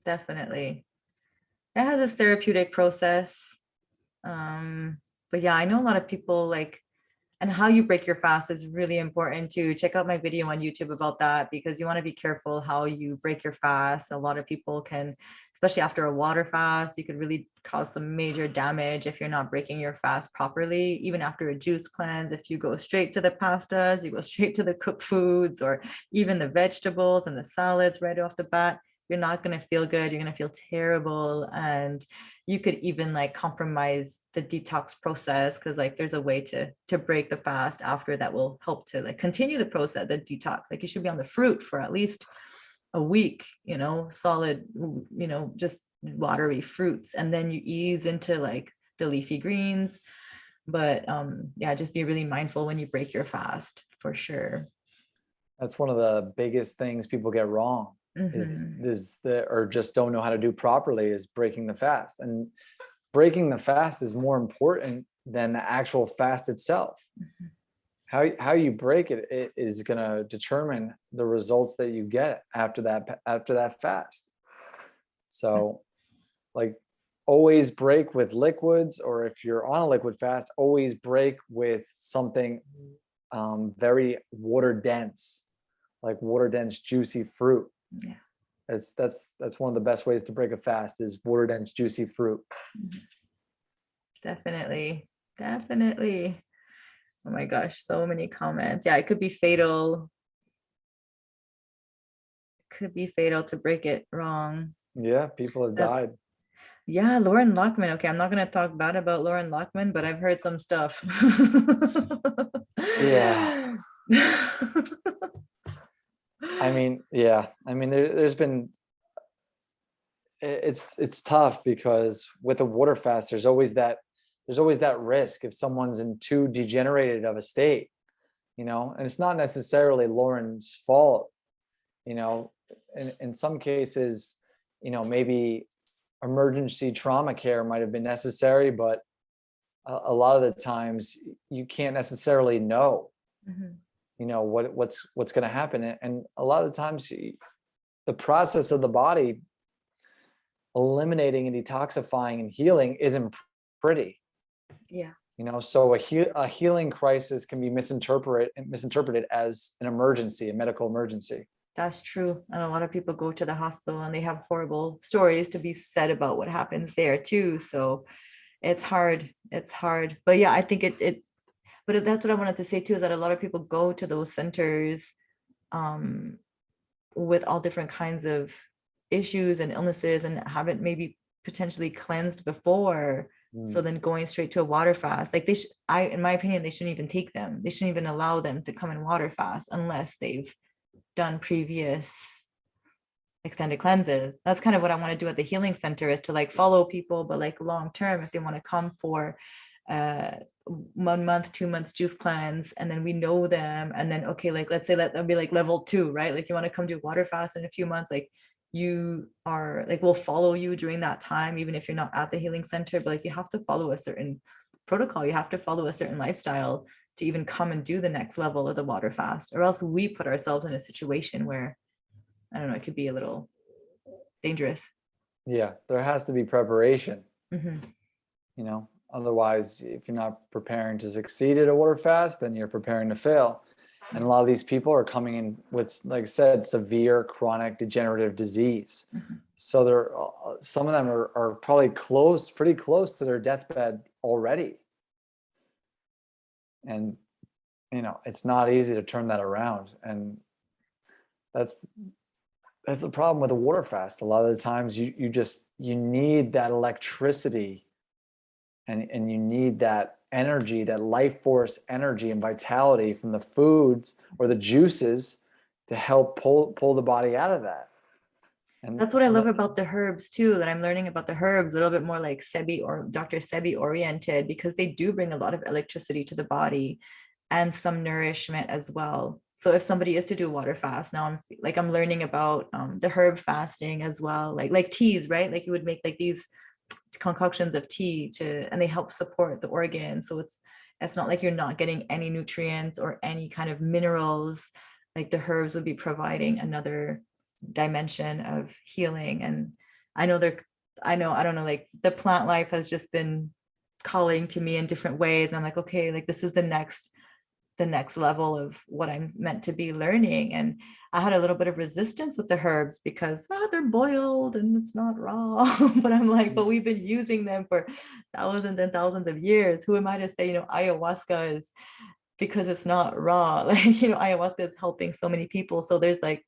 It has this therapeutic process. But yeah, I know a lot of people like, and how you break your fast is really important too. Check out my video on YouTube about that, because you want to be careful how you break your fast. A lot of people can, especially after a water fast, you could really cause some major damage if you're not breaking your fast properly. Even after a juice cleanse, if you go straight to the pastas, you go straight to the cooked foods, or even the vegetables and the salads right off the bat, you're not going to feel good. You're going to feel terrible. And you could even like compromise the detox process, because like there's a way to break the fast after that will help to like continue the process, the detox. Like you should be on the fruit for at least a week, you know, solid, you know, just watery fruits. And then you ease into like the leafy greens. But yeah, just be really mindful when you break your fast for sure. That's one of the biggest things people get wrong or just don't know how to do properly is breaking the fast. And breaking the fast is more important than the actual fast itself. How you break it is going to determine the results that you get after that fast. So like always break with liquids, or if you're on a liquid fast, always break with something very water dense, like water dense juicy fruit. Yeah. That's one of the best ways to break a fast is water dense juicy fruit. Definitely. Oh my gosh, so many comments. Yeah, it could be fatal. Could be fatal to break it wrong. Yeah, people have died. Yeah, Lauren Lockman. Okay, I'm not going to talk bad about Lauren Lockman, but I've heard some stuff. Yeah. I mean, there's been, it's tough because with a water fast, there's always that risk if someone's in too degenerated of a state, and it's not necessarily Lauren's fault, in some cases, maybe emergency trauma care might have been necessary, but a lot of the times you can't necessarily know, what's going to happen. And a lot of the times the process of the body eliminating and detoxifying and healing isn't pretty. Yeah. So a healing crisis can be misinterpreted as an emergency, a medical emergency. That's true. And a lot of people go to the hospital and they have horrible stories to be said about what happens there too. So it's hard. But yeah, I think but that's what I wanted to say too, is that a lot of people go to those centers with all different kinds of issues and illnesses and haven't maybe potentially cleansed before. So then going straight to a water fast, like in my opinion, they shouldn't even take them. They shouldn't even allow them to come and water fast unless they've done previous extended cleanses. That's kind of what I want to do at the healing center, is to like follow people, but like long term, if they want to come for 1 month, 2 months juice cleanse, and then we know them, and then okay, like let's say that'll be like level 2, right? Like you want to come do water fast in a few months, like you are like, we'll follow you during that time, even if you're not at the healing center, but like you have to follow a certain protocol, you have to follow a certain lifestyle to even come and do the next level of the water fast, or else we put ourselves in a situation where, I don't know, it could be a little dangerous. Yeah, there has to be preparation. Otherwise, if you're not preparing to succeed at a water fast, then you're preparing to fail. And a lot of these people are coming in with, like I said, severe chronic degenerative disease. So some of them are probably pretty close to their deathbed already. And, it's not easy to turn that around. And that's the problem with a water fast. A lot of the times you need that electricity and you need that energy, that life force energy and vitality from the foods or the juices to help pull the body out of that. And that's what I love about the herbs too, that I'm learning about the herbs a little bit more like Sebi or Dr. Sebi oriented, because they do bring a lot of electricity to the body and some nourishment as well. So if somebody is to do a water fast, now I'm learning about the herb fasting as well, like teas, right? Like you would make like these concoctions of tea and they help support the organs. So it's not like you're not getting any nutrients or any kind of minerals. Like the herbs would be providing another dimension of healing. And I don't know, like the plant life has just been calling to me in different ways. And I'm like, okay, like this is the next level of what I'm meant to be learning. And I had a little bit of resistance with the herbs because they're boiled and it's not raw. But I'm like, but we've been using them for thousands and thousands of years. Who am I to say, ayahuasca is, because it's not raw, like, ayahuasca is helping so many people. So there's like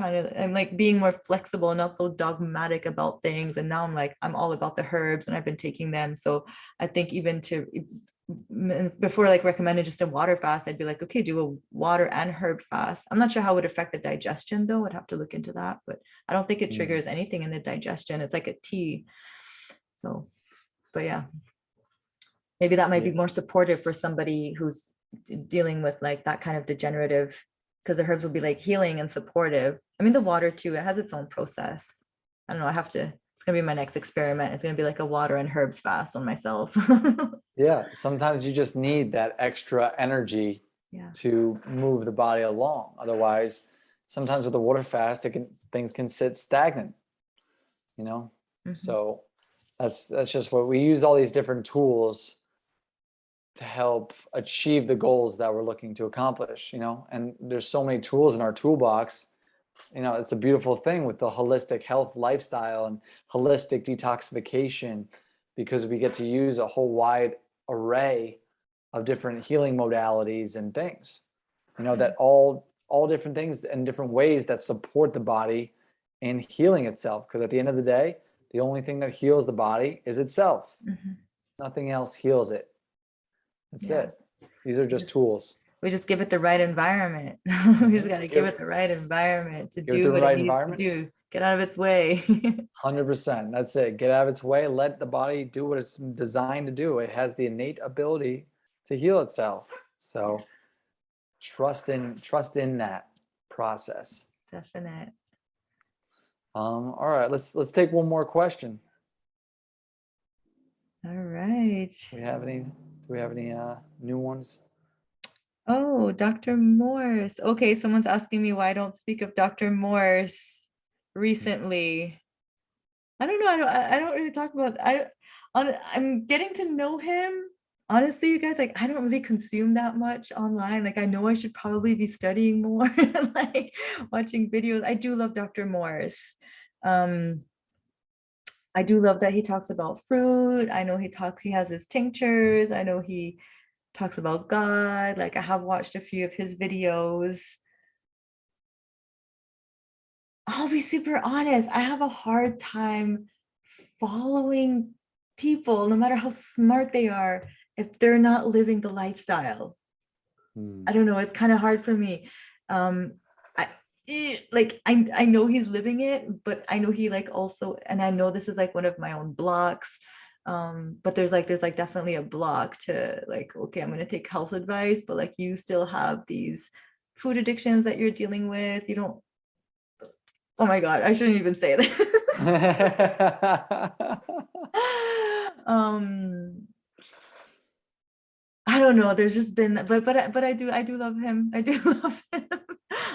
I'm like being more flexible and not so dogmatic about things. And now I'm all about the herbs and I've been taking them. So I think even before like recommended just a water fast, I'd be like, okay, do a water and herb fast. I'm not sure how it would affect the digestion though. I'd have to look into that, but I don't think it triggers anything in the digestion. It's like a tea. So, but yeah, maybe that might be more supportive for somebody who's dealing with like that kind of degenerative because the herbs will be like healing and supportive. I mean, the water too, it has its own process. I don't know, it's gonna be my next experiment. It's gonna be like a water and herbs fast on myself. Yeah, sometimes you just need that extra energy to move the body along. Otherwise, sometimes with the water fast, things can sit stagnant, you know? So that's just what we use, all these different tools to help achieve the goals that we're looking to accomplish, you know? And there's so many tools in our toolbox. You know, it's a beautiful thing with the holistic health lifestyle and holistic detoxification, because we get to use a whole wide array of different healing modalities and things, you know, that all different things and different ways that support the body in healing itself. Because at the end of the day, the only thing that heals the body is itself. Nothing else heals it. That's it. These are just tools. We just give it the right environment. We just got to give it the right environment to do what it needs to do. Get out of its way. 100%. That's it. Get out of its way. Let the body do what it's designed to do. It has the innate ability to heal itself. So trust in that process. Definite. All right. Let's take one more question. All right. Do we have any new ones? Oh, Dr. Morse. Okay, someone's asking me why I don't speak of Dr. Morse recently. I don't know. I don't really talk about. I'm getting to know him. Honestly, you guys, like, I don't really consume that much online. Like, I know I should probably be studying more and like watching videos. I do love Dr. Morse. I do love that he talks about fruit. I know he has his tinctures. I know he talks about God. Like, I have watched a few of his videos. I'll be super honest. I have a hard time following people, no matter how smart they are, if they're not living the lifestyle. I don't know. It's kind of hard for me. I know he's living it, but I know he like also, and I know this is like one of my own blocks. But there's definitely a block to like, okay, I'm going to take health advice, but like you still have these food addictions that you're dealing with. You don't, oh my God, I shouldn't even say this. I don't know. There's just been, but I do love him. I do love him.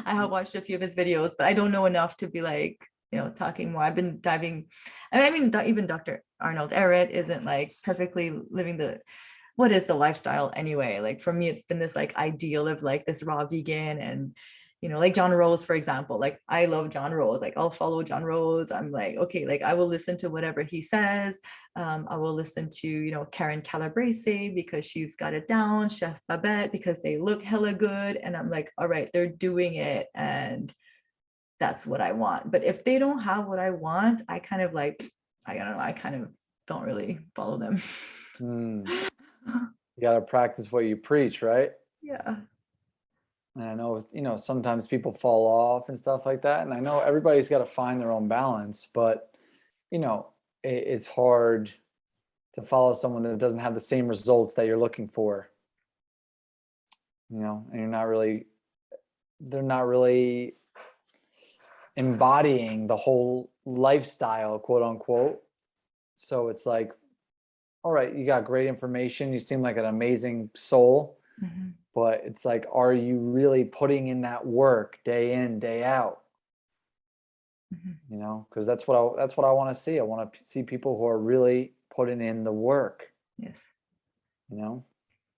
I have watched a few of his videos, but I don't know enough to be like, you know, talking more. I've been diving. I mean, even Dr. Arnold Ehret isn't like perfectly living what is the lifestyle anyway? Like for me, it's been this like ideal of like this raw vegan and, you know, like John Rose, for example, like I love John Rose, like I'll follow John Rose. I'm like, okay, like I will listen to whatever he says. I will listen to, you know, Karen Calabrese because she's got it down, Chef Babette because they look hella good. And I'm like, all right, they're doing it. And that's what I want. But if they don't have what I want, I kind of like, I don't know, I kind of don't really follow them. You got to practice what you preach, right? Yeah. And I know, you know, sometimes people fall off and stuff like that. And I know everybody's got to find their own balance, but, you know, it's hard to follow someone that doesn't have the same results that you're looking for, you know, and they're not really embodying the whole lifestyle, quote unquote. So it's like, all right, you got great information. You seem like an amazing soul. But it's like, are you really putting in that work day in, day out? You know, because that's what I want to see. I want to see people who are really putting in the work. Yes. You know,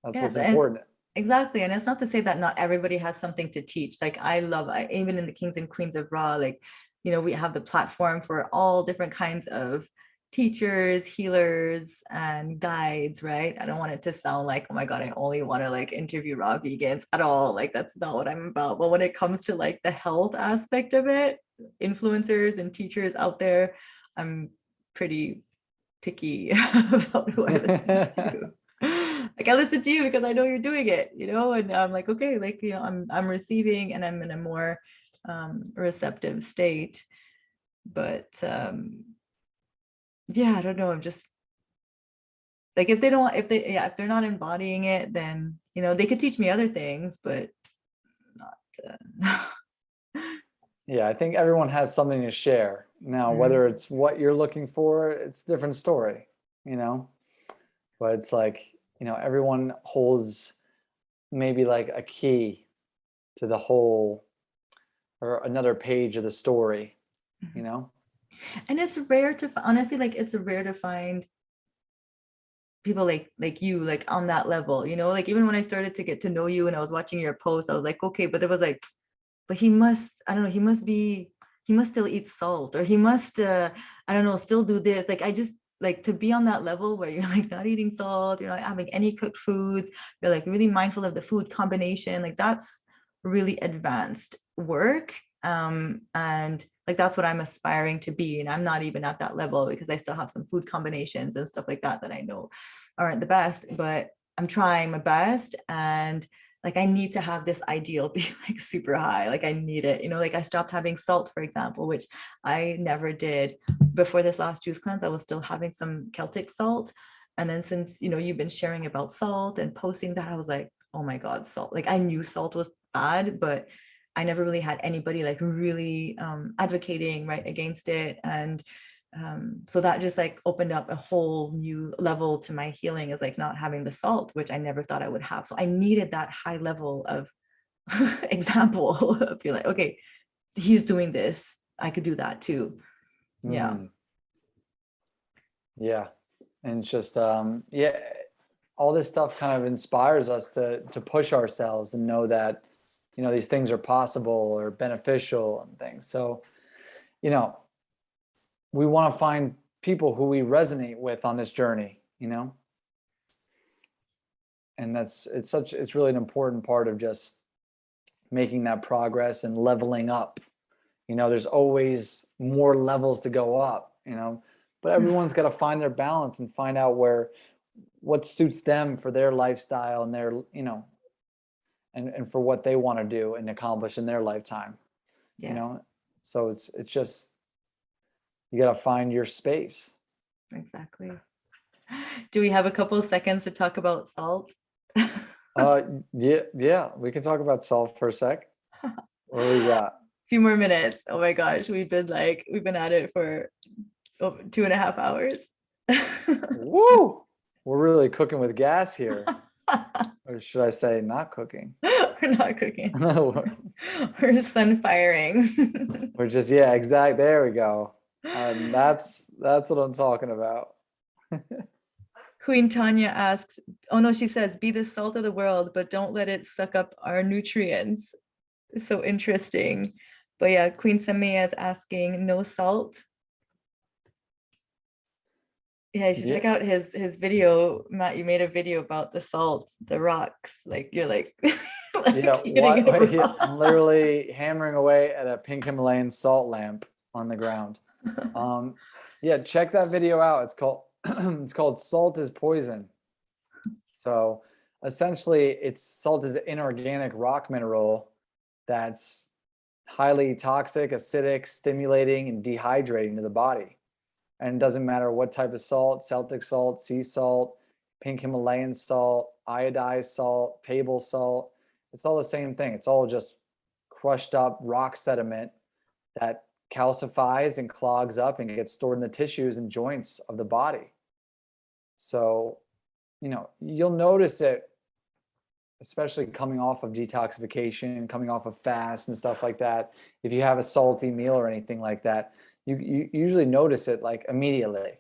that's what's important. Exactly. And it's not to say that not everybody has something to teach. Like even in the Kings and Queens of Raw, like, you know, we have the platform for all different kinds of teachers, healers, and guides, right? I don't want it to sound like, oh my God, I only want to like interview raw vegans at all. Like that's not what I'm about. But when it comes to like the health aspect of it, influencers and teachers out there, I'm pretty picky about who I listen to. Like I listen to you because I know you're doing it, you know, and I'm like, okay, like, you know, I'm receiving and I'm in a more receptive state. But yeah, I don't know. I'm just like, if they're not embodying it, then, you know, they could teach me other things, but Yeah, I think everyone has something to share. Now, whether it's what you're looking for, it's a different story, you know? But it's like, everyone holds maybe like a key to the whole or another page of the story, you know? And it's rare to honestly, like it's rare to find people like you, like on that level, like even when I started to get to know you and I was watching your posts, I was like, okay, but there was like, but he must, I don't know, he must still eat salt, or he must I don't know, still do this. Like I just like to be on that level where you're like not eating salt, you're not having any cooked foods, you're like really mindful of the food combination. Like that's really advanced work. And like that's what I'm aspiring to be. And I'm not even at that level because I still have some food combinations and stuff like that that I know aren't the best, but I'm trying my best. And like I need to have this ideal be like super high. Like I need it, like I stopped having salt, for example, which I never did before this last juice cleanse. I was still having some Celtic salt. And then since, you've been sharing about salt and posting that, I was like, oh my God, salt. Like I knew salt was bad, but I never really had anybody like really advocating right against it. And so that just like opened up a whole new level to my healing, is like not having the salt, which I never thought I would have. So I needed that high level of example of be like, okay, he's doing this, I could do that too. Yeah. Yeah. And just yeah, all this stuff kind of inspires us to push ourselves and know that these things are possible or beneficial and things. So we want to find people who we resonate with on this journey, and it's really an important part of just making that progress and leveling up. There's always more levels to go up, but everyone's got to find their balance and find out what suits them for their lifestyle and their, and for what they want to do and accomplish in their lifetime. Yes. So it's just, you got to find your space. Exactly. Do we have a couple of seconds to talk about salt? Yeah, we can talk about salt for a sec. What do we got? Few more minutes. Oh my gosh, we've been at it for 2.5 hours. Woo! We're really cooking with gas here. Or should I say not cooking? We're not cooking. We're sun firing. We're just, yeah, exactly. There we go. That's what I'm talking about. Queen Tanya asks, oh no, she says, be the salt of the world, but don't let it suck up our nutrients. It's so interesting. But yeah, Queen Samia is asking, no salt. Yeah, you should check out his video. Matt, you made a video about the salt, the rocks. Like you're like, I'm literally hammering away at a pink Himalayan salt lamp on the ground. Yeah, check that video out. It's called Salt is Poison. So essentially salt is an inorganic rock mineral that's highly toxic, acidic, stimulating, and dehydrating to the body. And it doesn't matter what type of salt, Celtic salt, sea salt, pink Himalayan salt, iodized salt, table salt, it's all the same thing. It's all just crushed up rock sediment that calcifies and clogs up and gets stored in the tissues and joints of the body. So, you'll notice it, especially coming off of detoxification, coming off of fast and stuff like that. If you have a salty meal or anything like that, you usually notice it like immediately.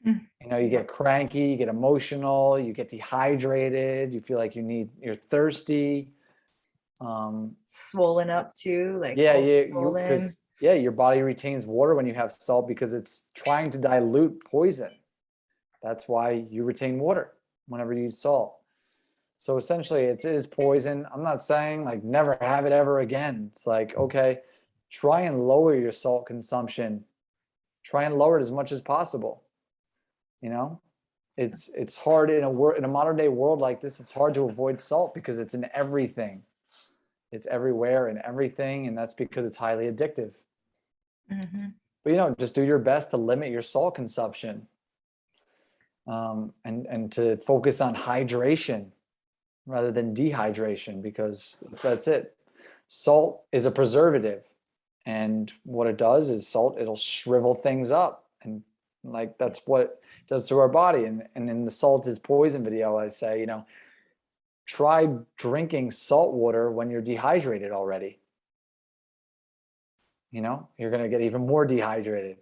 You get cranky, you get emotional, you get dehydrated, you feel like you're thirsty. Swollen up too, like your body retains water when you have salt because it's trying to dilute poison. That's why you retain water whenever you eat salt. So essentially it is poison. I'm not saying like never have it ever again. It's like, okay, try and lower your salt consumption. Try and lower it as much as possible. It's hard in a modern day world like this. It's hard to avoid salt because it's in everything. It's everywhere and everything, and that's because it's highly addictive. But just do your best to limit your salt consumption, and to focus on hydration rather than dehydration, because that's it. Salt is a preservative. And what it does is it'll shrivel things up. And like, that's what it does to our body. And in the salt is poison video, I say, try drinking salt water when you're dehydrated already. You're going to get even more dehydrated.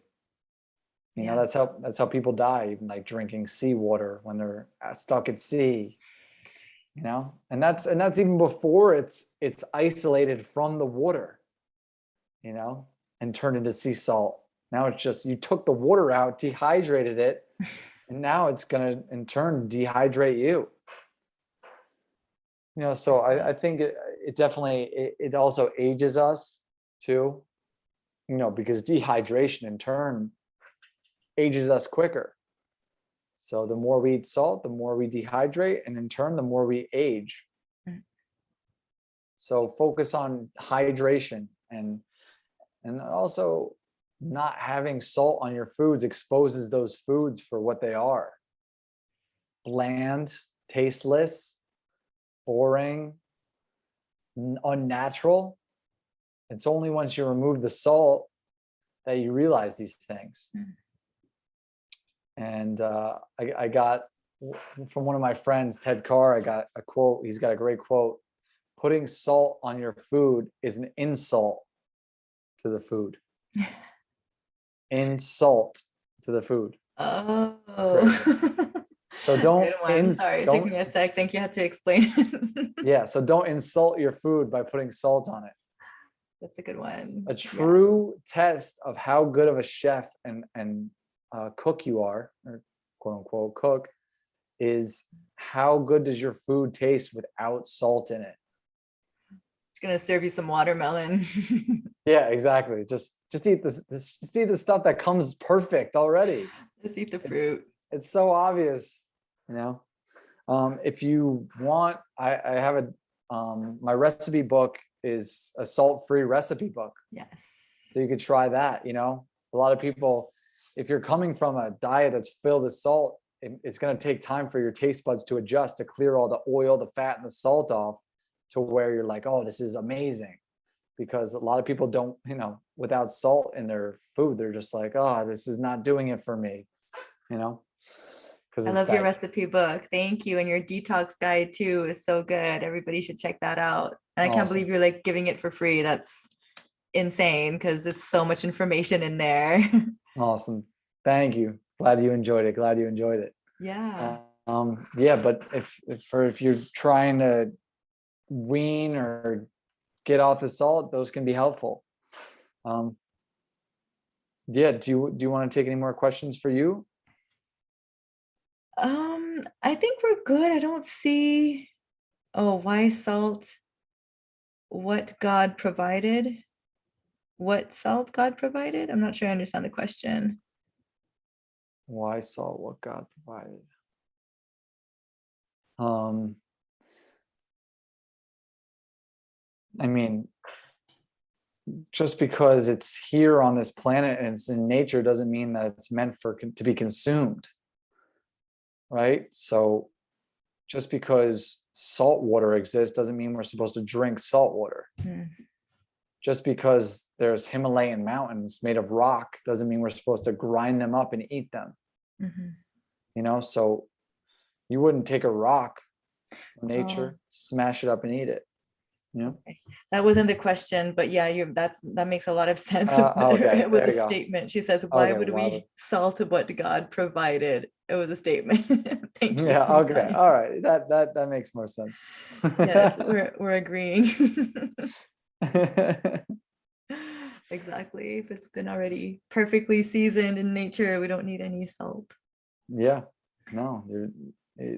That's how people die, even like drinking seawater when they're stuck at sea. And that's even before it's isolated from the water, and turned into sea salt. Now it's just, you took the water out, dehydrated it, and now it's going to in turn dehydrate you. So I think it definitely, it also ages us too, because dehydration in turn ages us quicker. So the more we eat salt, the more we dehydrate, and in turn, the more we age. So focus on hydration, and also not having salt on your foods exposes those foods for what they are. Bland, tasteless, boring, unnatural. It's only once you remove the salt that you realize these things. And I got from one of my friends, Ted Carr, I got a quote. He's got a great quote. Putting salt on your food is an insult to the food. Insult to the food. Oh. So don't. Sorry, it took me a sec. Think you had to explain. Yeah. So don't insult your food by putting salt on it. That's a good one. A true test of how good of a chef and cook you are, or quote unquote cook, is how good does your food taste without salt in it. It's gonna serve you some watermelon. Yeah, exactly. Just eat this. Just eat the stuff that comes perfect already. Just eat the fruit. It's so obvious, if you want, I have my recipe book is a salt-free recipe book. Yes. So you could try that. A lot of people, if you're coming from a diet that's filled with salt, it's going to take time for your taste buds to adjust, to clear all the oil, the fat, and the salt off, to where you're like, oh, this is amazing. Because a lot of people don't, without salt in their food, they're just like, oh, this is not doing it for me, I love your recipe book. Thank you. And your detox guide too is so good. Everybody should check that out. And I can't believe you're like giving it for free. That's insane, because it's so much information in there. Awesome. Thank you. Glad you enjoyed it. Yeah. But if you're trying to wean or get off the salt, those can be helpful. Do you want to take any more questions for you? I think we're good. I don't see. Oh, why salt? What God provided? What salt God provided? I'm not sure I understand the question. Why salt? What God provided? I mean, just because it's here on this planet and it's in nature doesn't mean that it's meant to be consumed, right? So just because salt water exists doesn't mean we're supposed to drink salt water. Just because there's Himalayan mountains made of rock doesn't mean we're supposed to grind them up and eat them. So you wouldn't take a rock from nature, smash it up and eat it. Okay. That wasn't the question, but yeah, that makes a lot of sense. Okay. It was a statement. She says, why would we salt what God provided? It was a statement. Thank you. Yeah, okay. All right. That makes more sense. Yes, we're agreeing. Exactly. If it's been already perfectly seasoned in nature, we don't need any salt. Yeah. No,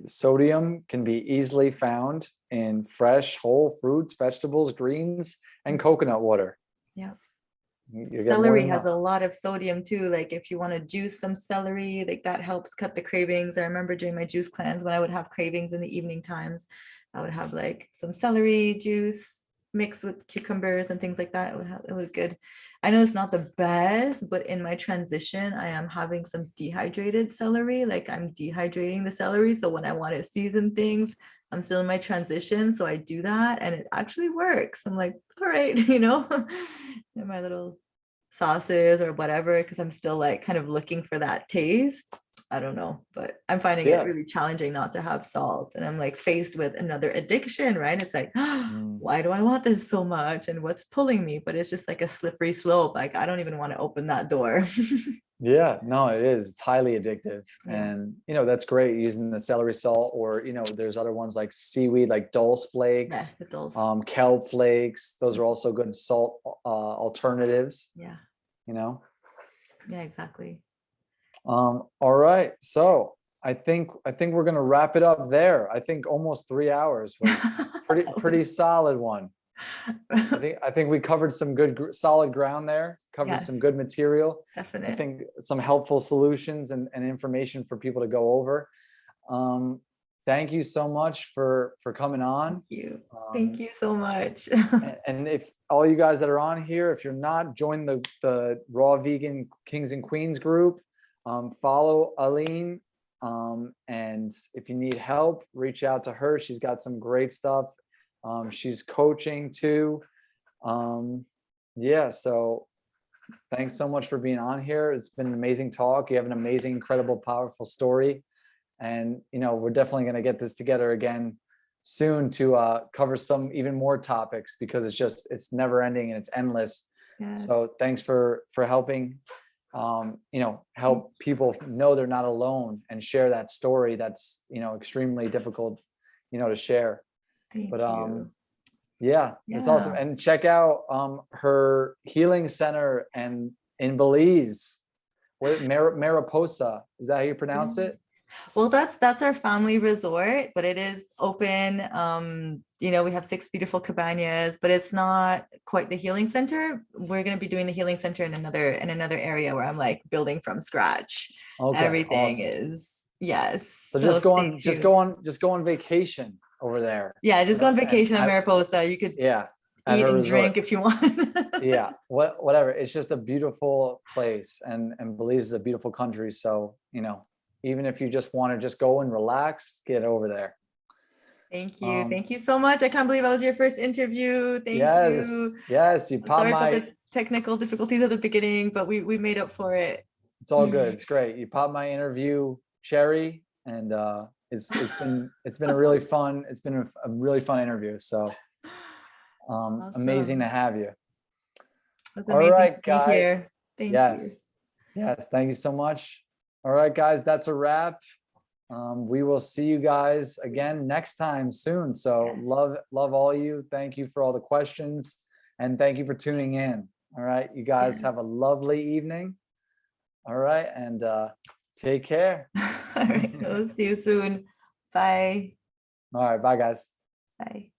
sodium can be easily found in fresh, whole fruits, vegetables, greens, and coconut water. Yeah. Celery has a lot of sodium too. Like if you want to juice some celery, like that helps cut the cravings. I remember during my juice cleanse, when I would have cravings in the evening times, I would have like some celery juice, mixed with cucumbers and things like that. It was good. I know it's not the best, but in my transition, I am having some dehydrated celery. Like I'm dehydrating the celery. So when I want to season things, I'm still in my transition. So I do that and it actually works. I'm like, all right, in my little sauces or whatever, because I'm still like kind of looking for that taste. I don't know, but I'm finding it really challenging not to have salt. And I'm like faced with another addiction, right? It's like, why do I want this so much? And what's pulling me? But it's just like a slippery slope. Like, I don't even want to open that door. Yeah, no, it is. It's highly addictive. And, that's great using the celery salt, or, there's other ones like seaweed, like dulse flakes, kelp flakes. Those are also good salt alternatives. Yeah. Yeah, exactly. All right. So I think we're gonna wrap it up there. I think almost 3 hours was pretty solid one. I think we covered some good solid ground there, covered some good material. Definitely. I think some helpful solutions and information for people to go over. Thank you so much for coming on. Thank you so much. And if all you guys that are on here, if you're not, join the Raw Vegan Kings and Queens group. Follow Aline. And if you need help, reach out to her. She's got some great stuff. She's coaching too. Yeah, so thanks so much for being on here. It's been an amazing talk. You have an amazing, incredible, powerful story. And, we're definitely going to get this together again soon to cover some even more topics, because it's never ending and it's endless. Yes. So thanks for helping, help people know they're not alone and share that story. That's, extremely difficult, to share. Thank you. Yeah, it's awesome. And check out her healing center and in Belize. What, Mariposa, is that how you pronounce it? Well, that's our family resort, but it is open. We have 6 beautiful cabanas, but it's not quite the healing center. We're going to be doing the healing center in another area where I'm like building from scratch. Okay, everything awesome. Is yes. So just go on vacation over there. Yeah, just go on vacation in Mariposa. You could eat and drink if you want. Yeah, whatever. It's just a beautiful place, and Belize is a beautiful country. So even if you just want to just go and relax, get over there. Thank you. Thank you so much. I can't believe I was your first interview. Thank you. Yes, you popped Sorry for the technical difficulties at the beginning, but we made up for it. It's all good. It's great. You popped my interview cherry, and it's been a really fun interview. So awesome. Amazing to have you. All right, guys. Thank you. Yes, thank you so much. All right, guys, that's a wrap. We will see you guys again next time soon. So love all you. Thank you for all the questions, and thank you for tuning in. All right, you guys have a lovely evening. All right, and take care. All right, we'll see you soon. Bye. All right, bye, guys. Bye.